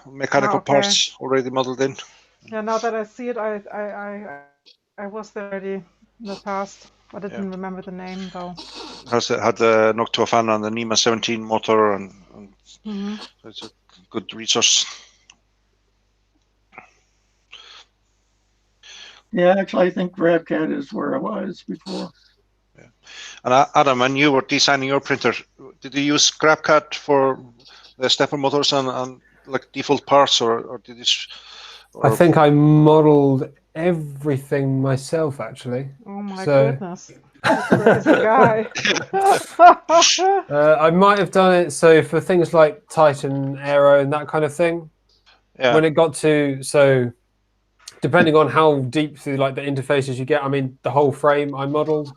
mechanical parts already modeled in. Yeah, now that I see it, I was there already in the past. I didn't remember the name though. Had the Noctua fan and the NEMA 17 motor, and so it's a good resource. Yeah, actually, I think GrabCAD is where I was before. Yeah. And Adam, when you were designing your printer, did you use GrabCAD for the stepper motors and like default parts, or did you? I think I modeled everything myself, actually. Oh my goodness. Crazy guy. I might have done it for things like Titan Aero and that kind of thing. Yeah. When it got to depending on how deep through like the interfaces you get, I mean the whole frame I modeled.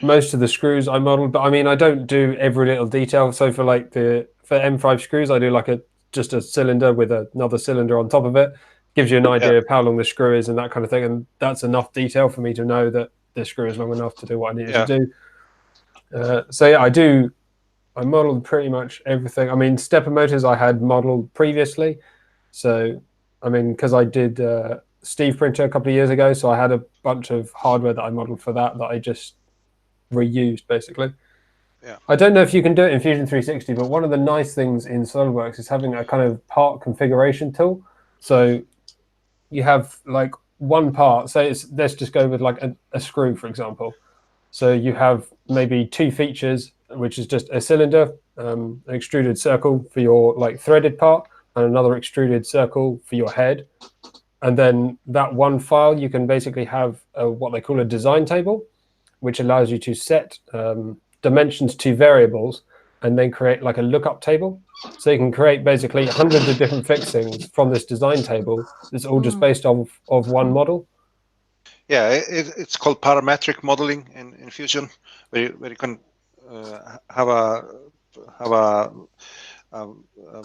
Most of the screws I modeled, but I mean I don't do every little detail. So for M5 screws, I do like just a cylinder with another cylinder on top of it. Gives you an idea of how long the screw is and that kind of thing, and that's enough detail for me to know that the screw is long enough to do what I needed to do. So yeah, I modeled pretty much everything. I mean, stepper motors I had modeled previously. So, I mean, because I did Steve printer a couple of years ago, so I had a bunch of hardware that I modeled for that I just reused, basically. Yeah. I don't know if you can do it in Fusion 360, but one of the nice things in SolidWorks is having a kind of part configuration tool. So you have like one part, say let's just go with like a screw, for example. So you have maybe 2 features, which is just a cylinder, an extruded circle for your like threaded part, and another extruded circle for your head. And then that one file, you can basically have what they call a design table, which allows you to set dimensions to variables and then create like a lookup table. So you can create basically hundreds of different fixings from this design table. It's all just based off of one model. Yeah, it's called parametric modeling in Fusion, where you can have a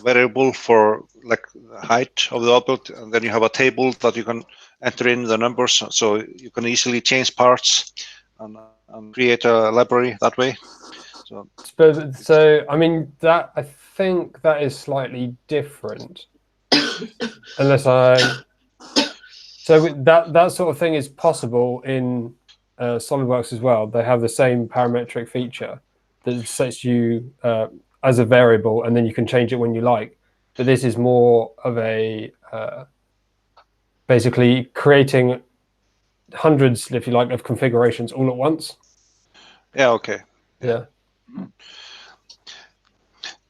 variable for like the height of the object, and then you have a table that you can enter in the numbers, so you can easily change parts and create a library that way. So I mean that I think that is slightly different, unless So that sort of thing is possible in SolidWorks as well. They have the same parametric feature that sets you as a variable, and then you can change it when you like. But this is more of a basically creating hundreds, if you like, of configurations all at once. Yeah. Okay. Yeah.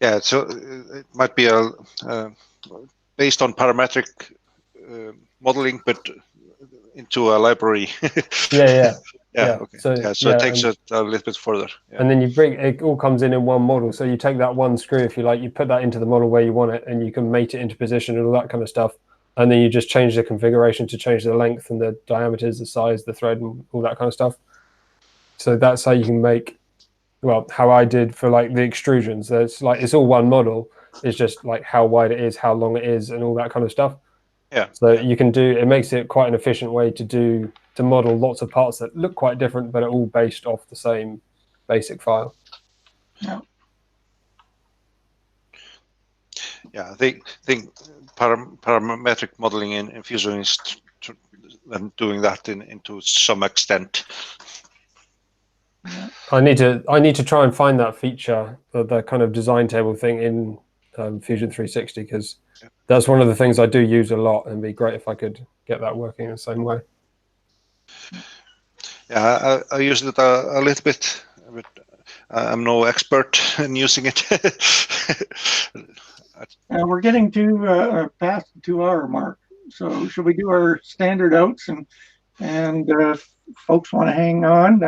Yeah. So it might be based on parametric modeling, but into a library. Yeah. Yeah. Okay. So, So it takes it a little bit further. Yeah. And then you bring it all comes in one model. So you take that one screw, if you like, you put that into the model where you want it, and you can mate it into position and all that kind of stuff. And then you just change the configuration to change the length and the diameters, the size, the thread, and all that kind of stuff. So that's how you can make, well, how I did for like the extrusions. So it's like it's all one model. It's just like how wide it is, how long it is, and all that kind of stuff. Yeah. So you can do. It makes it quite an efficient way to model lots of parts that look quite different, but are all based off the same basic file. Yeah. Yeah, I think parametric modeling in Fusion is doing that into some extent. I need to try and find that feature, the kind of design table thing in Fusion 360, because that's one of the things I do use a lot, and it'd be great if I could get that working in the same way. Yeah, I use it a little bit, but I'm no expert in using it. We're getting to past the 2-hour mark. So should we do our standard outs, and if folks want to hang on,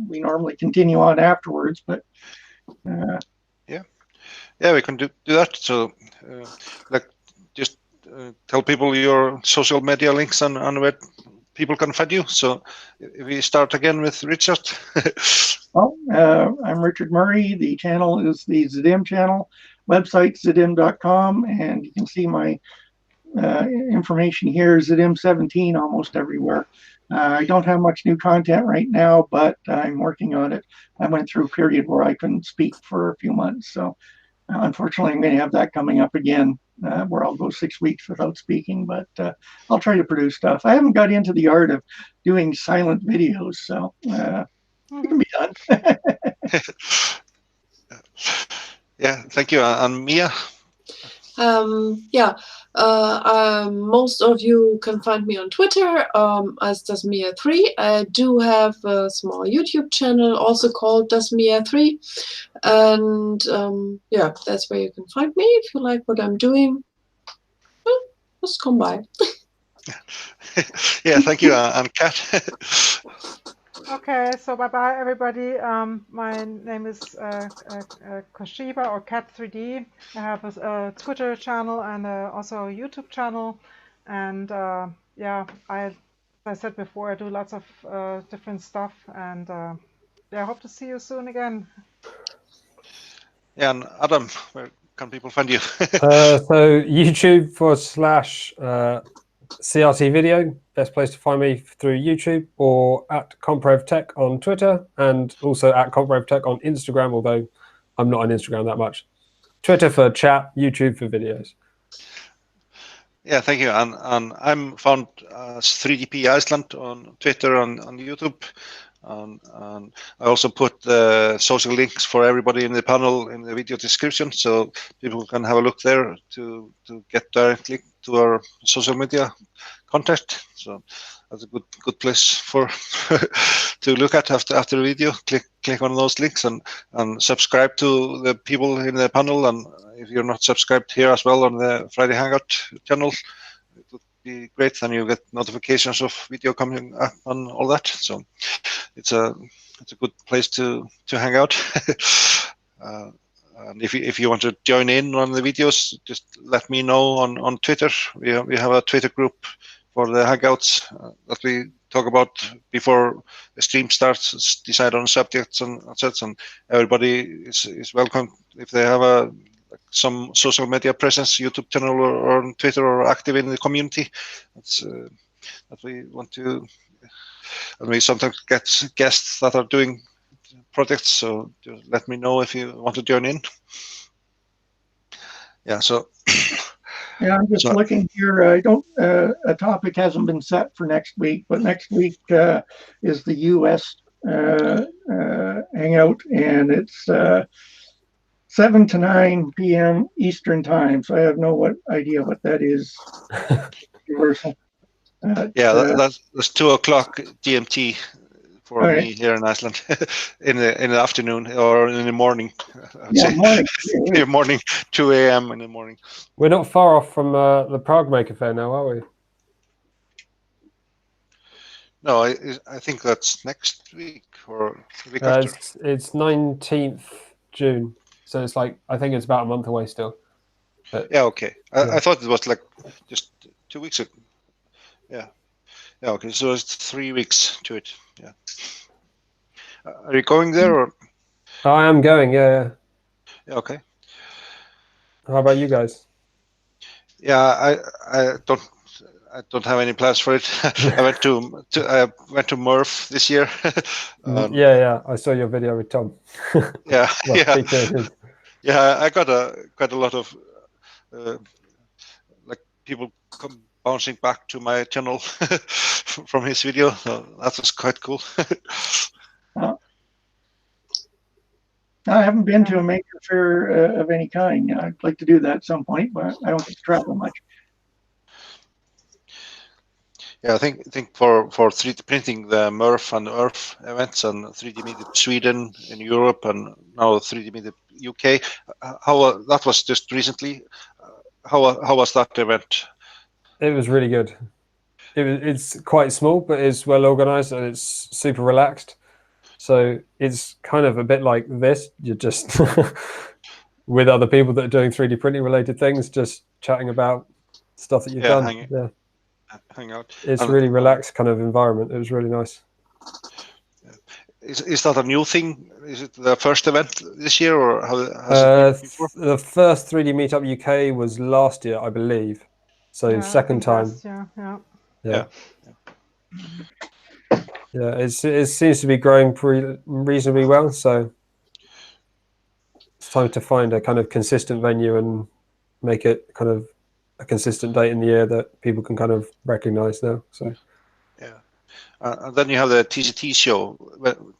we normally continue on afterwards, but yeah, we can do that. So like just tell people your social media links and where people can find you. So if we start again with Richard. Well, I'm Richard Murray. The channel is the Zidim channel. Website zidim.com, and you can see my information here. Zidim 17 almost everywhere. I don't have much new content right now, but I'm working on it. I went through a period where I couldn't speak for a few months, so unfortunately I'm going to have that coming up again, where I'll go 6 weeks without speaking, but I'll try to produce stuff. I haven't got into the art of doing silent videos, so it can be done. Yeah, thank you. And Mia? Most of you can find me on Twitter as DasMia3. I do have a small YouTube channel also called DasMia3, and that's where you can find me if you like what I'm doing. Just come by. Yeah, thank you. And Kat? Okay, so bye-bye, everybody. My name is Choschiba, or Cat3D. I have a Twitter channel and also a YouTube channel. And as I said before, I do lots of different stuff. And I hope to see you soon again. Yeah, and Adam, where can people find you? So YouTube /CRT video, best place to find me through YouTube, or at ComprevTech on Twitter, and also at ComprevTech on Instagram, although I'm not on Instagram that much. Twitter for chat, YouTube for videos. Yeah, thank you. And I'm found as 3DP Iceland on Twitter and on YouTube. And I also put the social links for everybody in the panel in the video description, so people can have a look there to get directly to our social media contact. So that's a good place for to look at after the video. Click on those links and subscribe to the people in the panel. And if you're not subscribed here as well on the Friday Hangout channel, it would be great. Then you get notifications of video coming up and all that. So it's a good place to hang out. And if you want to join in on the videos, just let me know on Twitter. We have a Twitter group for the Hangouts that we talk about before the stream starts, decide on subjects and such. And everybody is welcome if they have some social media presence, YouTube channel or on Twitter, or active in the community. That's that we want to. And we sometimes get guests that are doing projects, so just let me know if you want to join in. Yeah, so. Yeah, I'm just looking here. I don't. A topic hasn't been set for next week, but next week is the U.S. Hangout, and it's 7 to 9 p.m. Eastern time. So I have no idea what that is. Universal. That's 2 o'clock GMT for right. me here in Iceland in the afternoon or in the morning. Morning. Morning, 2 a.m. in the morning. We're not far off from the Prague Maker Fair now, are we? No, I think that's next week or the week after. It's 19th June, so it's like I think it's about a month away still. But, Yeah, okay. I yeah. thought it was like just 2 weeks ago. Yeah. Yeah, okay. So it's 3 weeks to it. Yeah. Are you going there or? I am going. Yeah. Yeah, okay. How about you guys? Yeah, I don't have any plans for it. I went to Murph this year. Yeah. I saw your video with Tom. Yeah, Well, yeah, featuring yeah. I got quite a lot of like people come bouncing back to my channel from his video. So that was quite cool. I haven't been to a maker fair of any kind. I'd like to do that at some point, but I don't get to travel much. Yeah, I think for 3D printing, the Murph and Earth events and 3D Meetup Sweden in Europe and now 3D Meetup UK. How that was just recently. How was that event? It was really good. It's quite small, but it's well organized and it's super relaxed. So it's kind of a bit like this. You're just with other people that are doing 3D printing related things, just chatting about stuff that you've done. Hang out. It's really relaxed kind of environment. It was really nice. Is that a new thing? Is it the first event this year, or has it been before? The first 3D Meetup UK was last year, I believe. So Yeah, second time. Yeah. It seems to be growing reasonably well. So it's time to find a kind of consistent venue and make it kind of a consistent date in the year that people can kind of recognize now. So yeah, and then you have the TCT show.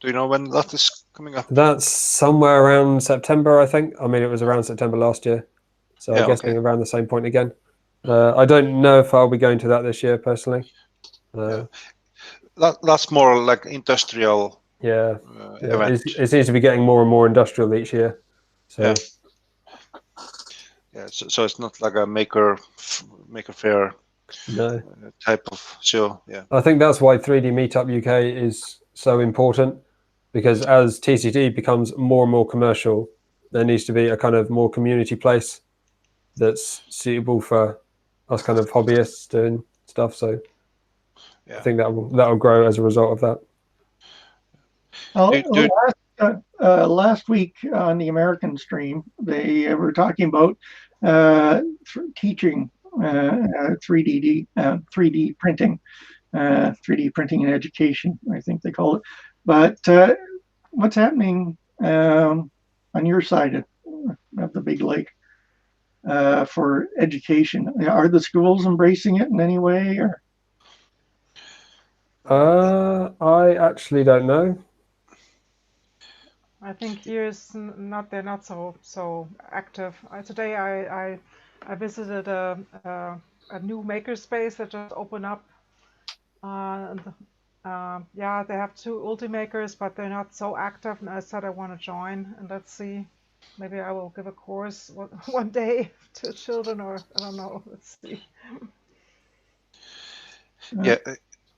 Do you know when that is coming up? That's somewhere around September, I think. I mean, it was around September last year, so Yeah, I'm guessing around the same point again. I don't know if I'll be going to that this year personally. That's more like industrial. Event. It seems to be getting more and more industrial each year. So so it's not like a maker fair type of show. Yeah, I think that's why 3D Meetup UK is so important, because as TCT becomes more and more commercial, there needs to be a kind of more community place that's suitable for us kind of hobbyists doing stuff. So I think that'll grow as a result of that. Last week on the American stream, they were talking about teaching 3D printing, 3D printing in education, I think they call it. But what's happening on your side of the big lake for education? Are the schools embracing it in any way, or? I actually don't know. I think here they're not so active. Today I visited a new makerspace that just opened up. Yeah, they have 2 Ultimakers, but they're not so active. And I said I want to join, and let's see. Maybe I will give a course one day to children, or I don't know. Let's see.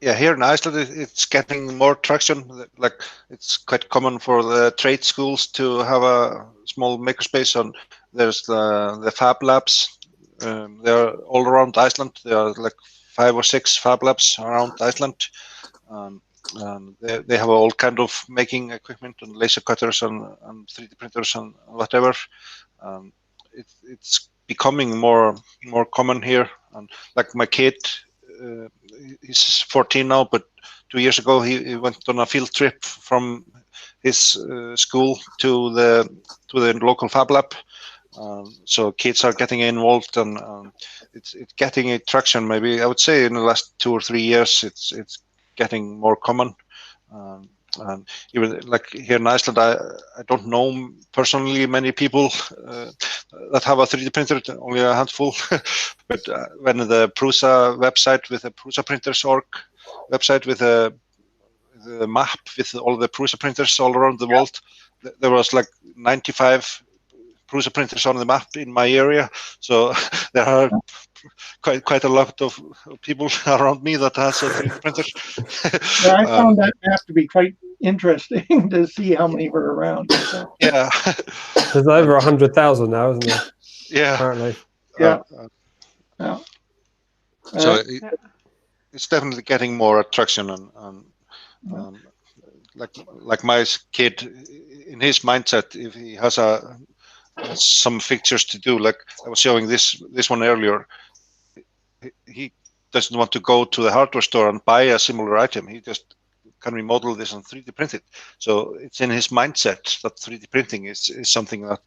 Yeah, here in Iceland, it's getting more traction. Like, it's quite common for the trade schools to have a small makerspace. And there's the Fab Labs. They're all around Iceland. There are like 5 or 6 Fab Labs around Iceland. They have all kind of making equipment and laser cutters and 3D printers and whatever. It's becoming more common here. And like my kid, he's 14 now, but 2 years ago he went on a field trip from his school to the local Fab Lab. So kids are getting involved, and it's getting a traction. Maybe I would say in the last 2 or 3 years, it's getting more common. And even like here in Iceland, I don't know personally many people that have a 3D printer, only a handful. But when the Prusa website with the Prusa Printers.org website with the map with all the Prusa printers all around the world, there was like 95 Prusa printers on the map in my area. So there are quite a lot of people around me that has a 3D printer. Yeah, I found that map to be quite interesting to see how many were around. So. Yeah. There's over 100,000 now, isn't there? Yeah. Apparently. Yeah. So it's definitely getting more attraction, and like my kid, in his mindset, if he has some fixtures to do, like I was showing this one earlier, he doesn't want to go to the hardware store and buy a similar item. He just can remodel this and 3D print it. So it's in his mindset that 3D printing is something that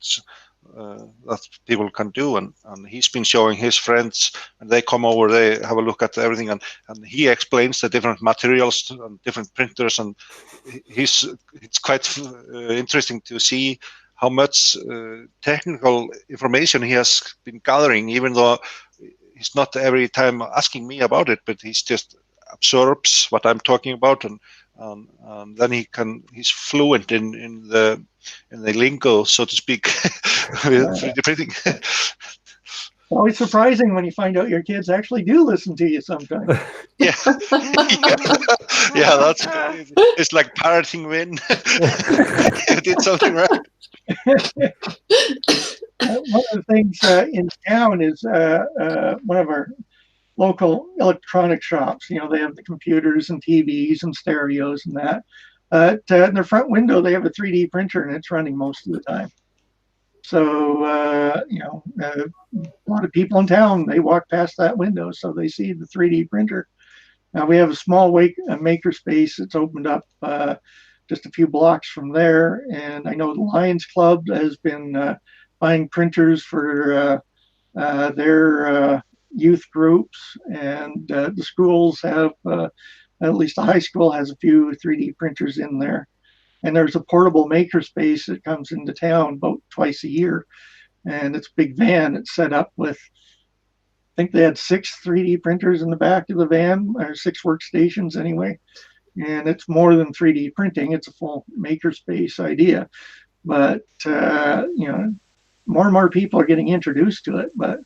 people can do, and he's been showing his friends, and they come over, they have a look at everything, and he explains the different materials and different printers, and it's quite interesting to see how much technical information he has been gathering, even though he's not every time asking me about it, but he's just absorbs what I'm talking about, and then he's fluent in the lingo, so to speak, with 3D printing. It's always surprising when you find out your kids actually do listen to you sometimes. Yeah, that's it's like parroting Win. You did something right. One of the things in town is one of our local electronic shops. You know, they have the computers and TVs and stereos and that. In their front window, they have a 3D printer, and it's running most of the time. So, a lot of people in town, they walk past that window, so they see the 3D printer. Now, we have a small maker space that's opened up just a few blocks from there. And I know the Lions Club has been buying printers for their youth groups, and the schools have, at least the high school has a few 3D printers in there. And there's a portable maker space that comes into town about twice a year. And it's a big van. It's set up with, I think they had 6 3D printers in the back of the van, or 6 workstations anyway. And it's more than 3D printing. It's a full maker space idea. But, more and more people are getting introduced to it. But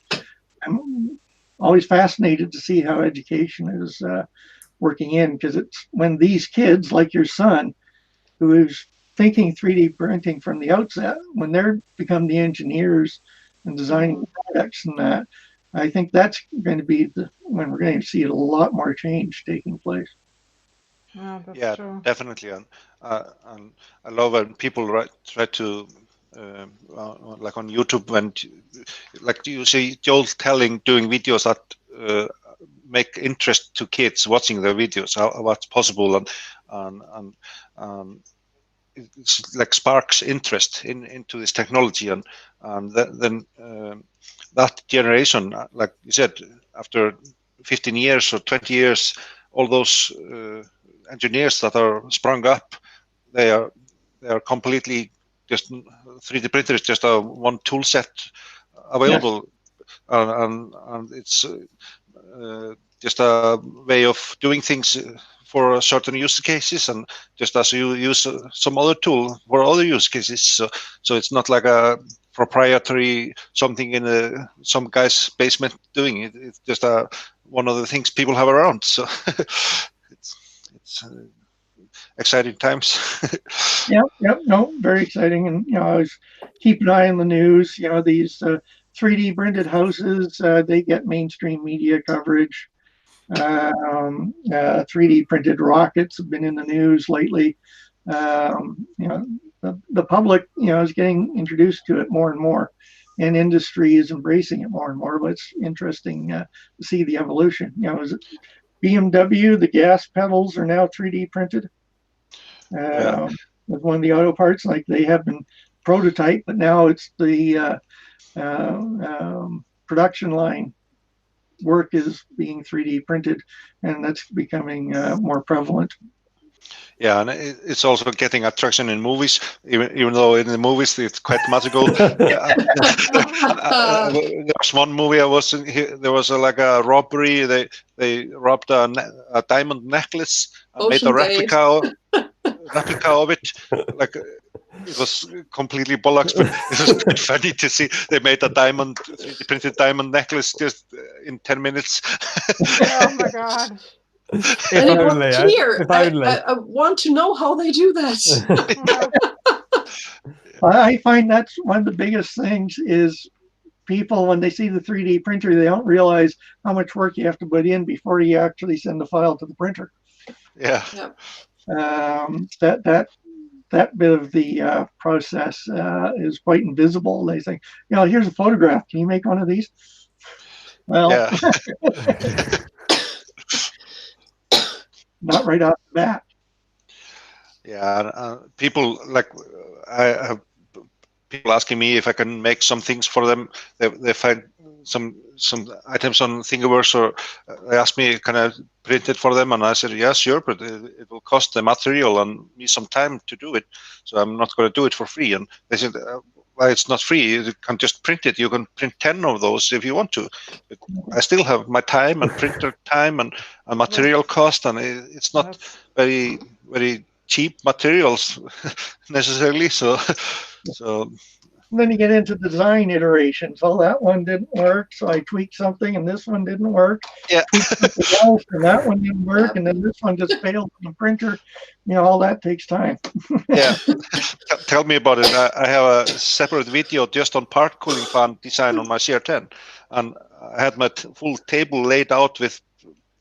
I'm always fascinated to see how education is working in, because it's when these kids, like your son, who is thinking 3D printing from the outset, when they're become the engineers and designing products and that, I think that's going to be when we're going to see a lot more change taking place. Yeah, true. Definitely. And I love when people try to, like on YouTube, when like you see Joel doing videos that make interest to kids watching their videos, what's possible, and it's like sparks interest into this technology, and then that generation, like you said, after 15 years or 20 years, all those engineers that are sprung up, they are completely just 3D printer is just a one tool set available, and it's just a way of doing things for certain use cases, and just as you use some other tool for other use cases. So it's not like a proprietary something in some guy's basement doing it. It's just one of the things people have around. So it's exciting times. Yep. No, very exciting. And, I always keep an eye on the news. These 3D printed houses, they get mainstream media coverage. 3D printed rockets have been in the news lately. The public, is getting introduced to it more and more, and industry is embracing it more and more. But it's interesting to see the evolution. Is it BMW? The gas pedals are now 3D printed. With one of the auto parts, like they have been prototype, but now it's the production line work is being 3D printed, and that's becoming more prevalent. Yeah, and it's also getting attraction in movies, even though in the movies it's quite magical. There was one movie I was in. There was like a robbery. They robbed a diamond necklace and made a replica of it. Like it was completely bollocks, but it was quite funny to see they made a 3D printed diamond necklace just in 10 minutes. Oh my God. If And it was only, eh? clear. If only. I want to know how they do that. I find that's one of the biggest things is people, when they see the 3D printer, they don't realize how much work you have to put in before you actually send the file to the printer. Yeah. That bit of the process is quite invisible. They think, here's a photograph. Can you make one of these? Well, Yeah. not right off the bat. Yeah, people like I have people asking me if I can make some things for them. They find some items on Thingiverse, or they ask me, can I print it for them? And I said, yeah, sure, but it will cost the material and me some time to do it. So I'm not going to do it for free. And they said, well, it's not free. You can just print it. You can print 10 of those if you want to. But I still have my time and printer time and material cost, and it's not very, very cheap materials necessarily. So And then you get into design iterations. Oh, that one didn't work, so I tweaked something, and this one didn't work. Yeah. Tweaked else, and that one didn't work, and then this one just failed on the printer. All that takes time. Yeah. Tell me about it. I have a separate video just on part cooling fan design on my CR10, and I had my full table laid out with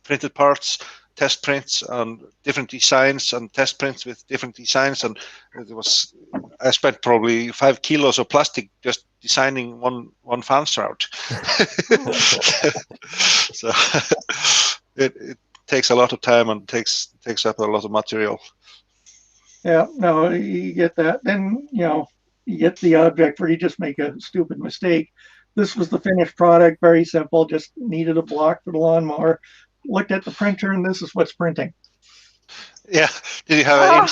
printed parts, test prints, and different designs, and test prints with different designs, and I spent probably 5 kilos of plastic just designing one fan shroud. So it takes a lot of time and takes up a lot of material. Yeah, no, you get that. Then you get the object where you just make a stupid mistake. This was the finished product, very simple, just needed a block for the lawnmower. Looked at the printer, and this is what's printing. Yeah. Did you have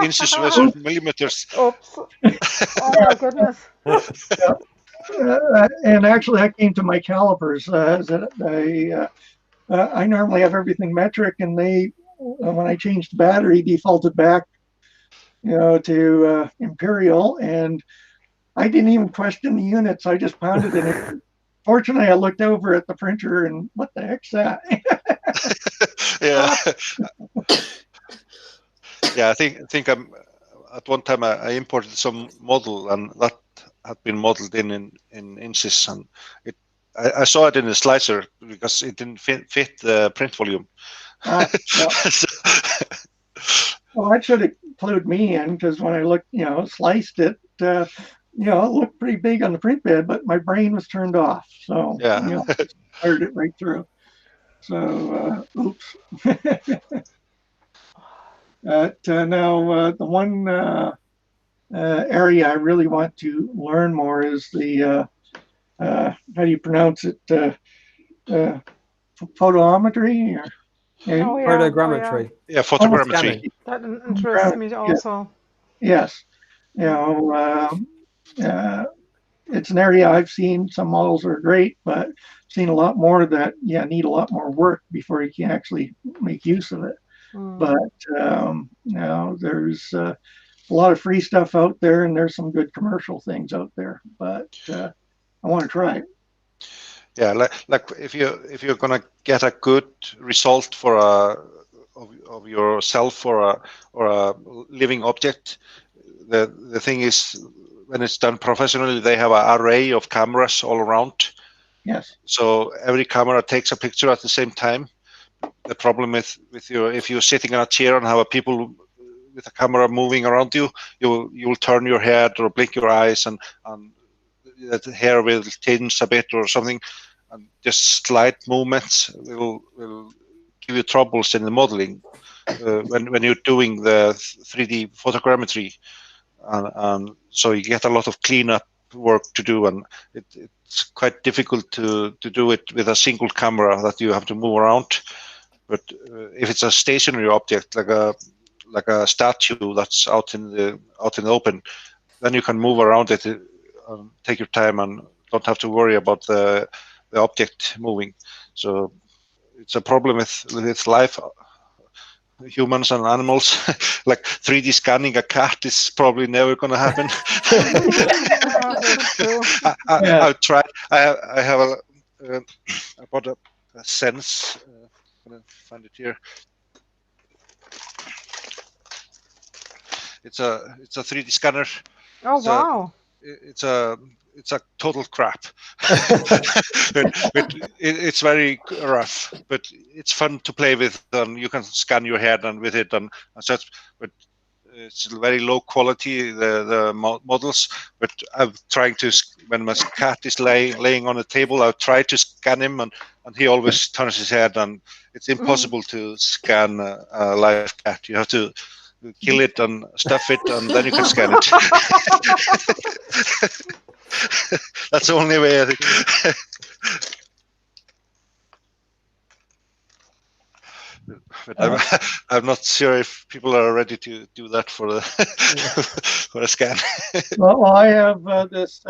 inches versus millimeters? Oops. Oh my goodness. And actually, that came to my calipers. I normally have everything metric, and they, when I changed the battery, defaulted back, to imperial, and I didn't even question the units. I just pounded it. Fortunately, I looked over at the printer, and what the heck's that? Yeah. Yeah, I think I'm at one time I imported some model, and that had been modeled in inches, and I saw it in the slicer because it didn't fit the print volume. Well, that should include me in, because when I looked, sliced it, it looked pretty big on the print bed, but my brain was turned off. So yeah, fired it right through. So oops. Now the one area I really want to learn more is the how do you pronounce it? Photometry or photogrammetry. Yeah, photogrammetry. That interests me also. Yes, it's an area I've seen. Some models are great, but seen a lot more that need a lot more work before you can actually make use of it. But there's a lot of free stuff out there, and there's some good commercial things out there. But I want to try it. Yeah, like if you're gonna get a good result for of yourself or a living object, the thing is, when it's done professionally, they have an array of cameras all around. Yes. So every camera takes a picture at the same time. The problem with if you're sitting in a chair and have people with a camera moving around you, you will turn your head or blink your eyes, and that hair will tinge a bit or something, and just slight movements will give you troubles in the modeling when you're doing the 3D photogrammetry, and so you get a lot of cleanup work to do, and it's quite difficult to do it with a single camera that you have to move around. But if it's a stationary object like a statue that's out in the open, then you can move around it, take your time, and don't have to worry about the object moving. So it's a problem with live humans and animals. Like 3D scanning a cat is probably never going to happen. Yeah, that's true. I've tried. I have I bought a Sense. I'm gonna find it here. It's a 3D scanner. Oh, wow. It's a total crap. It's very rough, but it's fun to play with. And you can scan your head and with it and such. But it's very low quality, the models. But I'm trying to, when my cat is laying on a table, I'll try to scan him, and he always turns his head, and it's impossible to scan a live cat. You have to kill it and stuff it, and then you can scan it. That's the only way, I think. But I'm not sure if people are ready to do that for the for a scan. Well, I have this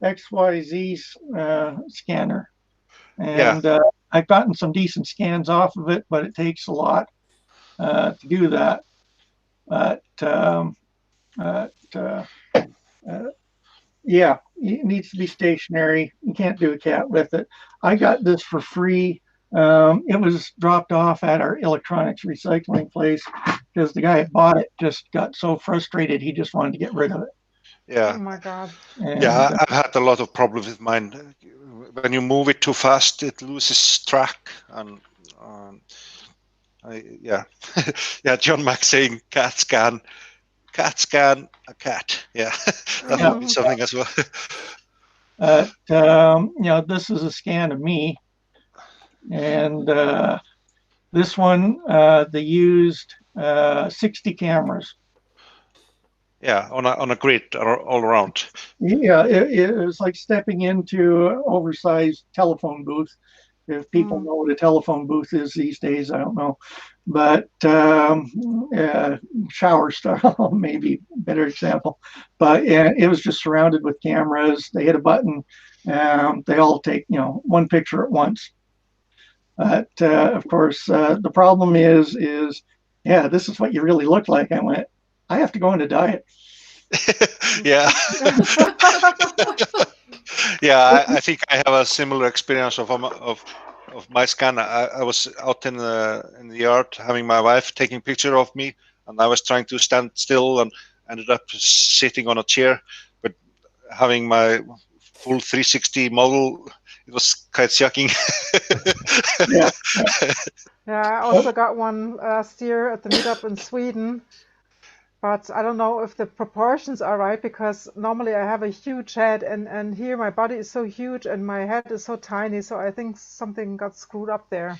XYZ scanner, and I've gotten some decent scans off of it, but it takes a lot to do that. But yeah, it needs to be stationary. You can't do a cat with it. I got this for free. It was dropped off at our electronics recycling place because the guy that bought it just got so frustrated he just wanted to get rid of it. Yeah. Oh my God. And, yeah, I've had a lot of problems with mine. When you move it too fast, it loses track. And yeah, John Mack saying cat scan a cat. Yeah, that would be something as well. This is a scan of me, and this one they used 60 cameras. Yeah, on a grid all around. Yeah, it was like stepping into an oversized telephone booth. If people know what a telephone booth is these days, I don't know. But shower style, maybe a better example. But it was just surrounded with cameras. They hit a button. They all take, one picture at once. But of course, the problem is, this is what you really look like. I went, I have to go on a diet. Yeah. Yeah, I think I have a similar experience of my scan. I was out in the yard having my wife taking picture of me, and I was trying to stand still and ended up sitting on a chair. But having my full 360 model, it was quite shocking. Yeah. Yeah, I also got one last year at the meetup in Sweden. But I don't know if the proportions are right, because normally I have a huge head, and here my body is so huge and my head is so tiny. So I think something got screwed up there.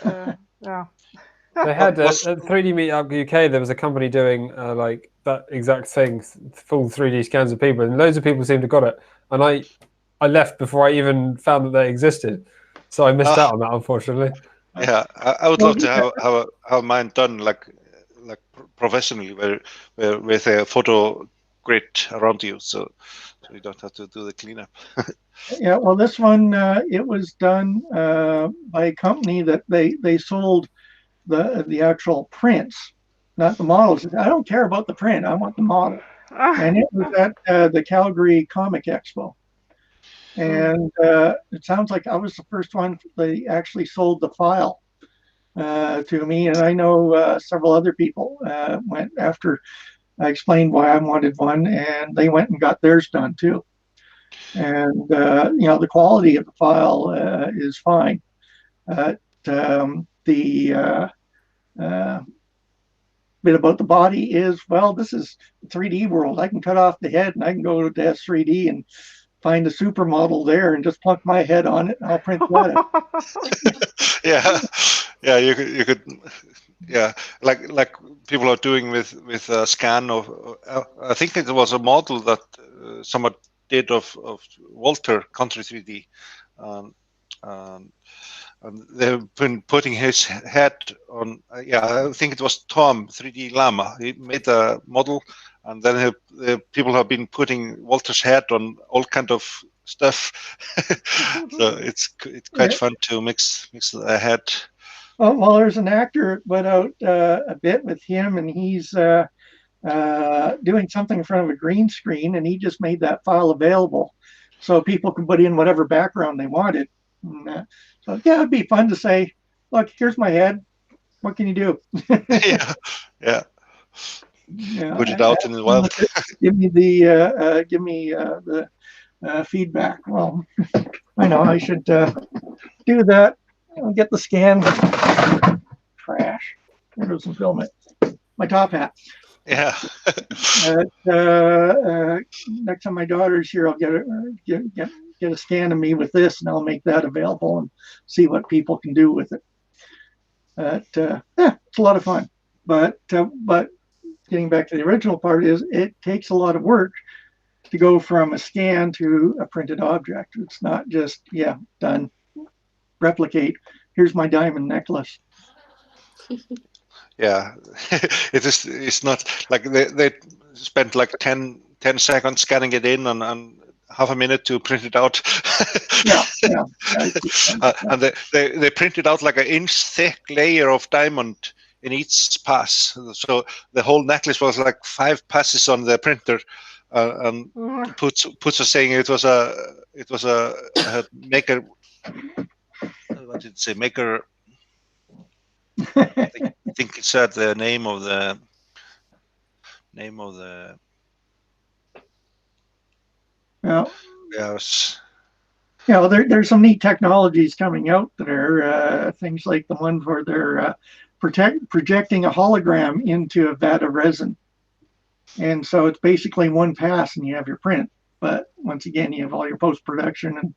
Yeah. They had at 3D Meetup UK, there was a company doing like that exact thing, full 3D scans of people, and loads of people seemed to got it. And I left before I even found that they existed. So I missed out on that, unfortunately. Yeah, I would love to have mine done like professionally, where with a photo grid around you, so you don't have to do the cleanup. Yeah, well, this one it was done by a company that they sold the actual prints, not the models. I don't care about the print. I want the model. And it was at the Calgary Comic Expo. And it sounds like I was the first one they actually sold the file to me, and I know several other people went after I explained why I wanted one, and they went and got theirs done too. And the quality of the file is fine. The bit about the body is, well, this is 3D world. I can cut off the head and I can go to S3D and find a supermodel there and just plunk my head on it, and I'll print that. Yeah, you could, yeah, like people are doing with a scan of. I think it was a model that someone did of Walter Country 3D, and they've been putting his head on. I think it was Tom 3D Llama. He made a model, and then people have been putting Walter's head on all kind of stuff. So it's quite fun to mix the head. Well, there's an actor that went out a bit with him, and he's doing something in front of a green screen, and he just made that file available so people can put in whatever background they wanted. And, so yeah, it'd be fun to say, look, here's my head. What can you do? Yeah, yeah. Yeah, Put it out in the wild. give me the feedback. Well, I know I should do that. I'll get the scan. Trash. There goes some filament. My top hat. Yeah. Next time my daughter's here, I'll get a scan of me with this, and I'll make that available and see what people can do with it. Yeah, it's a lot of fun. But getting back to the original part is it takes a lot of work to go from a scan to a printed object. It's not just, yeah, done, replicate, here's my diamond necklace. Yeah, it's not like they spent like 10 seconds scanning it in and half a minute to print it out. Yeah. And they printed out like an inch thick layer of diamond in each pass. So the whole necklace was like 5 passes on the printer. And Puts was saying it was a maker. What did it say? Maker. I think it said the name of the. Yeah. Yes. Yeah, well, there's some neat technologies coming out that are things like the one where they're projecting a hologram into a vat of resin. And so it's basically one pass and you have your print. But once again, you have all your post-production and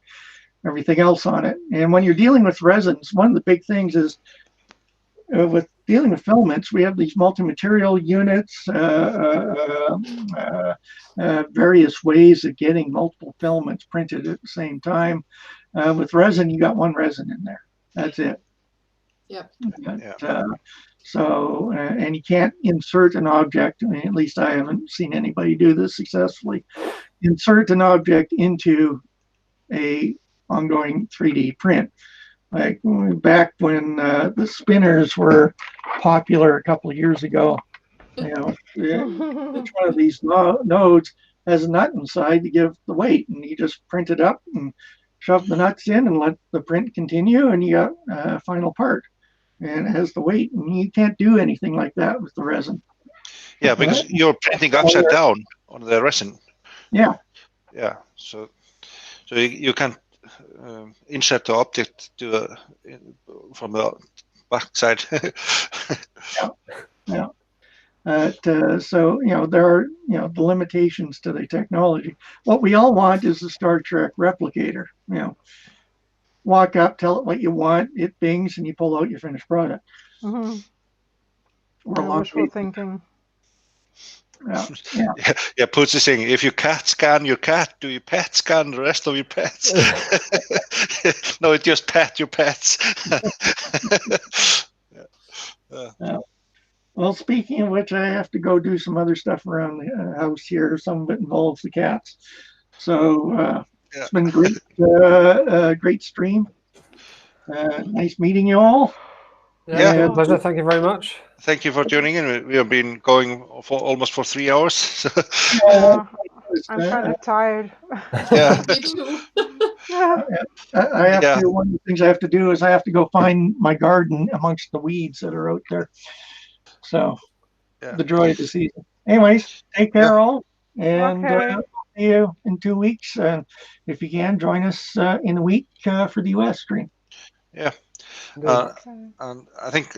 everything else on it. And when you're dealing with resins, one of the big things is with dealing with filaments, we have these multi-material units, various ways of getting multiple filaments printed at the same time. With resin, you got one resin in there. That's it. Yep. So, and you can't insert an object. I mean, at least I haven't seen anybody do this successfully. Insert an object into a ongoing 3D print. Like back when the spinners were popular a couple of years ago, you know, each one of these nodes has a nut inside to give the weight, and you just print it up and shove the nuts in and let the print continue, and you got a final part. And it has the weight, and you can't do anything like that with the resin. Yeah, because you're printing upside down on the resin. Yeah. Yeah. So you can't insert the object from the back side. Yeah. So there are the limitations to the technology. What we all want is a Star Trek replicator. Walk up, tell it what you want, it bings, and you pull out your finished product. Mm-hmm. Or wishful thinking. Yeah. Puts is saying, if you CAT scan your cat, do you PET scan the rest of your pets? No, it just pet your pets. Well, speaking of which, I have to go do some other stuff around the house here. Some of it involves the cats. So it's been great, great stream. Nice meeting you all. Yeah, pleasure. Thank you very much. Thank you for tuning in. We have been going for almost 3 hours. So. Yeah, I'm kind of tired. Yeah. Me too. I have to. One of the things I have to do is I have to go find my garden amongst the weeds that are out there. So, the joy of the season. Anyways, take care all, and see you in 2 weeks. And if you can, join us in a week for the US stream. Yeah. And I think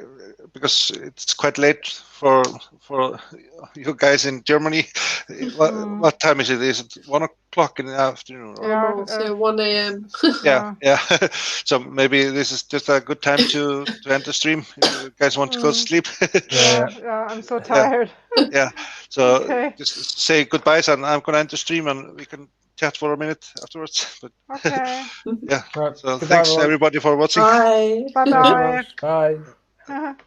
because it's quite late for you guys in Germany, what time is it? Is it 1 o'clock in the afternoon? Yeah, 1 a.m. Yeah. So maybe this is just a good time to end the stream if you guys want to go to sleep. Yeah, I'm so tired. Yeah. So just say goodbyes, and I'm gonna end the stream, and we can chat for a minute afterwards. But yeah. Right. So Goodbye, thanks everyone. everybody for watching. Bye. Bye-bye. Bye.